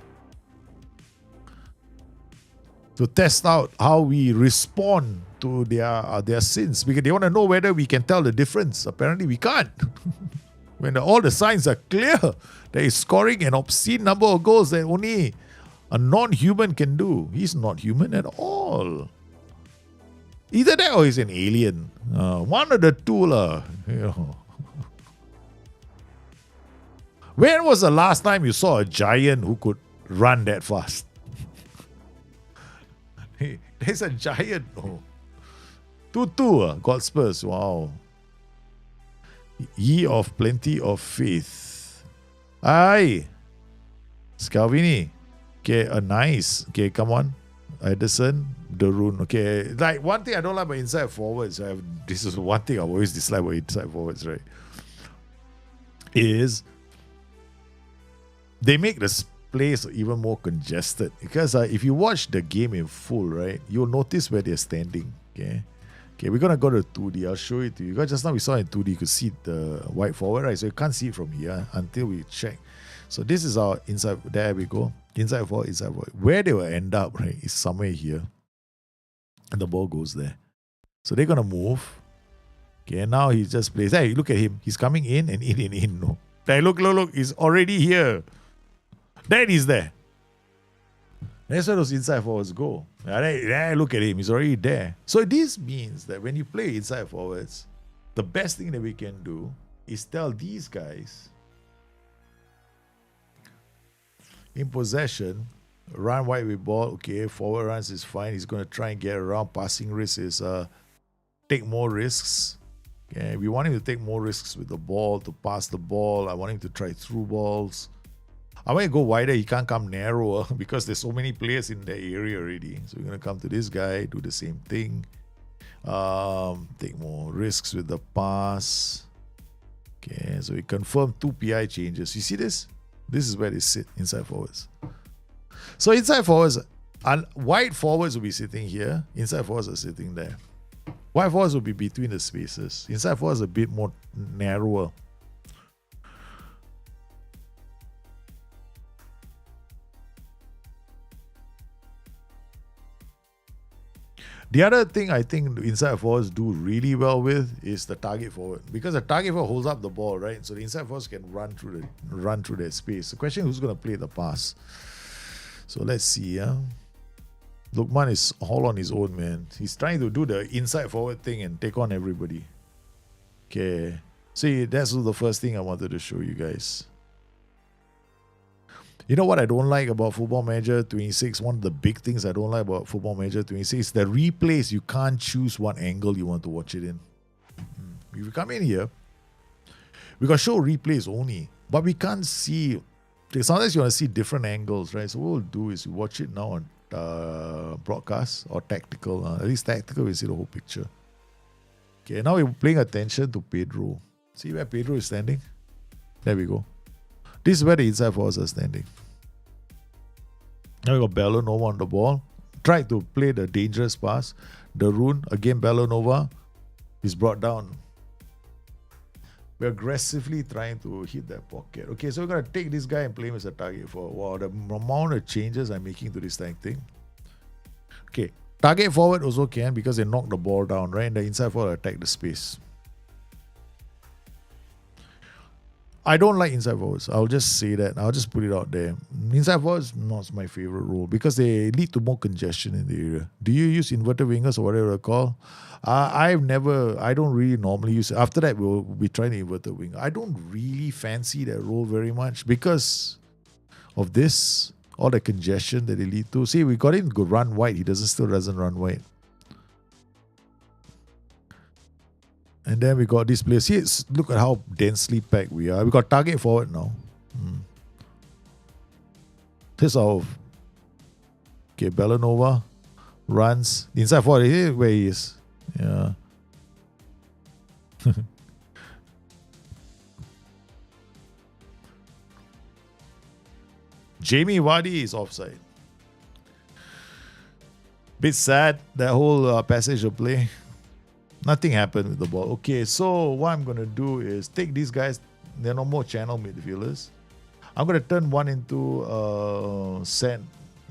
To test out how we respond to their sins, because they want to know whether we can tell the difference. Apparently we can't. When all the signs are clear that he's scoring an obscene number of goals that only a non-human can do. He's not human at all. Either that or he's an alien. One of the two. When was the last time you saw a giant who could run that fast? There's a giant. 2-2. God Spurs. Wow. Ye of plenty of faith. Aye. Scalvini. Okay, nice. Okay, come on. Ederson. Darun. Okay. Like, one thing I don't like about inside forwards, this is one thing I've always disliked about inside forwards, right? Is they make the place even more congested, because if you watch the game in full, right, you'll notice where they're standing. Okay, we're gonna go to 2D. I'll show it to you. Because just now we saw in 2D, you could see the white forward, right? So you can't see it from here until we check. So this is our inside. There we go. Inside forward, inside forward. Where they will end up, right, is somewhere here, and the ball goes there. So they're gonna move. Okay, now he just plays. Hey, look at him. He's coming in and in. No, hey, look. He's already here. Then he's there. That's where those inside forwards go. Look at him. He's already there. So this means that when you play inside forwards, the best thing that we can do is tell these guys, in possession, run wide with ball. Okay, forward runs is fine. He's going to try and get around. Passing risk is take more risks. Okay, we want him to take more risks with the ball, to pass the ball. I want him to try through balls. I want to go wider. He can't come narrower because there's so many players in that area already. So we're going to come to this guy, do the same thing. Take more risks with the pass. Okay, so we confirm 2 PI changes. You see this? This is where they sit, inside forwards. So inside forwards, wide forwards will be sitting here. Inside forwards are sitting there. Wide forwards will be between the spaces. Inside forwards a bit more narrower. The other thing I think inside forwards do really well with is the target forward, because the target forward holds up the ball, right? So the inside forwards can run through that space. The question is who's going to play the pass. So let's see. Lukman is all on his own, man. He's trying to do the inside forward thing and take on everybody. Okay. See, that's the first thing I wanted to show you guys. You know what I don't like about Football Manager 26? One of the big things I don't like about Football Manager 26 is the replays. You can't choose what angle you want to watch it in. If you come in here, we got show replays only, but we can't see. Sometimes you want to see different angles, right? So what we'll do is we watch it now on broadcast or tactical. At least tactical, we see the whole picture. Okay, now we're paying attention to Pedro. See where Pedro is standing? There we go. This is where the inside forwards are standing. Now we got Bellanova on the ball. Tried to play the dangerous pass. Darun, again Bellanova, is brought down. We're aggressively trying to hit that pocket. Okay, so we're going to take this guy and play him as a target forward. Wow, the amount of changes I'm making to this thing. Okay, target forward also can because they knock the ball down, right? And the inside forward attack the space. I don't like inside forwards. I'll just say that. I'll just put it out there. Inside forwards not my favorite role because they lead to more congestion in the area. Do you use inverted wingers or whatever they're called? I don't really normally use it. After that, we'll be trying to inverted winger. I don't really fancy that role very much because of this, all the congestion that they lead to. See, we got him to run wide. He still doesn't run wide. And then we got this place. See, look at how densely packed we are. We got target forward now. This our... Okay, Bellanova runs. Inside forward, here where he is. Yeah. Jamie Vardy is offside. Bit sad, that whole passage of play. Nothing happened with the ball. Okay, so what I'm going to do is take these guys. They're no more channel midfielders. I'm going to turn one into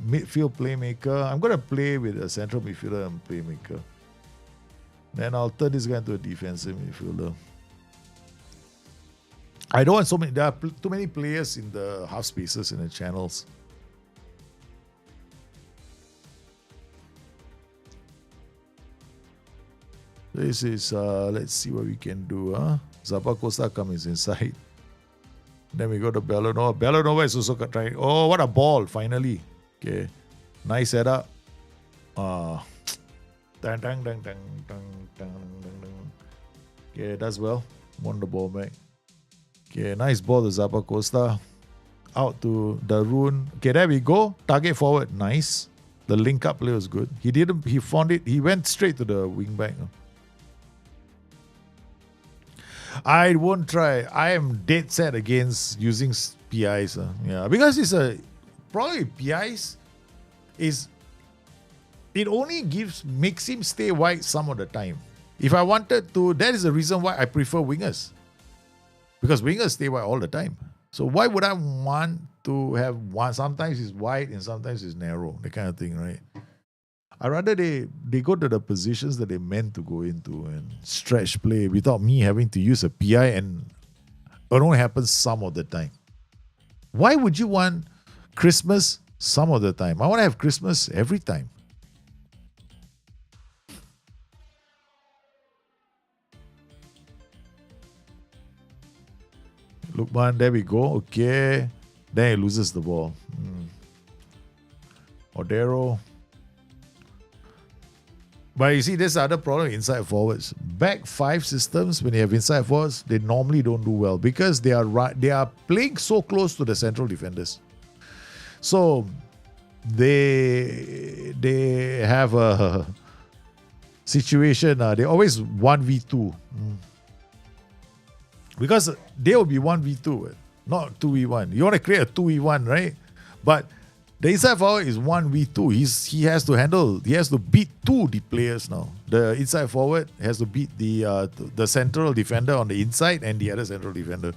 midfield playmaker. I'm going to play with a central midfielder and playmaker. Then I'll turn this guy into a defensive midfielder. I don't want so many. There are too many players in the half spaces in the channels. This is, let's see what we can do. Zappa Costa comes inside. Then we go to Bellanova. Bellanova is also trying. Oh, what a ball, finally. Okay. Nice setup. Okay, does well. Won the ball back. Okay, nice ball to Zappa Costa. Out to Darun. Okay, there we go. Target forward. Nice. The link up play was good. He found it. He went straight to the wing back. I won't try. I am dead set against using PIs. Yeah, because it's probably PIs is it only makes him stay wide some of the time. If I wanted to, that is the reason why I prefer wingers. Because wingers stay wide all the time. So why would I want to have one? Sometimes it's wide and sometimes it's narrow, that kind of thing, right? I'd rather they go to the positions that they meant to go into and stretch play without me having to use a PI, and it only happens some of the time. Why would you want Christmas some of the time? I want to have Christmas every time. Look, man, there we go. Okay. Then he loses the ball. Odero. But you see, there's the other problem inside forwards. Back five systems, when you have inside forwards, they normally don't do well because they are playing so close to the central defenders. So they have a situation. They always 1v2. Because they will be 1v2, not 2v1. You want to create a 2v1, right? But the inside forward is 1v2. He has to beat two the players now. The inside forward has to beat the central defender on the inside and the other central defender.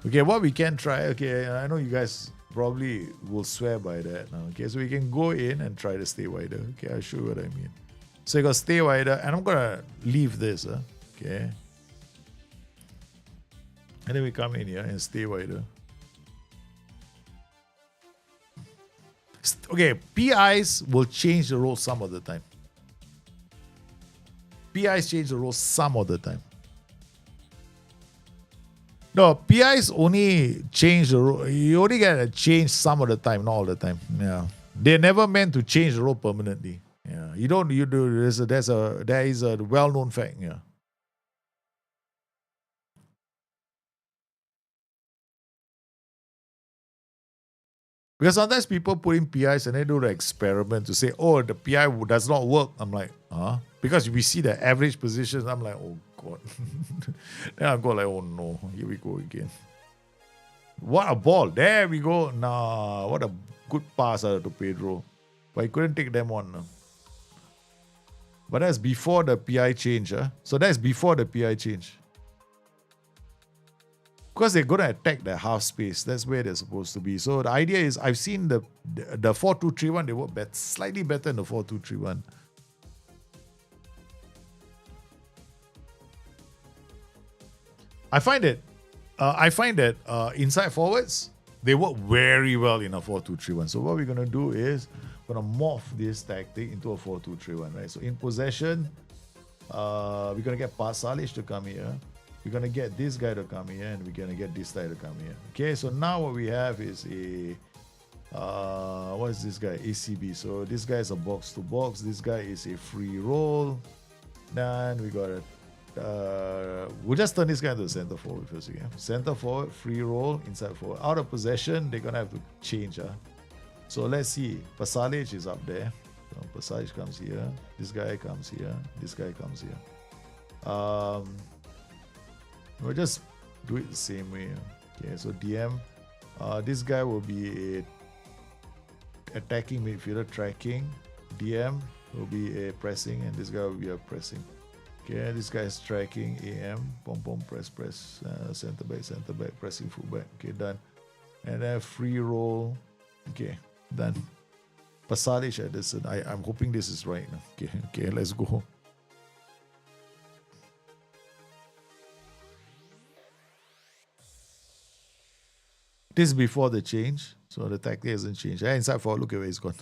Okay, what we can try, okay, I know you guys probably will swear by that. Okay, so we can go in and try to stay wider. Okay, I'll show you what I mean. So you got stay wider, and I'm gonna leave this, okay. And then we come in here and stay wider. Okay, PIs will change the role some of the time. PIs change the role some of the time. No, PIs only change the role. You only get to change some of the time, not all the time. Yeah, they're never meant to change the role permanently. Yeah, you don't. You do. There is a well-known fact. Yeah. Because sometimes people put in PIs and they do the experiment to say, oh, the PI does not work. I'm like, huh? Because we see the average positions, I'm like, oh God. Then I go like, oh no, here we go again. What a ball. There we go. Nah, what a good pass to Pedro. But he couldn't take them on. But that's before the PI change. So that's before the PI change. Because they're going to attack the half space. That's where they're supposed to be. So the idea is, I've seen the 4-2-3-1, they work slightly better than the 4-2-3-1. I find that inside forwards, they work very well in a 4-2-3-1. So what we're going to do is, we're going to morph this tactic into a 4-2-3-1, right? So in possession, we're going to get Pasalic to come here. We're going to get this guy to come here, and we're going to get this guy to come here. Okay, so now what we have is a, what is this guy? ACB. So this guy is a box-to-box. This guy is a free roll. Then we got a, we'll just turn this guy into a center forward first again. Center forward, free roll, inside forward. Out of possession, they're going to have to change. So let's see. Pasalic is up there. So Pasalic comes here. This guy comes here. This guy comes here. We'll just do it the same way. Okay, so DM. This guy will be a attacking midfielder, tracking. DM will be a pressing, and this guy will be a pressing. Okay, this guy is tracking. AM, pom press, center back, pressing fullback. Okay, done. And then free roll. Okay, done. Pasalic, Edison. I'm hoping this is right now. Okay, let's go. This is before the change, so the tactic hasn't changed. Inside forward, look at where he's gone.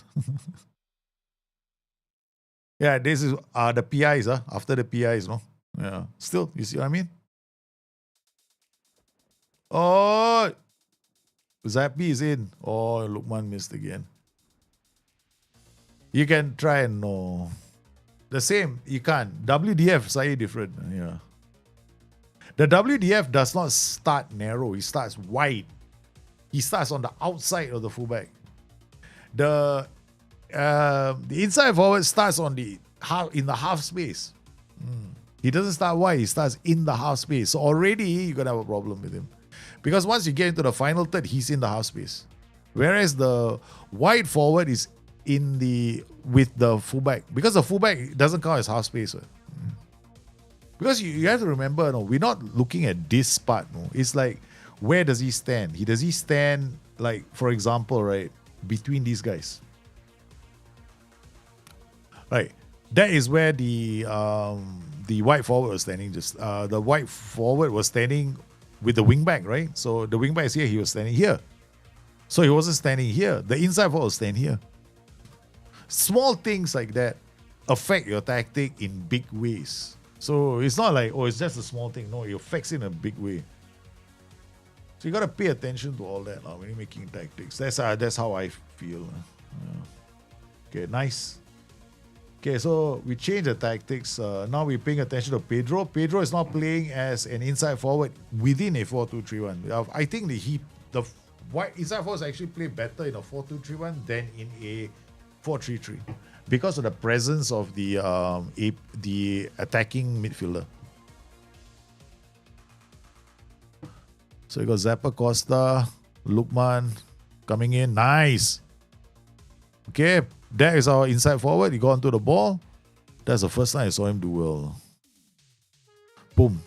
Yeah, this is the PIs, after the PIs, no? Yeah, still, you see what I mean? Oh, Zappi is in. Oh, Lukman missed again. You can try and no. The same, you can't. WDF is slightly different. Yeah. The WDF does not start narrow, it starts wide. He starts on the outside of the fullback. The inside forward starts on in the half space. He doesn't start wide, he starts in the half space. So already you're gonna have a problem with him. Because once you get into the final third, he's in the half space. Whereas the wide forward is with the fullback. Because the fullback doesn't count as half space. Because you have to remember, we're not looking at this part. It's like, where does he stand? Does he stand, like, for example, right, between these guys? Right. That is where the wide forward was standing. The wide forward was standing with the wing back, right? So the wing back is here, he was standing here. So he wasn't standing here. The inside forward was standing here. Small things like that affect your tactic in big ways. So it's not like, oh, it's just a small thing. No, it affects in a big way. So you got to pay attention to all that when you're making tactics. That's how I feel. Okay, nice. Okay, so we change the tactics. Now we're paying attention to Pedro. Pedro is not playing as an inside forward within a 4-2-3-1. I think the inside forwards actually play better in a 4-2-3-1 than in a 4-3-3 because of the presence of the attacking midfielder. So you got Zappa Costa, Lukman coming in. Nice. Okay, that is our inside forward. He got onto the ball. That's the first time I saw him do well. Boom.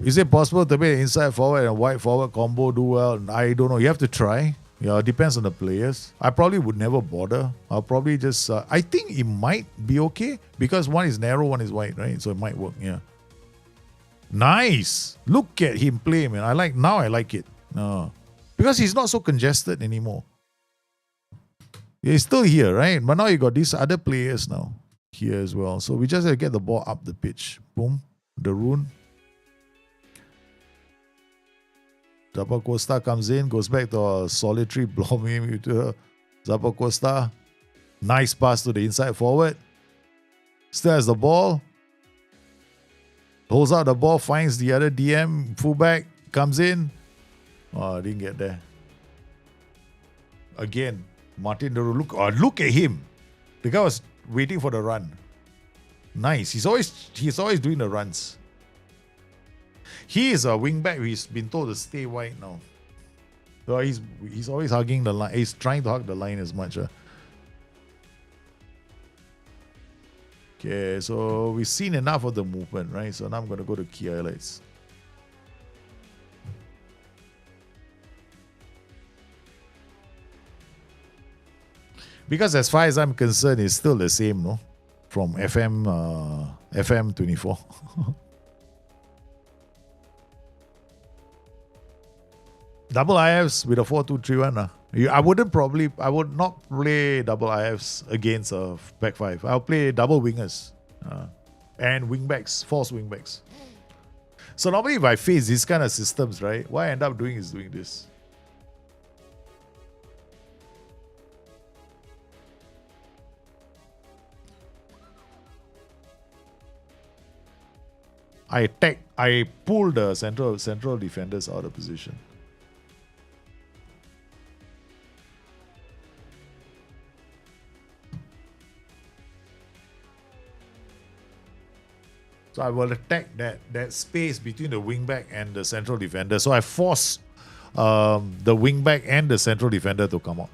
Is it possible to make an inside forward and wide forward combo do well? I don't know. You have to try. Yeah, it depends on the players. I probably would never bother. I'll probably just... I think it might be okay because one is narrow, one is wide, right? So it might work, yeah. Nice. Look at him play, man. I like it. Because he's not so congested anymore. He's still here, right? But now you got these other players now here as well. So we just have to get the ball up the pitch. Boom. The rune. Zappa Costa comes in, goes back to a solitary blobbing to Zappa Costa. Nice pass to the inside forward. Still has the ball. Holds out the ball, finds the other DM, fullback, comes in. Oh, didn't get there. Again, Martin Deru, look at him. The guy was waiting for the run. Nice. He's always doing the runs. He is a wingback. He's been told to stay wide now. So he's always hugging the line. He's trying to hug the line as much. Okay, so we've seen enough of the movement, right? So now I'm going to go to key highlights. Because as far as I'm concerned, it's still the same, no? From FM24. Double IFs with a 4-2-3-1. I would not play double IFs against a back five. I'll play double wingers and wingbacks, false wingbacks. So normally if I face these kind of systems, right, what I end up doing is doing this. I pull the central defenders out of position. So I will attack that space between the wingback and the central defender. So I force the wingback and the central defender to come out.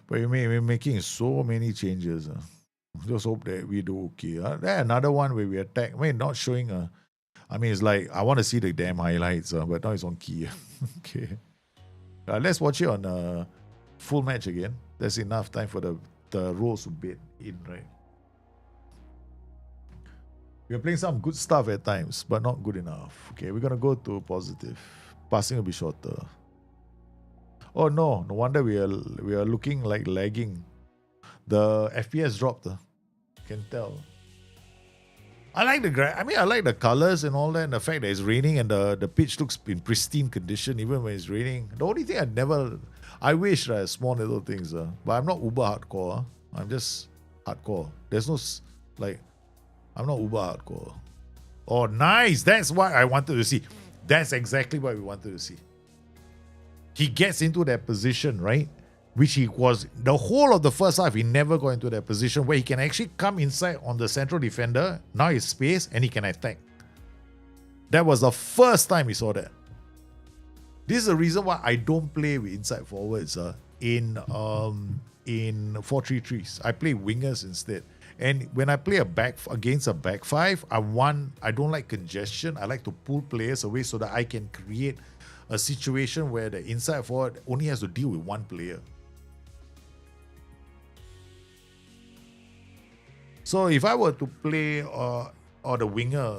But we're making so many changes. Just hope that we do okay. Another one where we attack. Not showing it's like I want to see the damn highlights, but now it's on key. Okay. Let's watch it on full match again. That's enough time for the roles to bed in, right? We're playing some good stuff at times, but not good enough. Okay, we're gonna go to positive. Passing will be shorter. Oh no wonder we are looking like lagging. The FPS dropped. Can tell. I like the colors and all that, and the fact that it's raining and the pitch looks in pristine condition even when it's raining. The only thing I wish small little things, but I'm not uber hardcore. I'm just hardcore. There's no I'm not uber hardcore. Oh, nice! That's what I wanted to see. That's exactly what we wanted to see. He gets into that position, right? Which he was, the whole of the first half, he never got into that position where he can actually come inside on the central defender, now his space, and he can attack. That was the first time we saw that. This is the reason why I don't play with inside forwards in 4-3-3s. I play wingers instead. And when I play against a back five, I don't like congestion. I like to pull players away so that I can create a situation where the inside forward only has to deal with one player. So if I were to play or the winger,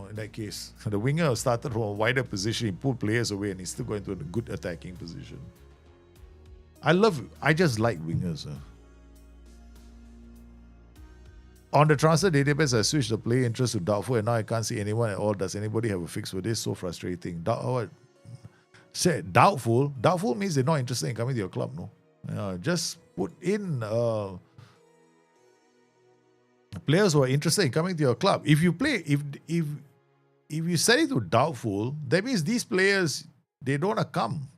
in that case, the winger started from a wider position, he pulled players away and he's still going to a good attacking position. I just like wingers. On the transfer database, I switched the player interest to doubtful and now I can't see anyone at all. Does anybody have a fix for this? So frustrating. Doubtful? Doubtful means they're not interested in coming to your club, no? Just put in players who are interested in coming to your club. If you set it to doubtful, that means these players, they don't want to come.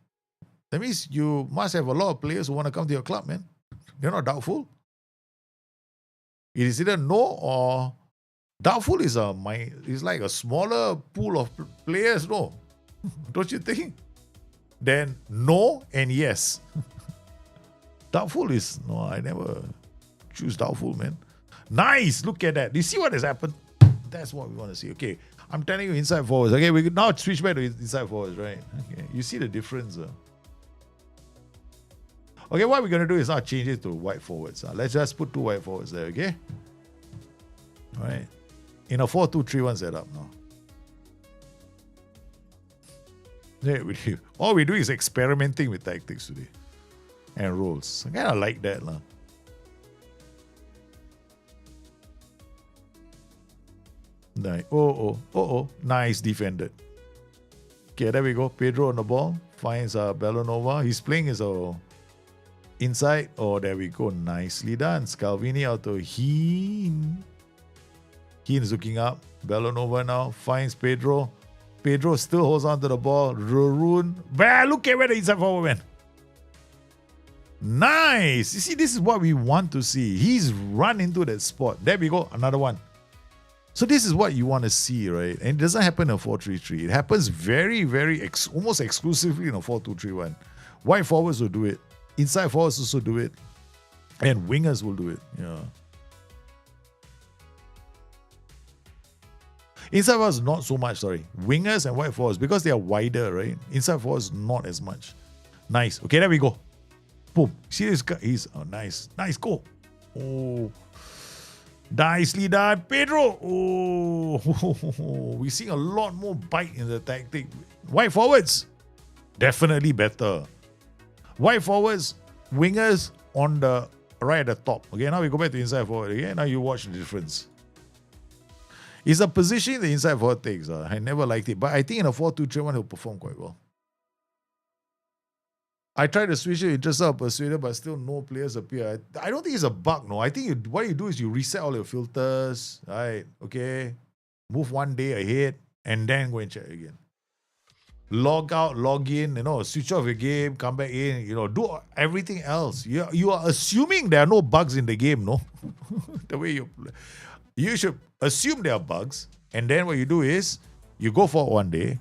That means you must have a lot of players who want to come to your club, man. They're not doubtful. It is either no or Doubtful is like a smaller pool of players, no? Don't you think? Then no and yes. Doubtful is no. I never choose doubtful, man. Nice. Look at that. Do you see what has happened? That's what we want to see. Okay, I'm telling you inside forwards. Okay, we can now switch back to inside forwards, right? Okay, you see the difference. Okay, what we're gonna do is now change it to wide forwards. Let's just put 2 wide forwards there. Okay. All right. In a 4-2-3-1 setup now. Yeah, all we do is experimenting with tactics today and roles. I kind of like that, lah. Nice. Nice defended. Okay, there we go. Pedro on the ball. Finds Bellanova. He's playing his inside. Oh, there we go. Nicely done. Scalvini out to Heen. Heen is looking up. Bellanova now. Finds Pedro. Pedro still holds on to the ball. Rurun. Look at where the inside forward went. Nice. You see, this is what we want to see. He's run into that spot. There we go. Another one. So this is what you want to see, right? And it doesn't happen in a 4-3-3. It happens very, very almost exclusively in a 4-2-3-1. Wide forwards will do it. Inside forwards also do it. And wingers will do it. Yeah. Inside forwards not so much, sorry. Wingers and wide forwards, because they are wider, right? Inside forwards not as much. Nice. Okay, there we go. Boom. See this guy? He's nice. Nice goal. Oh. Nicely done, Pedro. Oh, we're seeing a lot more bite in the tactic. Wide forwards, definitely better. Wide forwards, wingers on the right at the top. Okay, now we go back to inside forward. Okay, now you watch the difference. It's a position the inside forward takes. I never liked it, but I think in a 4-2-3-1 he'll perform quite well. I tried to switch it just up Persuader, but still no players appear. I don't think it's a bug, no. I think what you do is you reset all your filters, right? Okay, move one day ahead, and then go and check again. Log out, log in, switch off your game, come back in, do everything else. You are assuming there are no bugs in the game, no? The way you should assume there are bugs, and then what you do is you go for one day,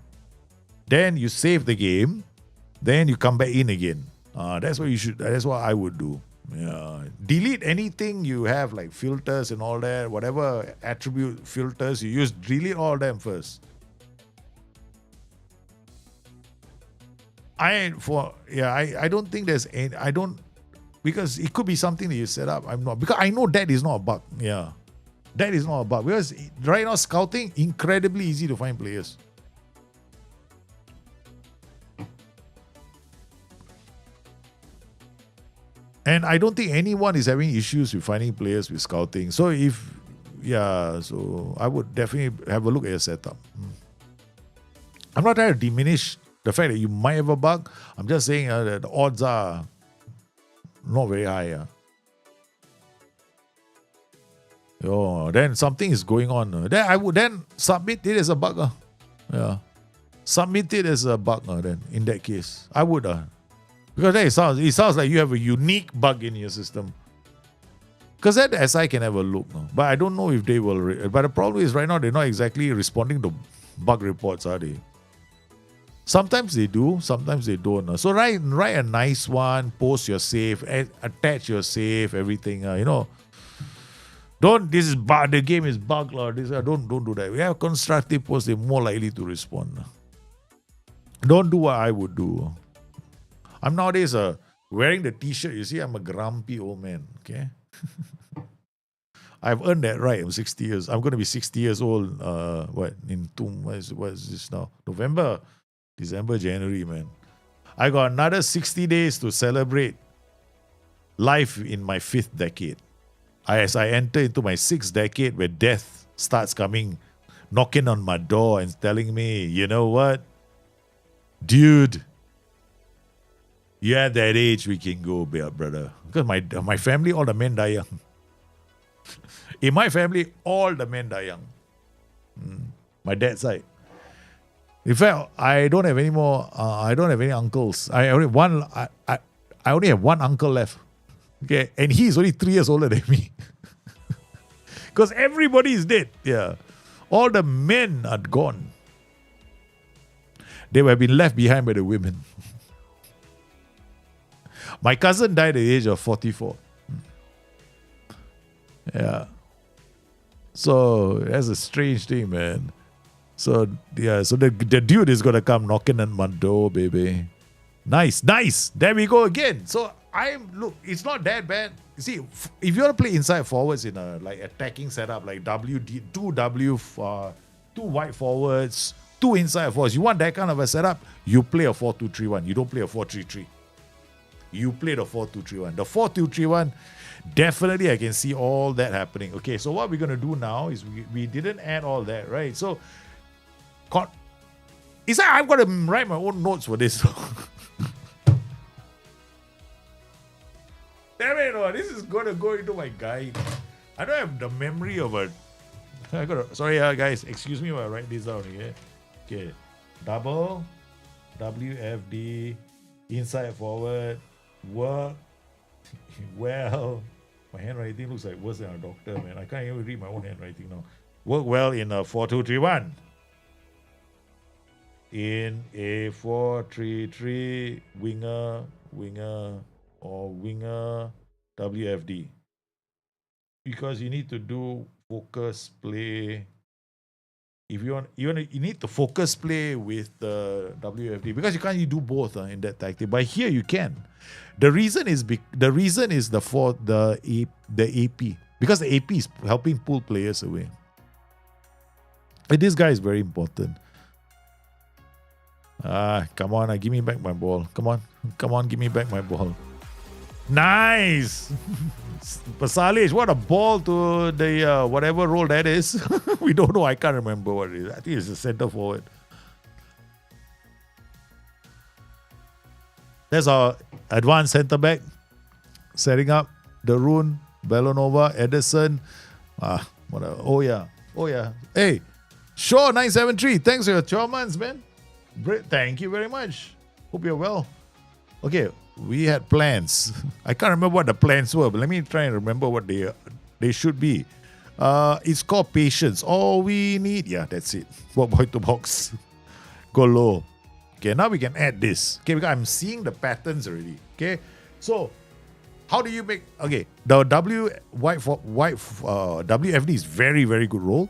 then you save the game. Then you come back in again. That's what you should. That's what I would do. Yeah. Delete anything you have, like filters and all that. Whatever attribute filters you use, delete all them first. I don't think there's any. I don't, because it could be something that you set up. I'm not, because I know that is not a bug. Yeah, that is not a bug, because right now scouting incredibly easy to find players. And I don't think anyone is having issues with finding players with scouting. So so I would definitely have a look at your setup. I'm not trying to diminish the fact that you might have a bug. I'm just saying that the odds are not very high. Then something is going on. Then I would then submit it as a bug. Yeah. Submit it as a bug then, in that case. I would. Because it sounds like you have a unique bug in your system. Because that SI can have a look. No? But I don't know if they will. But the problem is right now they're not exactly responding to bug reports, are they? Sometimes they do, sometimes they don't. So write a nice one, post your save, attach your save, everything. Don't, this is bug, the game is bugged. Don't do that. We have constructive posts, they're more likely to respond. Don't do what I would do. I'm nowadays wearing the t-shirt. You see, I'm a grumpy old man. Okay, I've earned that right. I'm 60 years. I'm going to be 60 years old. What is this now? November, December, January, man. I got another 60 days to celebrate life in my 5th decade. As I enter into my 6th decade, where death starts coming, knocking on my door and telling me, you know what, dude. Yeah, at that age we can go, brother. Because my family, all the men die young. In my family, all the men die young. My dad's side. In fact, I don't have any more. I don't have any uncles. I only have one uncle left. Okay, and he's only 3 years older than me. Because everybody is dead. Yeah. All the men are gone. They have been left behind by the women. My cousin died at the age of 44. Yeah. So that's a strange thing, man. So yeah, so the dude is gonna come knocking on my door, baby. Nice. There we go again. So look, it's not that bad. You see, if you want to play inside forwards in a like attacking setup, like two wide forwards, two inside forwards, you want that kind of a setup, you play a 4-2-3-1. You don't play a 4-3-3. You play the 4-2-3-1. The 4-2-3-1, definitely I can see all that happening. Okay, so what we're going to do now is we didn't add all that, right? So, it's like I've got to write my own notes for this. Damn it, this is going to go into my guide. I don't have the memory of it. Sorry, guys, excuse me while I write this down here. Okay, double, WFD, inside forward, work well. My handwriting looks like worse than a doctor, man. I can't even read my own handwriting now. Work well in a 4-2-3-1. In a 4-3-3, winger, or winger, WFD. Because you need to do focus play. If you need to focus play with the WFD, because you can't do both in that tactic. But here you can. The reason is the AP, because the AP is helping pull players away. And this guy is very important. Come on, give me back my ball. Come on, give me back my ball. Nice! Pasalic, what a ball to the whatever role that is. We don't know. I can't remember what it is. I think it's a centre forward. That's our advanced centre back. Setting up Darun, Belanova, Edison. Oh yeah. Hey, Shaw 973. Thanks for your 12 months, man. Thank you very much. Hope you're well. Okay, we had plans. I can't remember what the plans were, but let me try and remember what they should be. It's called patience. All we need, that's it. Boy to box. Go low. Okay, now we can add this. Okay, because I'm seeing the patterns already. Okay, so how do you make? Okay, the WFD is very, very good role.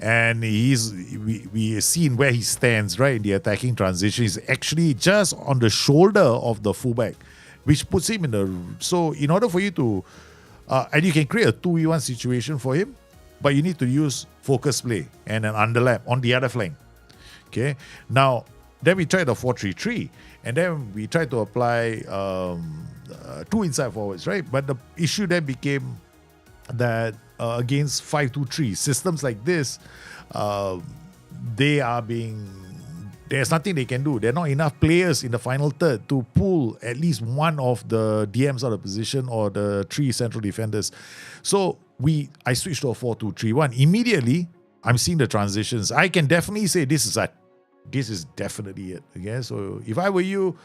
And we seen where he stands, right, in the attacking transition. He's actually just on the shoulder of the fullback, which puts him in the... So in order for you to... and you can create a 2v1 situation for him, but you need to use focus play and an underlap on the other flank. Okay, now, then we tried the 4-3-3, and then we tried to apply two inside forwards, right? But the issue then became that against 5-2-3 systems like this, there's nothing they can do. There are not enough players in the final third to pull at least one of the DMs out of position or the three central defenders. So I switched to a 4-2-3-1. Immediately, I'm seeing the transitions. I can definitely say this is definitely it. Okay, so if I were you,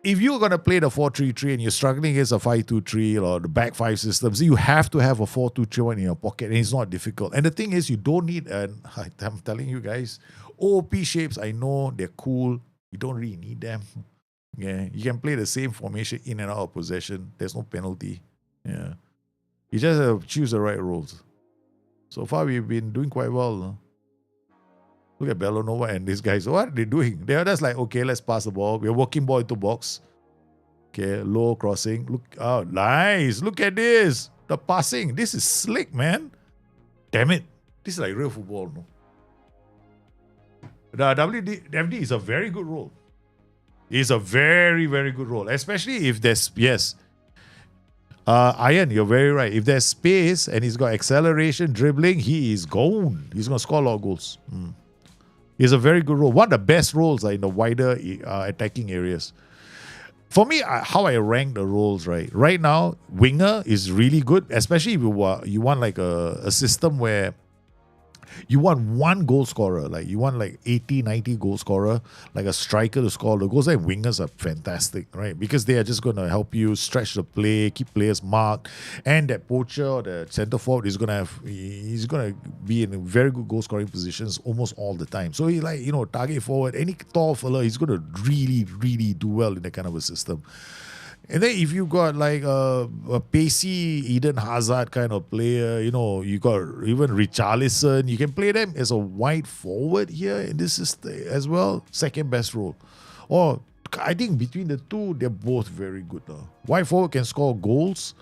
if you're going to play the 4-3-3 and you're struggling against a 5-2-3 or the back five systems, you have to have a 4-2-3-1 in your pocket, and it's not difficult. And the thing is, you don't need I'm telling you guys, OP shapes, I know they're cool. You don't really need them. Yeah, you can play the same formation in and out of possession. There's no penalty. Yeah, you just have to choose the right roles. So far, we've been doing quite well. Look at Belanova and these guys. What are they doing? They're just like, okay, let's pass the ball. We're walking ball into box. Okay, low crossing. Look, oh, nice. Look at this. The passing. This is slick, man. Damn it. This is like real football, no? The WFD is a very good role. It's a very, very good role. Especially if there's, yes. Ian, you're very right. If there's space and he's got acceleration, dribbling, he is gone. He's going to score a lot of goals. It's a very good role. One of the best roles are in the wider attacking areas. For me, how I rank the roles, right? Right now, winger is really good, especially if you want like a system where You want one goal scorer, like you want like 80, 90 goal scorer, like a striker to score the goals. And wingers are fantastic, right? Because they are just going to help you stretch the play, keep players marked. And that poacher or the centre forward he's going to be in very good goal scoring positions almost all the time. So he target forward, any tall fella, he's going to really, really do well in that kind of a system. And then if you got like a pacey Eden Hazard kind of player, you got even Richarlison, you can play them as a wide forward here in this system as well. Second best role. Or I think between the two, they're both very good. Wide forward can score goals.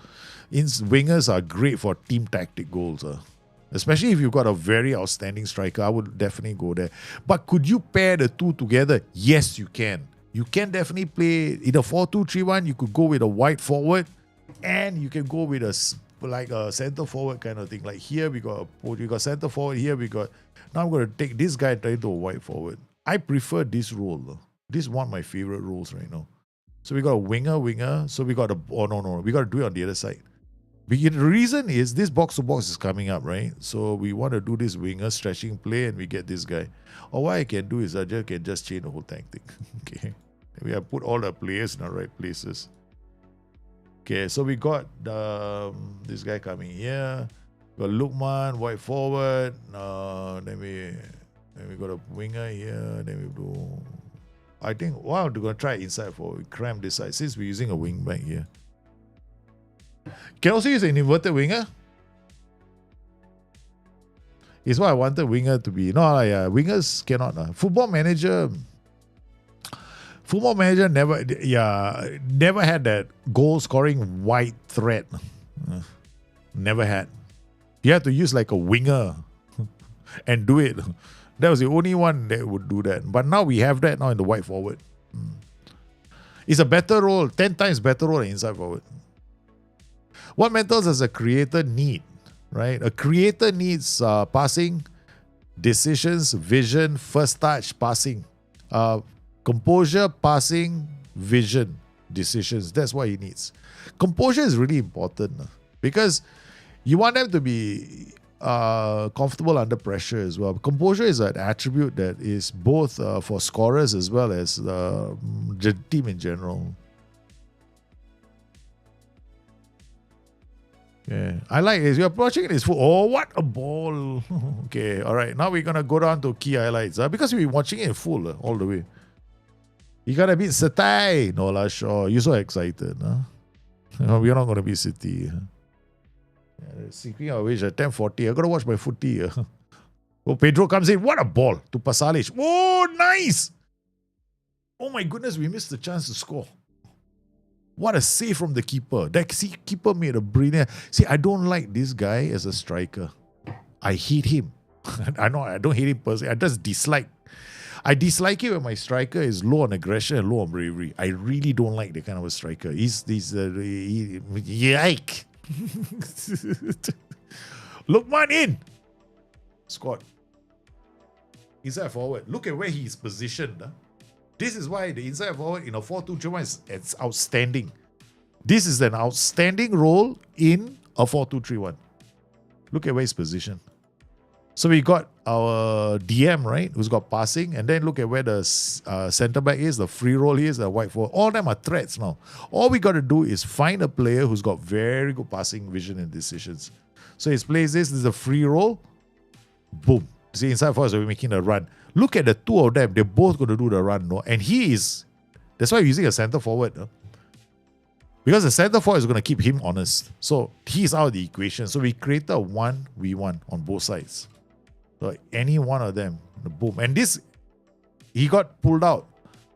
Wingers are great for team tactic goals. Especially if you've got a very outstanding striker, I would definitely go there. But could you pair the two together? Yes, you can. You can definitely play in a 4-2-3-1. You could go with a wide forward, and you can go with a centre forward kind of thing. Like here we got centre forward. Here we got. Now I'm going to take this guy and turn into a wide forward. I prefer this role. This is one of my favorite roles right now. So we got a winger. So we got we got to do it on the other side. The reason is this box to box is coming up, right? So we want to do this winger stretching play, and we get this guy. Or what I can do is I can just change the whole tactic. Okay. We have put all the players in the right places. Okay, so we got this guy coming here. We got Lukman, wide forward. Then we got a winger here. Then we do. I think we're going to try inside forward. We cramp this side since we're using a wing back here. Can also use an inverted winger. It's what I wanted winger to be. Wingers cannot. Football manager never had that goal scoring wide threat. Never had. You had to use like a winger and do it. That was the only one that would do that. But now we have that now in the wide forward. It's a better role, 10 times better role than inside forward. What mentals does a creator need? Right? A creator needs passing, decisions, vision, first touch, passing. Composure, passing, vision, decisions. That's what he needs. Composure is really important because you want them to be comfortable under pressure as well. Composure is an attribute that is both for scorers as well as the team in general. Yeah, I like this. You're approaching this full. Oh, what a ball. Okay, all right. Now we're going to go down to key highlights because we've been watching it full all the way. You got to beat Satai. No, la, sure. You're so excited. We're not going to beat City. Speaking of which, at 10:40, I got to watch my footy. Oh, Pedro comes in. What a ball to Pasalic. Oh, nice. Oh, my goodness. We missed the chance to score. What a save from the keeper. That keeper made a brilliant... See, I don't like this guy as a striker. I hate him. I know I don't hate him personally. I just dislike. I dislike it when my striker is low on aggression and low on bravery. I really don't like that kind of a striker. Yike. Lukman in. Squad. Inside forward. Look at where he's positioned. This is why the inside forward in a 4-2-3-1 is outstanding. This is an outstanding role in a 4-2-3-1. Look at where he's positioned. So we got our DM, right, who's got passing, and then look at where the centre back is, the free role is, the wide forward. All of them are threats now. All we got to do is find a player who's got very good passing vision and decisions. So he's plays this is a free role. Boom. See, inside forward, so we're making a run. Look at the two of them. They're both going to do the run, no? And that's why we're using a centre forward, no? Because the centre forward is going to keep him honest. So he's out of the equation. So we created a 1v1 on both sides. So any one of them, boom. And he got pulled out.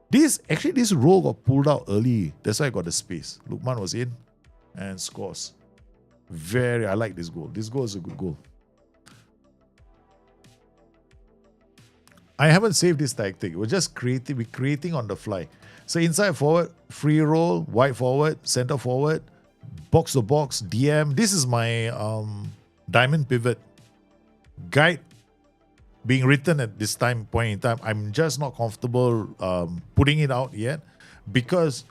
This role got pulled out early. That's why I got the space. Lukman was in and scores. I like this goal. This goal is a good goal. I haven't saved this tactic. We're just creating on the fly. So inside forward, free roll, wide forward, center forward, box to box, DM. This is my diamond pivot guide being written at this point in time. I'm just not comfortable putting it out yet because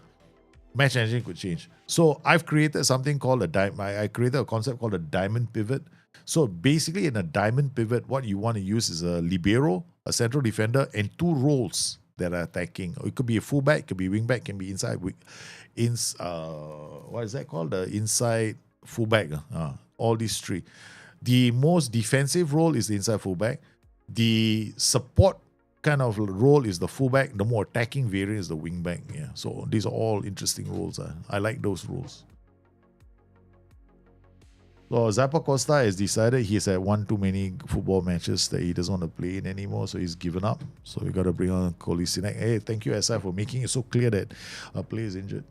match engine could change. So I've created something called I created a concept called a diamond pivot. So basically, in a diamond pivot, what you want to use is a libero, a central defender, and two roles that are attacking. It could be a fullback, it could be wingback, it can be inside. What is that called? The inside fullback. All these three. The most defensive role is the inside fullback. The support kind of role is the fullback. The more attacking variant is the wingback. Yeah. So these are all interesting roles. I like those roles. So Zappa Costa has decided he's had one too many football matches that he doesn't want to play in anymore, so he's given up. So we got to bring on Kolasinac. Hey, thank you, SI, for making it so clear that a player is injured.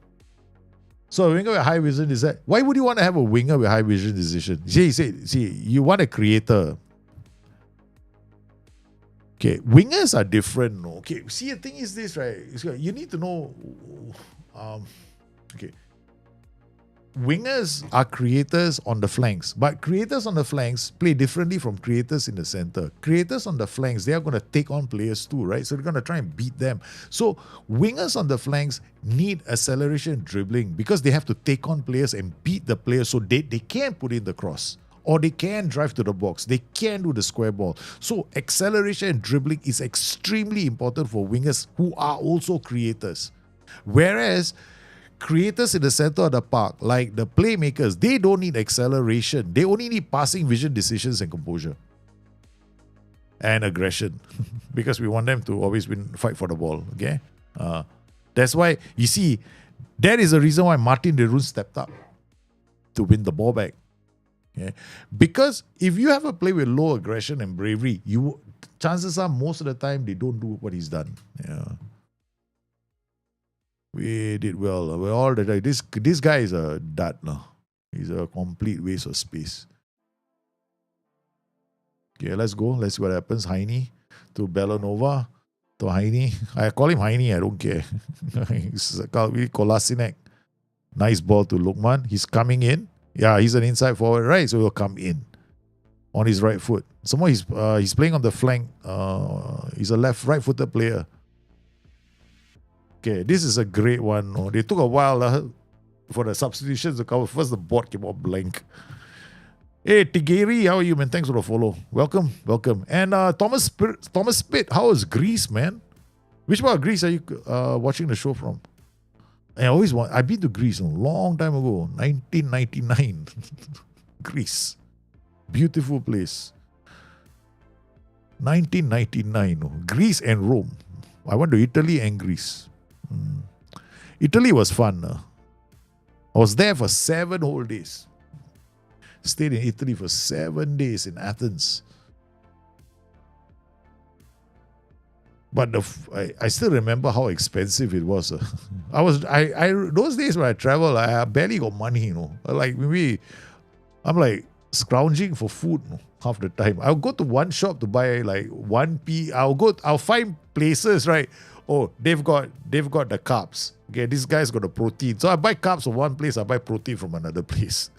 So a winger with high vision is that. Why would you want to have a winger with high vision decision? See, you want a creator. Okay, wingers are different. No? Okay, see, the thing is this, right? You need to know. Okay. Wingers are creators on the flanks, but creators on the flanks play differently from creators in the center. Creators on the flanks, they are going to take on players too, right? So they're going to try and beat them. So wingers on the flanks need acceleration and dribbling because they have to take on players and beat the players so they can put in the cross or they can drive to the box. They can do the square ball. So acceleration and dribbling is extremely important for wingers who are also creators. Whereas creators in the center of the park, like the playmakers, they don't need acceleration. They only need passing vision, decisions, and composure. And aggression. Because we want them to always fight for the ball. Okay? That's why, you see, that is the reason why Martin de Roon stepped up to win the ball back. Okay? Because if you have a play with low aggression and bravery, chances are most of the time they don't do what he's done. Yeah. We did well. We're all the time. This guy is a dud now. He's a complete waste of space. Okay, let's go. Let's see what happens. Heine to Belanova to Heine. I call him Heine. I don't care. He's Kolasinac. Nice ball to Lukman. He's coming in. Yeah, he's an inside forward, right? So he'll come in on his right foot. Somewhere he's playing on the flank. He's a right-footed player. Okay, this is a great one. Oh, they took a while for the substitutions to cover. First, the board came out blank. Hey, Tigeri, how are you, man? Thanks for the follow. Welcome. And Thomas Spitt, how is Greece, man? Which part of Greece are you watching the show from? I've been to Greece a long time ago, 1999. Greece. Beautiful place. 1999. Greece and Rome. I went to Italy and Greece. Italy was fun. I was there for 7 whole days. Stayed in Italy for 7 days in Athens. But I still remember how expensive it was. Those days when I travel, I barely got money, Like maybe I'm like scrounging for food half the time. I'll go to one shop to buy like 1p. I'll find places, right? Oh, they've got the carbs. Okay, this guy's got the protein. So I buy carbs from one place, I buy protein from another place.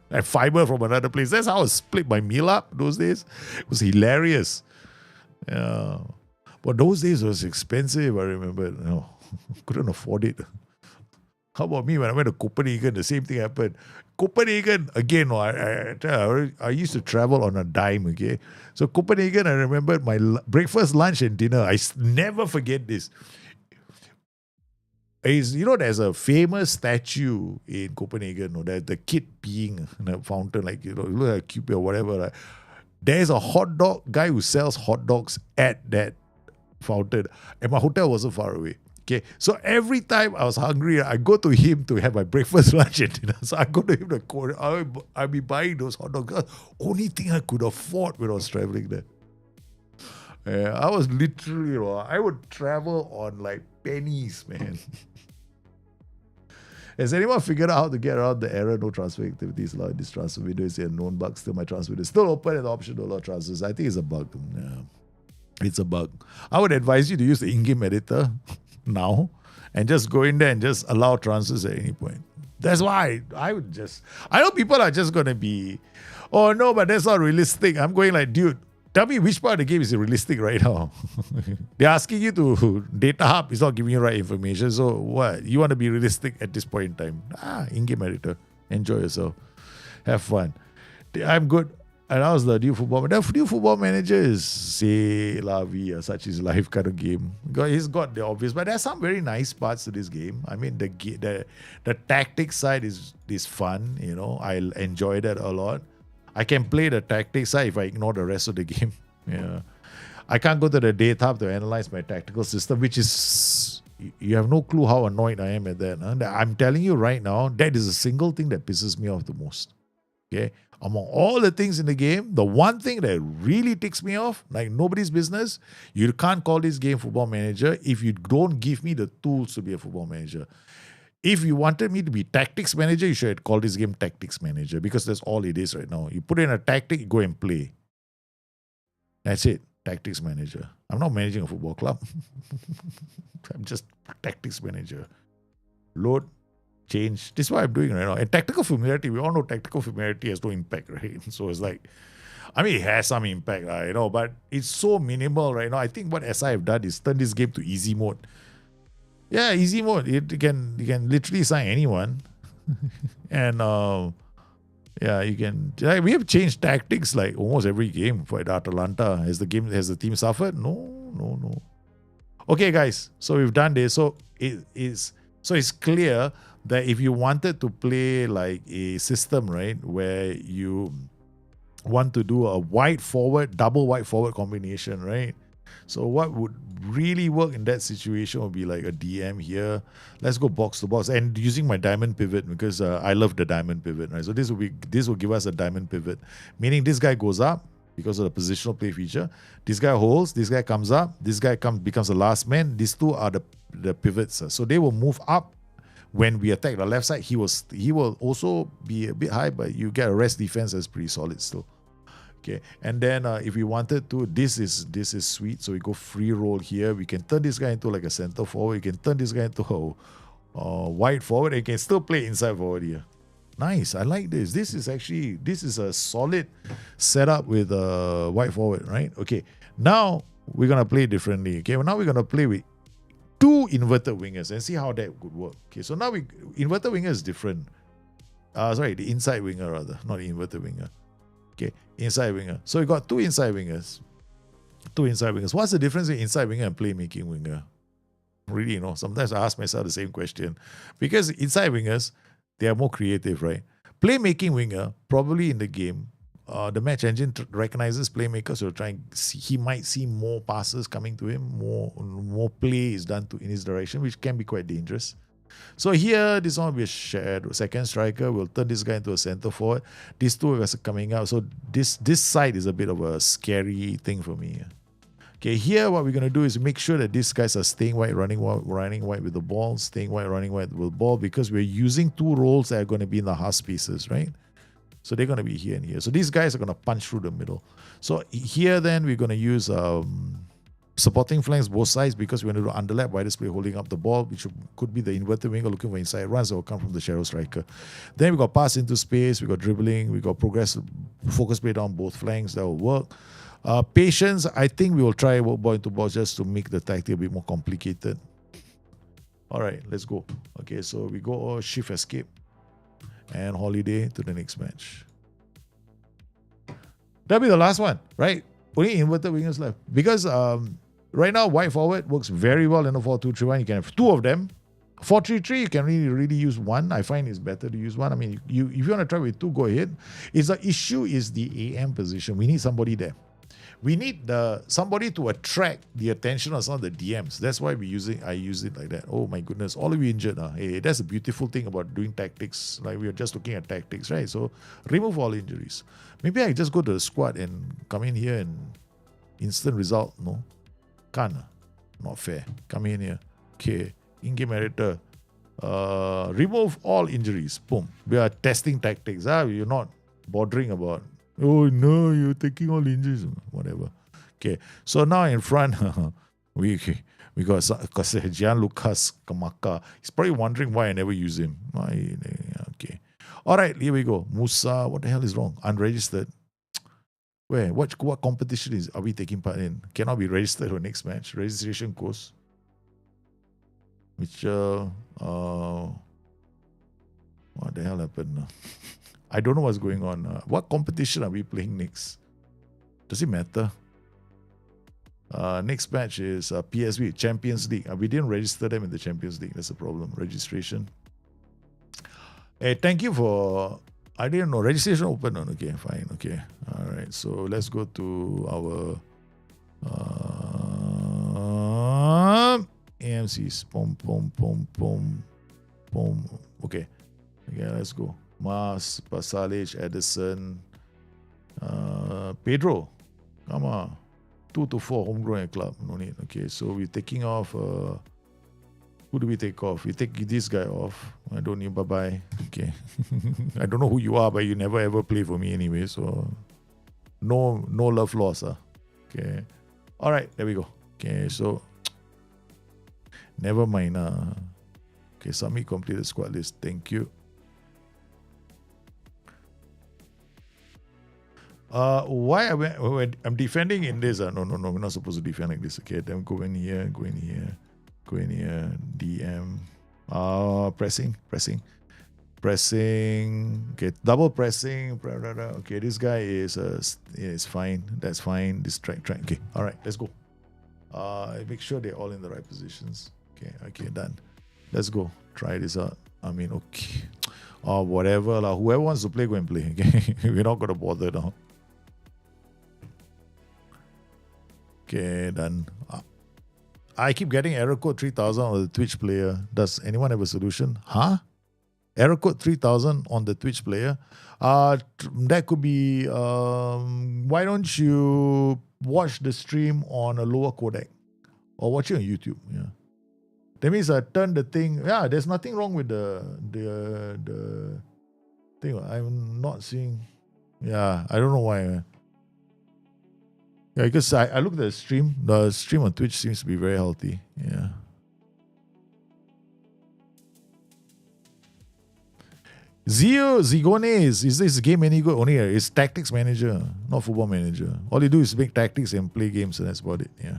And fiber from another place. That's how I split my meal up those days. It was hilarious. Yeah. But those days was expensive, I remember. Couldn't afford it. How about me when I went to Copenhagen? The same thing happened. Copenhagen, again, I used to travel on a dime, okay? So Copenhagen, I remember my breakfast, lunch, and dinner. I never forget this. There's a famous statue in Copenhagen, the kid peeing in a fountain, like, look like Cupid or whatever. Right? There's a hot dog guy who sells hot dogs at that fountain. And my hotel wasn't far away. Okay, so every time I was hungry, I go to him to have my breakfast, lunch, and dinner. So I go to him I'll be buying those hot dogs. Only thing I could afford when I was traveling there. I was literally, I would travel on like pennies, man. Has anyone figured out how to get around the error no transfer activities allowed in this transfer window? Is there a known bug? Still, my transfer window is still open and the option to allow transfers. I think it's a bug. Yeah, it's a bug. I would advise you to use the in-game editor now and just go in there and just allow transfers at any point. That's why I know people are just going to be, oh no, but that's not realistic. I'm going like, dude, tell me which part of the game is realistic right now. They're asking you to data hub, it's not giving you right information. So what? You want to be realistic at this point in time. In-game editor. Enjoy yourself. Have fun. I'm good. And that was the new football. The new football manager is say la vie, such is life kind of game. He's got the obvious, but there's some very nice parts to this game. I mean, the tactics side is fun. You know, I enjoy that a lot. I can play the tactics side if I ignore the rest of the game. Yeah, I can't go to the data to analyze my tactical system, which is you have no clue how annoyed I am at that. Huh? I'm telling you right now, that is a single thing that pisses me off the most. Okay. Among all the things in the game, the one thing that really ticks me off, like nobody's business, you can't call this game Football Manager if you don't give me the tools to be a football manager. If you wanted me to be Tactics Manager, you should call this game Tactics Manager because that's all it is right now. You put in a tactic, you go and play. That's it, Tactics Manager. I'm not managing a football club. I'm just Tactics Manager. Load. Change. This is what I'm doing right now. And tactical familiarity, we all know tactical familiarity has no impact, right? So it's like, I mean, it has some impact, but it's so minimal right now. I think what SI have done is turn this game to easy mode. Yeah, easy mode. You can literally sign anyone, and you can. We have changed tactics like almost every game for Atalanta. Has the team suffered? No. Okay, guys. So we've done this. So it's clear that if you wanted to play like a system, right, where you want to do a double wide forward combination, right? So what would really work in that situation would be like a DM here. Let's go box to box and using my diamond pivot because I love the diamond pivot, right? So this will give us a diamond pivot, meaning this guy goes up because of the positional play feature. This guy holds, this guy comes up, this guy becomes the last man. These two are the pivots. So they will move up. When we attack the left side, he will also be a bit high, but you get a rest defense that's pretty solid still. Okay, and then if we wanted to, this is sweet. So we go free roll here. We can turn this guy into like a center forward. You can turn this guy into a wide forward. And you can still play inside forward here. Nice, I like this. This is a solid setup with a wide forward, right? Okay, now we're gonna play differently. Okay, now we're gonna play with two inverted wingers and see how that could work. Okay, so now inverted winger is different. The inside winger rather, not the inverted winger. Okay, inside winger. So we got two inside wingers. What's the difference between inside winger and playmaking winger? Really, sometimes I ask myself the same question. Because inside wingers, they are more creative, right? Playmaking winger, probably in the game, the match engine recognizes playmakers, so he might see more passes coming to him, more play is done in his direction, which can be quite dangerous. So here, this one will be a shared second striker. We'll turn this guy into a center forward. These two guys are coming out. So this side is a bit of a scary thing for me. Okay, here what we're going to do is make sure that these guys are staying wide, running wide with the ball, staying wide, running wide with the ball, because we're using two roles that are going to be in the half spaces, right? So they're going to be here and here. So these guys are going to punch through the middle. So here then we're going to use supporting flanks both sides because we're going to do underlap by this player holding up the ball, which could be the inverted winger looking for inside runs that will come from the shadow striker. Then we got pass into space, we got dribbling, we got focus play down both flanks. That will work. Patience, I think we will try ball into ball just to make the tactic a bit more complicated. All right, let's go. Okay, so we go shift escape and holiday to the next match. That'll be the last one, right? Only inverted wingers left. Because right now, wide forward works very well in a 4-2-3-1. You can have two of them. 4-3-3, you can really use one. I find it's better to use one. I mean, if you want to try with two, go ahead. The issue is the AM position. We need somebody there. We need somebody to attract the attention of some of the DMs. That's why I use it like that. Oh my goodness, all of you injured. Hey, that's a beautiful thing about doing tactics. Like we are just looking at tactics, right? So remove all injuries. Maybe I just go to the squad and come in here and instant result. No, can't. Not fair. Come in here. Okay, in-game editor. Remove all injuries. Boom. We are testing tactics. You're not bothering about. Oh no, you're taking all injuries. Whatever. Okay. So now in front, we got Gianluca Kamaka. He's probably wondering why I never use him. Okay. All right, here we go. Musa, what the hell is wrong? Unregistered. Where? What competition are we taking part in? Cannot be registered for next match. Registration course. Mitchell. What the hell happened? I don't know what's going on. What competition are we playing next? Does it matter? Next match is PSV, Champions League. We didn't register them in the Champions League. That's a problem. Registration. Hey, thank you for... I didn't know. Registration open. Okay, fine. Okay. All right. So let's go to our AMCs. Okay. Okay, let's go. Mas, Pasalic, Edison, Pedro. Come on. 2 to 4 homegrown club. No need. Okay, so we're taking off. Who do we take off? We take this guy off. I don't need. Bye-bye. Okay. I don't know who you are, but you never ever play for me anyway. So no love lost. Okay. All right, there we go. Okay, so never mind. Okay, submit completed squad list. Thank you. Why I'm defending in this? No, we're not supposed to defend like this. Okay, then go in here, DM. Pressing. Okay, double pressing. Okay, this guy is fine. That's fine. This track. Okay, all right, let's go. Make sure they're all in the right positions. Okay, done. Let's go. Try this out. I mean, okay. Whatever. Whoever wants to play, go and play. Okay, we're not gonna bother now. Okay, done. I keep getting error code 3000 on the Twitch player. Does anyone have a solution? Huh? Error code 3000 on the Twitch player? That could be... why don't you watch the stream on a lower codec? Or watch it on YouTube. Yeah. That means I turn the thing... Yeah, there's nothing wrong with the thing. I'm not seeing... Yeah, I don't know why. Yeah, because I looked at the stream. The stream on Twitch seems to be very healthy. Yeah. Zigone is this game any good? Only it's tactics manager, not football manager. All you do is make tactics and play games, and that's about it. Yeah.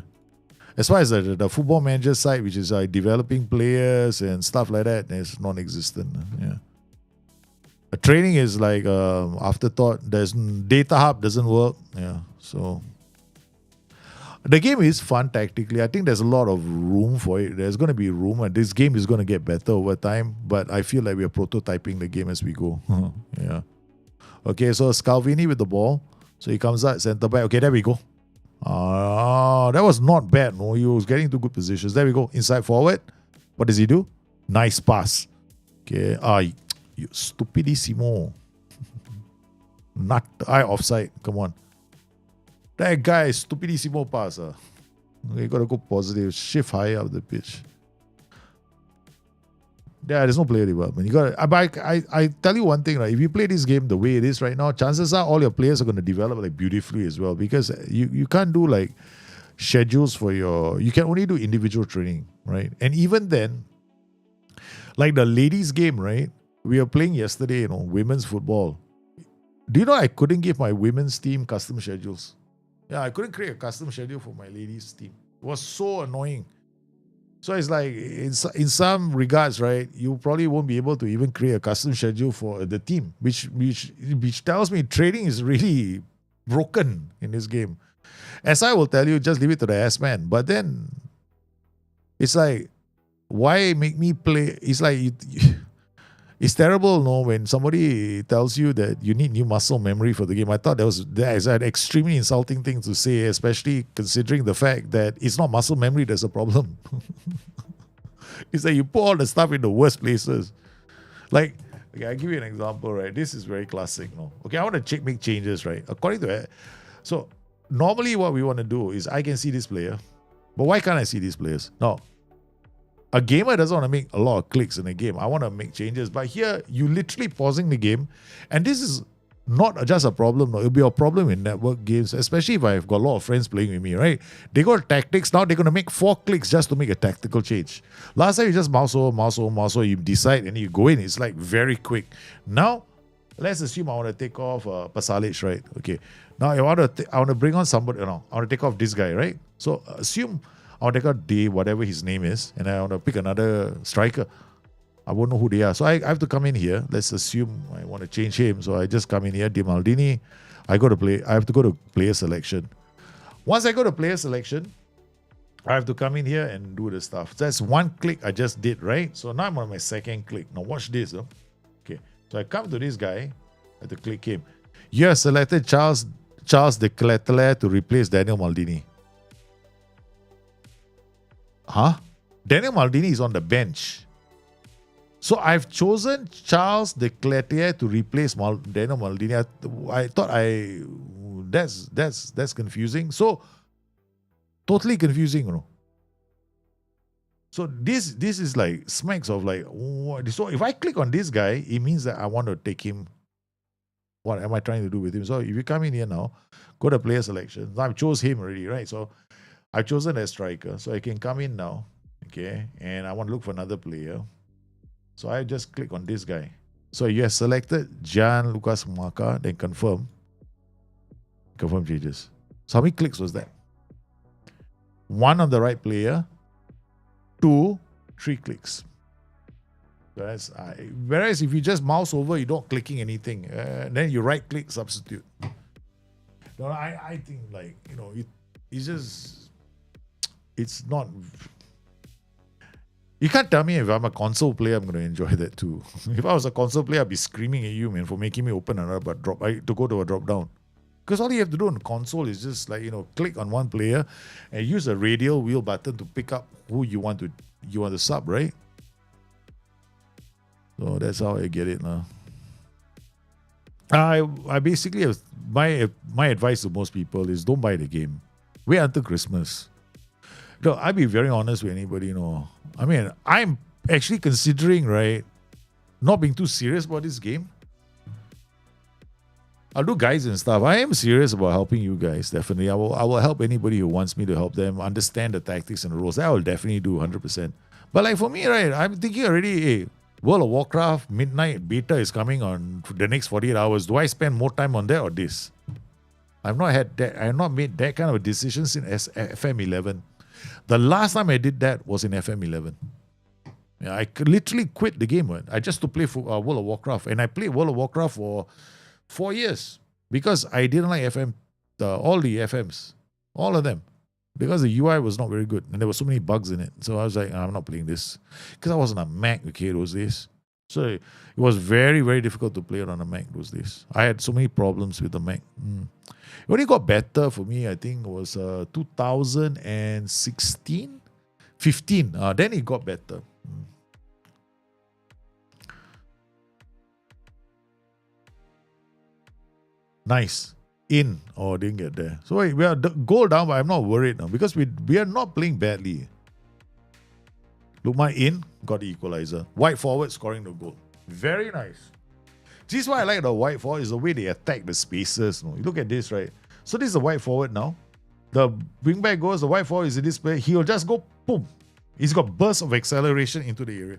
As far as the football manager side, which is developing players and stuff like that, it's non-existent. Yeah. Training is like afterthought. There's data hub doesn't work. Yeah. So the game is fun tactically. I think there's a lot of room for it. There's going to be room, and this game is going to get better over time. But I feel like we are prototyping the game as we go. Yeah. Okay, so Scalvini with the ball. So he comes out, center back. Okay, there we go. That was not bad. No, he was getting to good positions. There we go. Inside forward. What does he do? Nice pass. Okay. You stupidissimo. Not offside. Come on. That guy is stupidissimo pass. You gotta go positive. Shift higher up the pitch. Yeah, there's no player development. You gotta. I tell you one thing, right? If you play this game the way it is right now, chances are all your players are gonna develop like beautifully as well. Because you can't do like schedules for your. You can only do individual training, right? And even then, like the ladies' game, right? We were playing yesterday, women's football. Do you know I couldn't give my women's team custom schedules? Yeah, I couldn't create a custom schedule for my ladies' team. It was so annoying. So it's like, in some regards, right, you probably won't be able to even create a custom schedule for the team, which tells me training is really broken in this game. As I will tell you, just leave it to the S-man. But then, it's like, why make me play? It's like... It's terrible, when somebody tells you that you need new muscle memory for the game. I thought that is an extremely insulting thing to say, especially considering the fact that it's not muscle memory that's a problem. It's that you put all the stuff in the worst places. Like, okay, I'll give you an example, right? This is very classic, Okay, I want to make changes, right? According to it. So, normally what we want to do is I can see this player, but why can't I see these players? No. A gamer doesn't want to make a lot of clicks in a game. I want to make changes. But here, you literally pausing the game. And this is not just a problem. No. It'll be a problem in network games, especially if I've got a lot of friends playing with me, right? They got tactics. Now they're going to make 4 clicks just to make a tactical change. Last time you just mouse over, you decide and you go in. It's like very quick. Now, let's assume I want to take off Pasalic, right? Okay. Now I want to bring on somebody. I want to take off this guy, right? So assume I want to take out Dave, whatever his name is, and I want to pick another striker. I won't know who they are. So I have to come in here. Let's assume I want to change him. So I just come in here, Di Maldini. I have to go to player selection. Once I go to player selection, I have to come in here and do the stuff. That's one click I just did, right? So now I'm on my second click. Now watch this. Okay. So I come to this guy. I have to click him. You have selected Charles de Ketelaere to replace Daniel Maldini. Huh? Daniel Maldini is on the bench. So I've chosen Charles de Ketelaere to replace Daniel Maldini. I thought that's confusing. So totally confusing, you know. So this is like smacks of like, what? So if I click on this guy, it means that I want to take him. What am I trying to do with him? So if you come in here now, go to player selection. I've chose him already, right? So I've chosen a striker. So I can come in now, okay? And I want to look for another player. So I just click on this guy. So you have selected Jan Lucas Maka, then confirm. Confirm changes. So how many clicks was that? 1 on the right player, 2, 3 clicks. Whereas if you just mouse over, you don't clicking anything. Then you right click, substitute. No, I think like, you know, it's not. You can't tell me if I'm a console player, I'm going to enjoy that too. If I was a console player, I'd be screaming at you, man, for making me open another to go to a drop down. Because all you have to do on the console is just like, you know, click on one player and use a radial wheel button to pick up who you want to sub, right? So that's how I get it now. I basically have, my advice to most people is don't buy the game. Wait until Christmas. No, I'll be very honest with anybody, you know. I mean, I'm actually considering, right, not being too serious about this game. I'll do guides and stuff. I am serious about helping you guys, definitely. I will help anybody who wants me to help them understand the tactics and the rules. That I will definitely do 100%. But like for me, right, I'm thinking already, hey, World of Warcraft Midnight Beta is coming on the next 48 hours. Do I spend more time on that or this? I've not made that kind of a decision since FM11. The last time I did that was in FM11. Yeah, I literally quit the game. I just to play for World of Warcraft. And I played World of Warcraft for 4 years because I didn't like all the FMs, all of them, because the UI was not very good and there were so many bugs in it. So I was like, I'm not playing this because I was on a Mac, okay, those days. So it was very, very difficult to play it on a Mac those days. I had so many problems with the Mac. It only got better for me, I think it was 2016, 15. Then it got better. Nice. In. Oh, didn't get there. So wait, we are goal down, but I'm not worried now because we are not playing badly. Lukman in, got the equalizer. White forward scoring the goal. Very nice. This is why I like the white forward is the way they attack the spaces. You look at this, right? So this is the white forward now. The wingback goes, the white forward is in this play. He'll just go, boom. He's got bursts of acceleration into the area.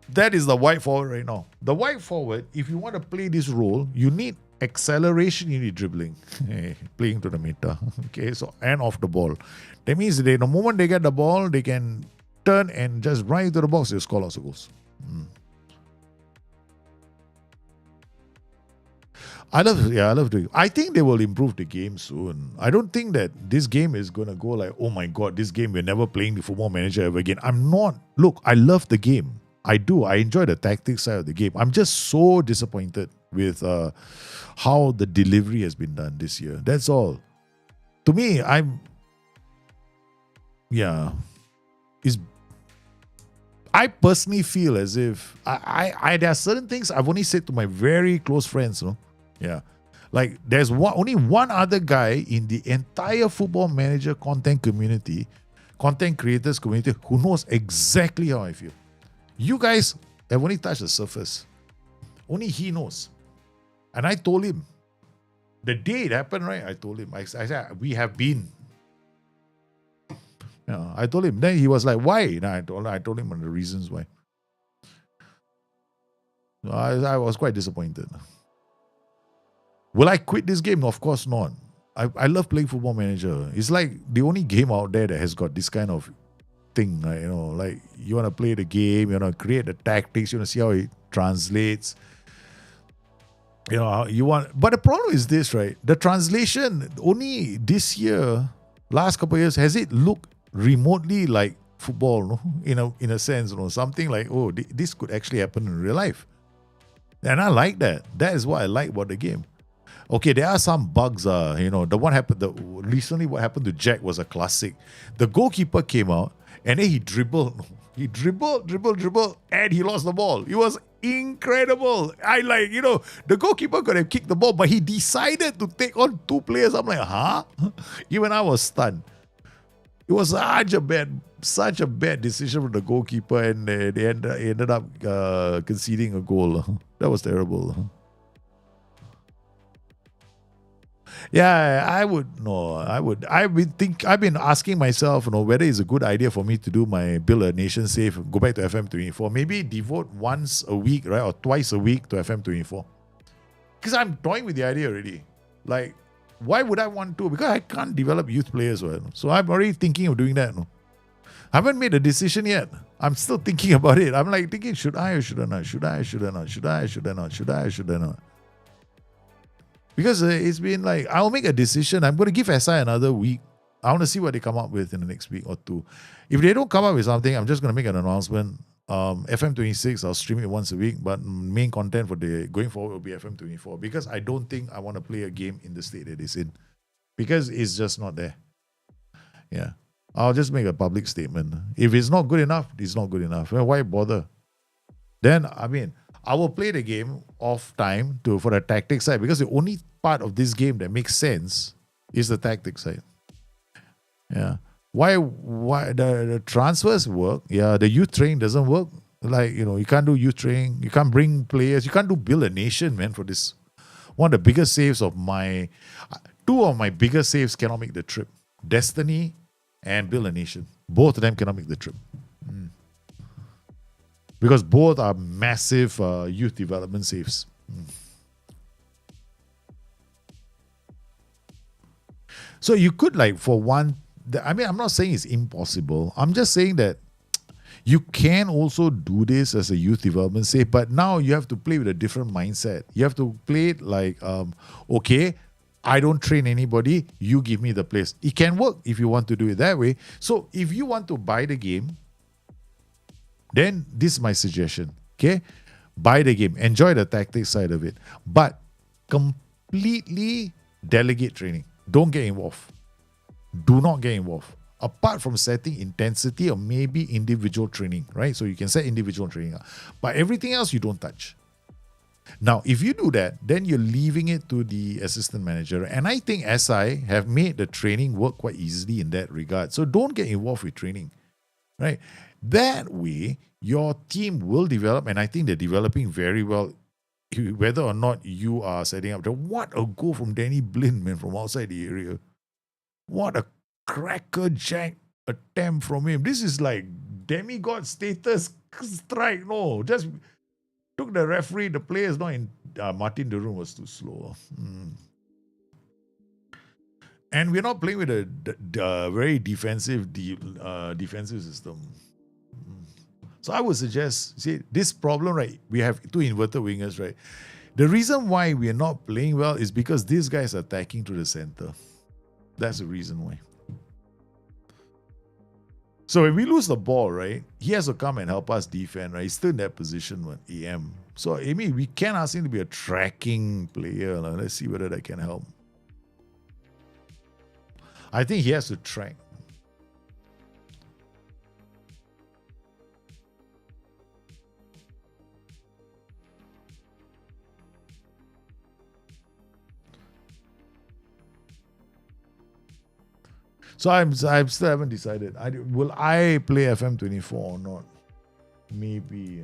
That is the white forward right now. The white forward, if you want to play this role, you need acceleration, you need dribbling. Playing to the meta. Okay, so and off the ball. That means the moment they get the ball, they can turn and just run into the box, they score lots of goals. I love doing. I think they will improve the game soon. I don't think that this game is gonna go like, oh my god, this game we're never playing the Football Manager ever again. I'm not. Look, I love the game. I do. I enjoy the tactics side of the game. I'm just so disappointed with how the delivery has been done this year. That's all. To me, I personally feel as if there are certain things I've only said to my very close friends, you know. Yeah. Like there's only one other guy in the entire Football Manager content creators community who knows exactly how I feel. You guys have only touched the surface. Only he knows. And I told him, the day it happened, right? I told him, I said, we have been. Yeah, I told him. Then he was like, why? No, I told him on the reasons why. I was quite disappointed. Will I quit this game? No, of course not. I love playing Football Manager. It's like the only game out there that has got this kind of thing, right? Like you want to play the game, you want to create the tactics, you want to see how it translates. You want, but the problem is this, right? The translation only this year, last couple of years, has it looked remotely like football, no? In a sense, something like, oh, this could actually happen in real life. And I like that. That is what I like about the game. Okay, there are some bugs. Recently what happened to Jack was a classic. The goalkeeper came out and then he dribbled. He dribbled, and he lost the ball. It was incredible. The goalkeeper could have kicked the ball, but he decided to take on two players. I'm like, huh? Even I was stunned. It was such a bad decision from the goalkeeper, and they ended up conceding a goal. That was terrible. Yeah, I've been asking myself, whether it's a good idea for me to do my Build a Nation save, go back to FM24, maybe devote once a week, right, or twice a week to FM24. Because I'm toying with the idea already. Like, why would I want to? Because I can't develop youth players, right? So I'm already thinking of doing that. No? I haven't made a decision yet. I'm still thinking about it. I'm like thinking, should I or should I not? Should I or not? Because it's been like, I'll make a decision. I'm going to give SI another week. I want to see what they come up with in the next week or two. If they don't come up with something, I'm just going to make an announcement. FM26, I'll stream it once a week, but main content for the going forward will be FM24, because I don't think I want to play a game in the state that it's in, because it's just not there. Yeah. I'll just make a public statement. If it's not good enough, it's not good enough. Well, why bother? Then, I will play the game off time for the tactics side, because the only part of this game that makes sense is the tactics side. Yeah. Why the transfers work? Yeah, the youth training doesn't work. Like, you can't do youth training. You can't bring players. You can't do Build a Nation, man, for this. One of the biggest saves of two of my biggest saves cannot make the trip. Destiny and Build a Nation. Both of them cannot make the trip. Because both are massive youth development saves. So you could, like, for one, I'm not saying it's impossible. I'm just saying that you can also do this as a youth development save, but now you have to play with a different mindset. You have to play it like, okay, I don't train anybody, you give me the place. It can work if you want to do it that way. So if you want to buy the game, then this is my suggestion. Okay? Buy the game. Enjoy the tactics side of it. But completely delegate training. Don't get involved. Do not get involved. Apart from setting intensity or maybe individual training, right? So you can set individual training up. But everything else you don't touch. Now, if you do that, then you're leaving it to the assistant manager. And I think SI have made the training work quite easily in that regard. So don't get involved with training, right? That way, your team will develop, and I think they're developing very well, whether or not you are setting up. What a goal from Danny Blind, man, from outside the area. What a crackerjack attempt from him. This is like demigod status strike. No, just took the referee. The player is not in. Martin Derun was too slow. And we're not playing with a very defensive system. So I would suggest, see, this problem, right? We have two inverted wingers, right? The reason why we are not playing well is because this guy is attacking to the center. That's the reason why. So when we lose the ball, right, he has to come and help us defend, right? He's still in that position with AM. So, we can ask him to be a tracking player. Let's see whether that can help. I think he has to track. So I still haven't decided. Will I play FM24 or not? Maybe.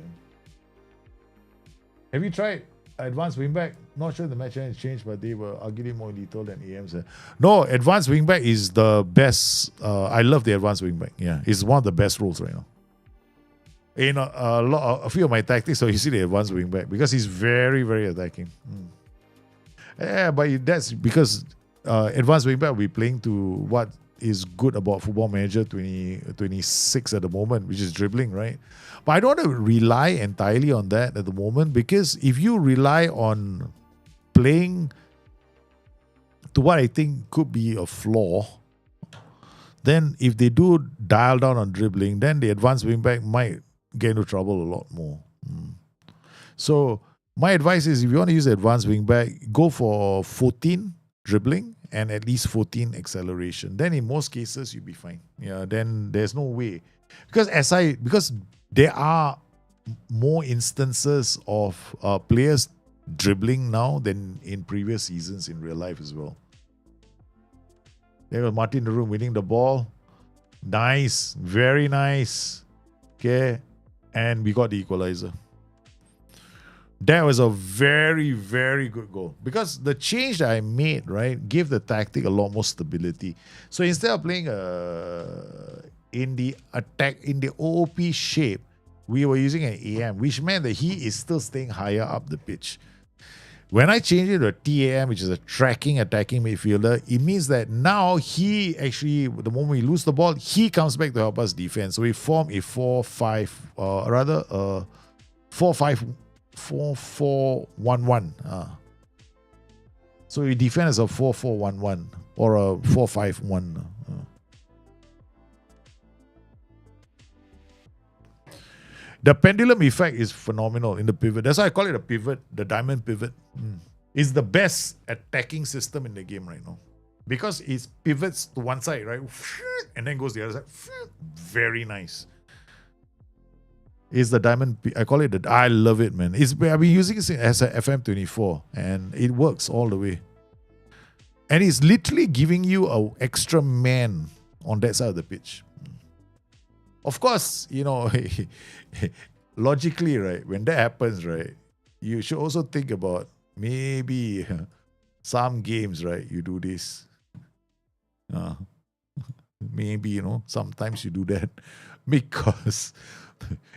Have you tried advanced wingback? Not sure the match has changed, but they were arguably more detail than AM said. No, advanced wingback is the best. I love the advanced wingback. Yeah, it's one of the best roles right now. A few of my tactics, so you see the advanced wingback because he's very, very attacking. Yeah, but that's because advanced wingback will be playing to what is good about Football Manager 2026 at the moment, which is dribbling, right? But I don't want to rely entirely on that at the moment, because if you rely on playing to what I think could be a flaw, then if they do dial down on dribbling, then the advanced wingback might get into trouble a lot more. So my advice is, if you want to use the advanced wingback, go for 14 dribbling and at least 14 acceleration. Then in most cases you'll be fine. Yeah, then there's no way. Because there are more instances of players dribbling now than in previous seasons in real life as well. There was Martin Leroux winning the ball. Nice. Very nice. Okay. And we got the equalizer. That was a very, very good goal. Because the change that I made, right, gave the tactic a lot more stability. So instead of playing in the attack, in the OOP shape, we were using an AM, which meant that he is still staying higher up the pitch. When I changed it to a TAM, which is a tracking attacking midfielder, it means that now he actually, the moment we lose the ball, he comes back to help us defend. So we form a 4-4-1-1. So we defend as a 4-4-1-1 or a 4-5-1. The pendulum effect is phenomenal in the pivot. That's why I call it a pivot, the diamond pivot. It's the best attacking system in the game right now. Because it pivots to one side, right? And then goes the other side. Very nice. It's the diamond. I call it I love it, man. I've been using it as a FM24 and it works all the way. And it's literally giving you an extra man on that side of the pitch. Of course, logically, right, when that happens, right, you should also think about maybe some games, right, you do this. Maybe, sometimes you do that because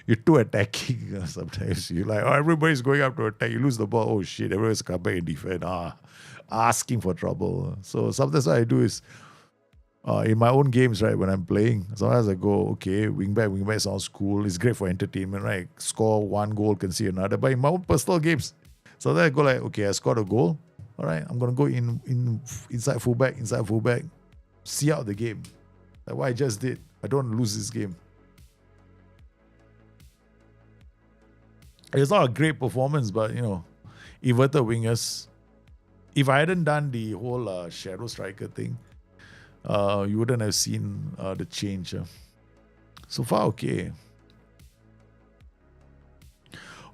you're too attacking. Sometimes you're like, everybody's going up to attack. You lose the ball. Oh, shit, everyone's come back and defend. Asking for trouble. So sometimes what I do is, in my own games, right, when I'm playing, sometimes I go, okay, wingback sounds cool. It's great for entertainment, right? Score one goal, can see another. But in my own personal games, so then I go like, okay, I scored a goal. All right, I'm going to go inside fullback, see out the game. Like what I just did. I don't want to lose this game. It's not a great performance, but, inverted wingers. If I hadn't done the whole shadow striker thing, you wouldn't have seen the change. So far, okay.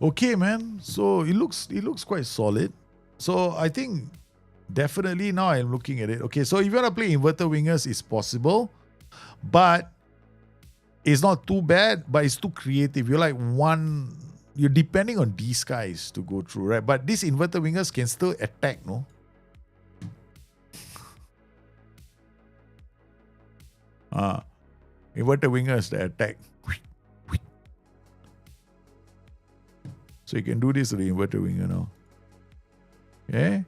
Okay, man. So it looks quite solid. So I think definitely now I'm looking at it. Okay, so if you want to play inverted wingers, it's possible, but it's not too bad. But it's too creative. You're depending on these guys to go through, right? But these inverted wingers can still attack, no? Inverted wingers that attack. So you can do this to the inverted winger now. Okay?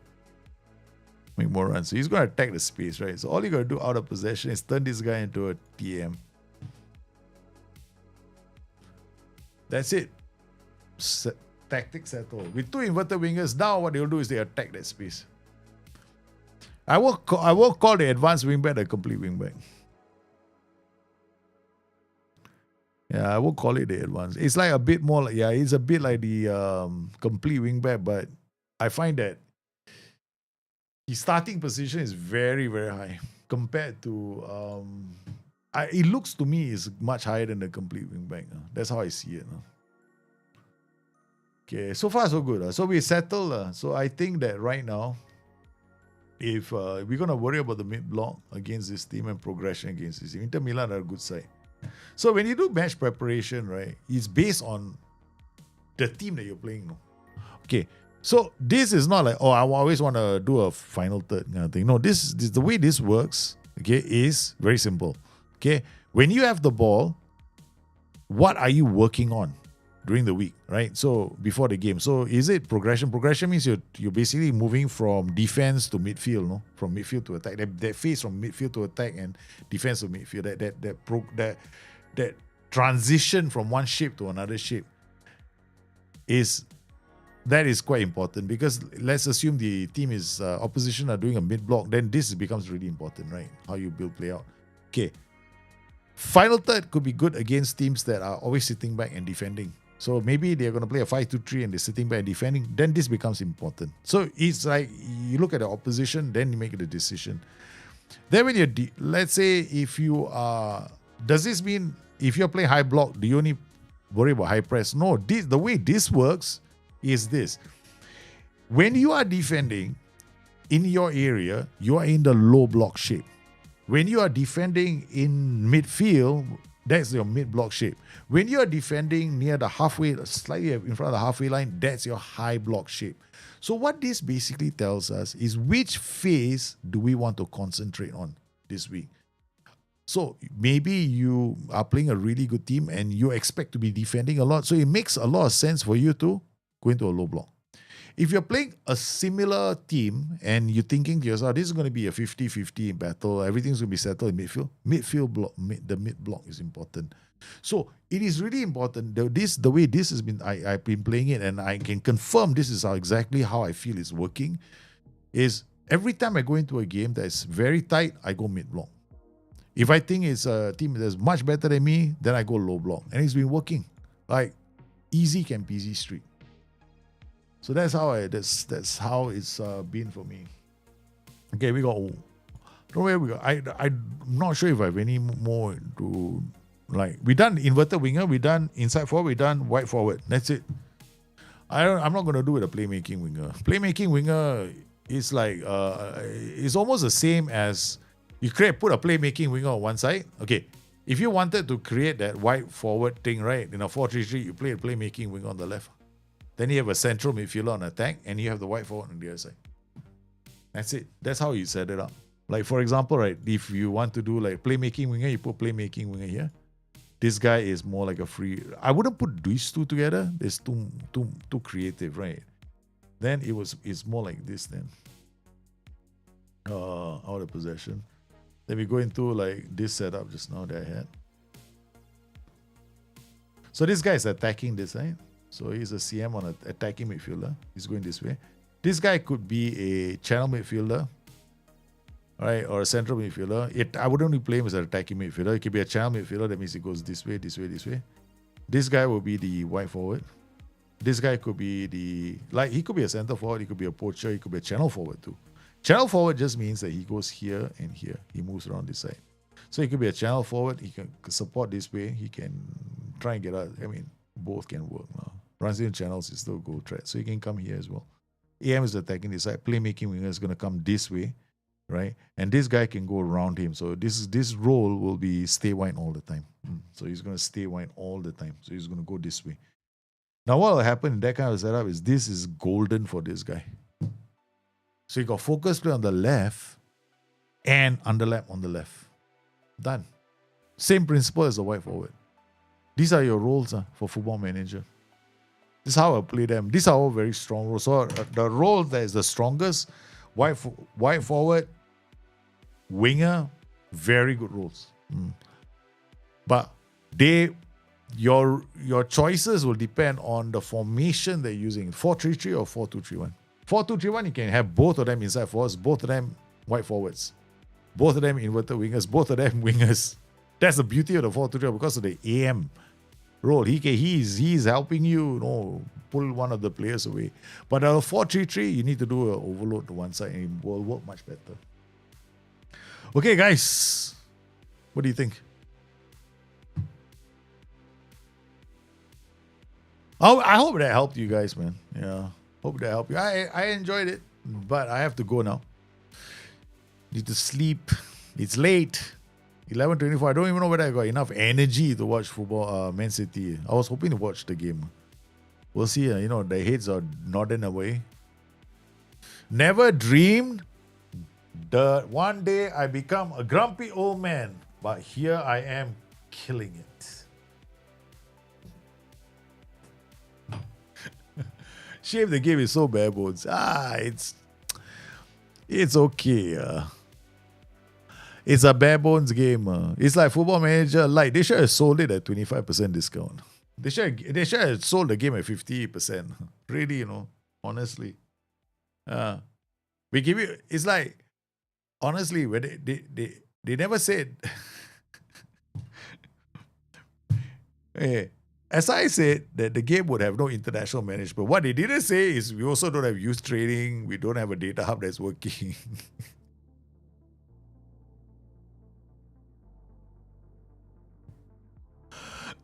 Make more runs. So he's going to attack the space, right? So all you got to do out of possession is turn this guy into a TM. That's it. Tactics settled. With two inverted wingers, now what they'll do is they attack that space. I won't call the advanced wingback the complete wingback. Yeah, I won't call it the advanced. It's like a bit more like, it's a bit like the complete wingback, but I find that his starting position is very, very high compared to, it looks to me is much higher than the complete wingback. That's how I see it. Okay, so far so good. So we settled. So I think that right now, if we're going to worry about the mid-block against this team and progression against this team, Inter Milan are a good side. So when you do match preparation, right, it's based on the team that you're playing. No? Okay, so this is not like, I always want to do a final third kind of thing. No, this the way this works, okay, is very simple. Okay, when you have the ball, what are you working on? during the week, right? So before the game. So is it progression? Progression means you're basically moving from defense to midfield, no? From midfield to attack. That phase from midfield to attack and defense to midfield. That transition from one shape to another shape is quite important, because let's assume the team is opposition are doing a mid block, then this becomes really important, right? How you build play out. Okay. Final third could be good against teams that are always sitting back and defending. So maybe they're going to play a 5-2-3 and they're sitting back and defending. Then this becomes important. So it's like you look at the opposition, then you make the decision. Then when let's say if you are, does this mean if you're playing high block, do you only worry about high press? No, the way this works is this. When you are defending in your area, you are in the low block shape. When you are defending in midfield, that's your mid-block shape. When you are defending near the halfway, slightly in front of the halfway line, that's your high block shape. So what this basically tells us is which phase do we want to concentrate on this week. So maybe you are playing a really good team and you expect to be defending a lot. So it makes a lot of sense for you to go into a low block. If you're playing a similar team and you're thinking to yourself, this is going to be a 50-50 battle, everything's going to be settled in midfield block, the mid block is important. So it is really important. The way this has been, I've been playing it, and I can confirm this is exactly how I feel it's working, is every time I go into a game that's very tight, I go mid block. If I think it's a team that's much better than me, then I go low block. And it's been working. Like easy can peasy street. So that's how it's been for me. Okay, we got. Don't worry, we got. I'm not sure if I have any more to like. We done inverted winger. We done inside forward. We done wide forward. That's it. I'm not gonna do it a playmaking winger. Playmaking winger is like it's almost the same as you put a playmaking winger on one side. Okay, if you wanted to create that wide forward thing, right, in a 4-3-3, you play a playmaking winger on the left. Then you have a central midfielder on attack, and you have the wide forward on the other side. That's it. That's how you set it up. Like, for example, right, if you want to do like playmaking winger, you put playmaking winger here. This guy is more like a free. I wouldn't put these two together. It's too creative, right? Then it's more like this then. Out of possession. Then we go into like this setup just now that I had. So this guy is attacking this side. So he's a CM on an attacking midfielder. He's going this way. This guy could be a channel midfielder, right, or a central midfielder. I wouldn't only play him as an attacking midfielder. It could be a channel midfielder. That means he goes this way, this way, this way. This guy will be the wide forward. This guy could be he could be a center forward. He could be a poacher. He could be a channel forward too. Channel forward just means that he goes here and here. He moves around this side. So he could be a channel forward. He can support this way. He can try and get out. I mean, both can work now. Runs in channels is still goal threat. So he can come here as well. AM is attacking this side. Playmaking winger is going to come this way, right? And this guy can go around him. So this role will be stay wide all the time. So he's going to stay wide all the time. So he's going to go this way. Now what will happen in that kind of setup is this is golden for this guy. So you got focus play on the left and underlap on the left. Done. Same principle as the wide forward. These are your roles for Football Manager. This is how I play them. These are all very strong roles. So the role that is the strongest, wide forward, winger, very good roles. But your choices will depend on the formation they're using. 4-3-3 or 4-2-3-1. 4-2-3-1, you can have both of them inside forwards, both of them wide forwards, both of them inverted wingers, both of them wingers. That's the beauty of the 4-2-3 because of the AM role. He's helping you, pull one of the players away. But a 4-3-3, you need to do an overload to one side and it will work much better. Okay, guys, what do you think? I hope that helped you guys, man. Yeah, hope that helped you. I enjoyed it, but I have to go now. Need to sleep. It's late. 11:24. I don't even know whether I got enough energy to watch football. Man City. I was hoping to watch the game. We'll see. The heads are nodding away. Never dreamed that one day I become a grumpy old man, but here I am killing it. Shape the game is so bare bones. It's okay. It's a bare bones game. It's like Football Manager Lite. They should have sold it at 25% discount. They should have sold the game at 50%. Really, honestly. We give you, it's like, honestly, when they never said, hey, as I said, that the game would have no international management. What they didn't say is we also don't have youth trading. We don't have a data hub that's working.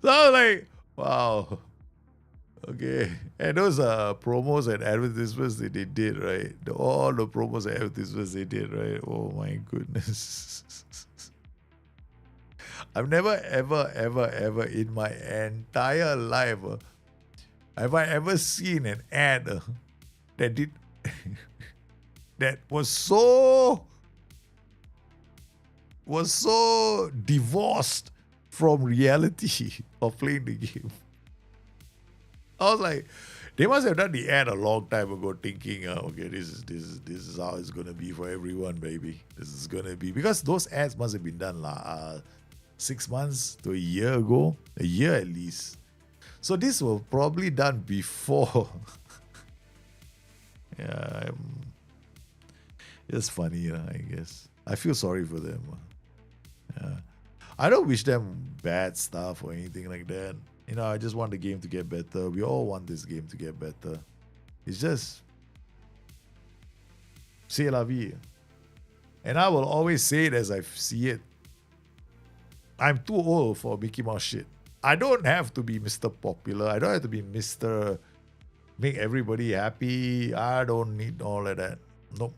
So I was like, wow. Okay. And those promos and advertisements that they did, right? All the promos and advertisements they did, right? Oh my goodness. I've never, ever in my entire life have I ever seen an ad that did that was so divorced from reality of playing the game. I was like, they must have done the ad a long time ago, thinking, okay, this is how it's gonna be for everyone, baby. This is gonna be, because those ads must have been done 6 months to a year ago, a year at least. So this was probably done before. Yeah, it's funny, I guess. I feel sorry for them. Yeah. I don't wish them bad stuff or anything like that. I just want the game to get better. We all want this game to get better. It's just, c'est la vie. And I will always say it as I see it. I'm too old for Mickey Mouse shit. I don't have to be Mr. Popular. I don't have to be Mr. Make everybody happy. I don't need all of that. Nope.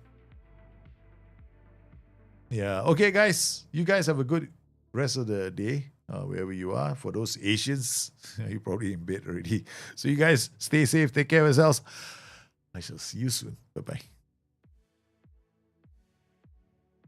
Yeah. Okay, guys. You guys have a good rest of the day, wherever you are. For those Asians, you're probably in bed already. So you guys stay safe. Take care of yourselves. I shall see you soon. Bye-bye.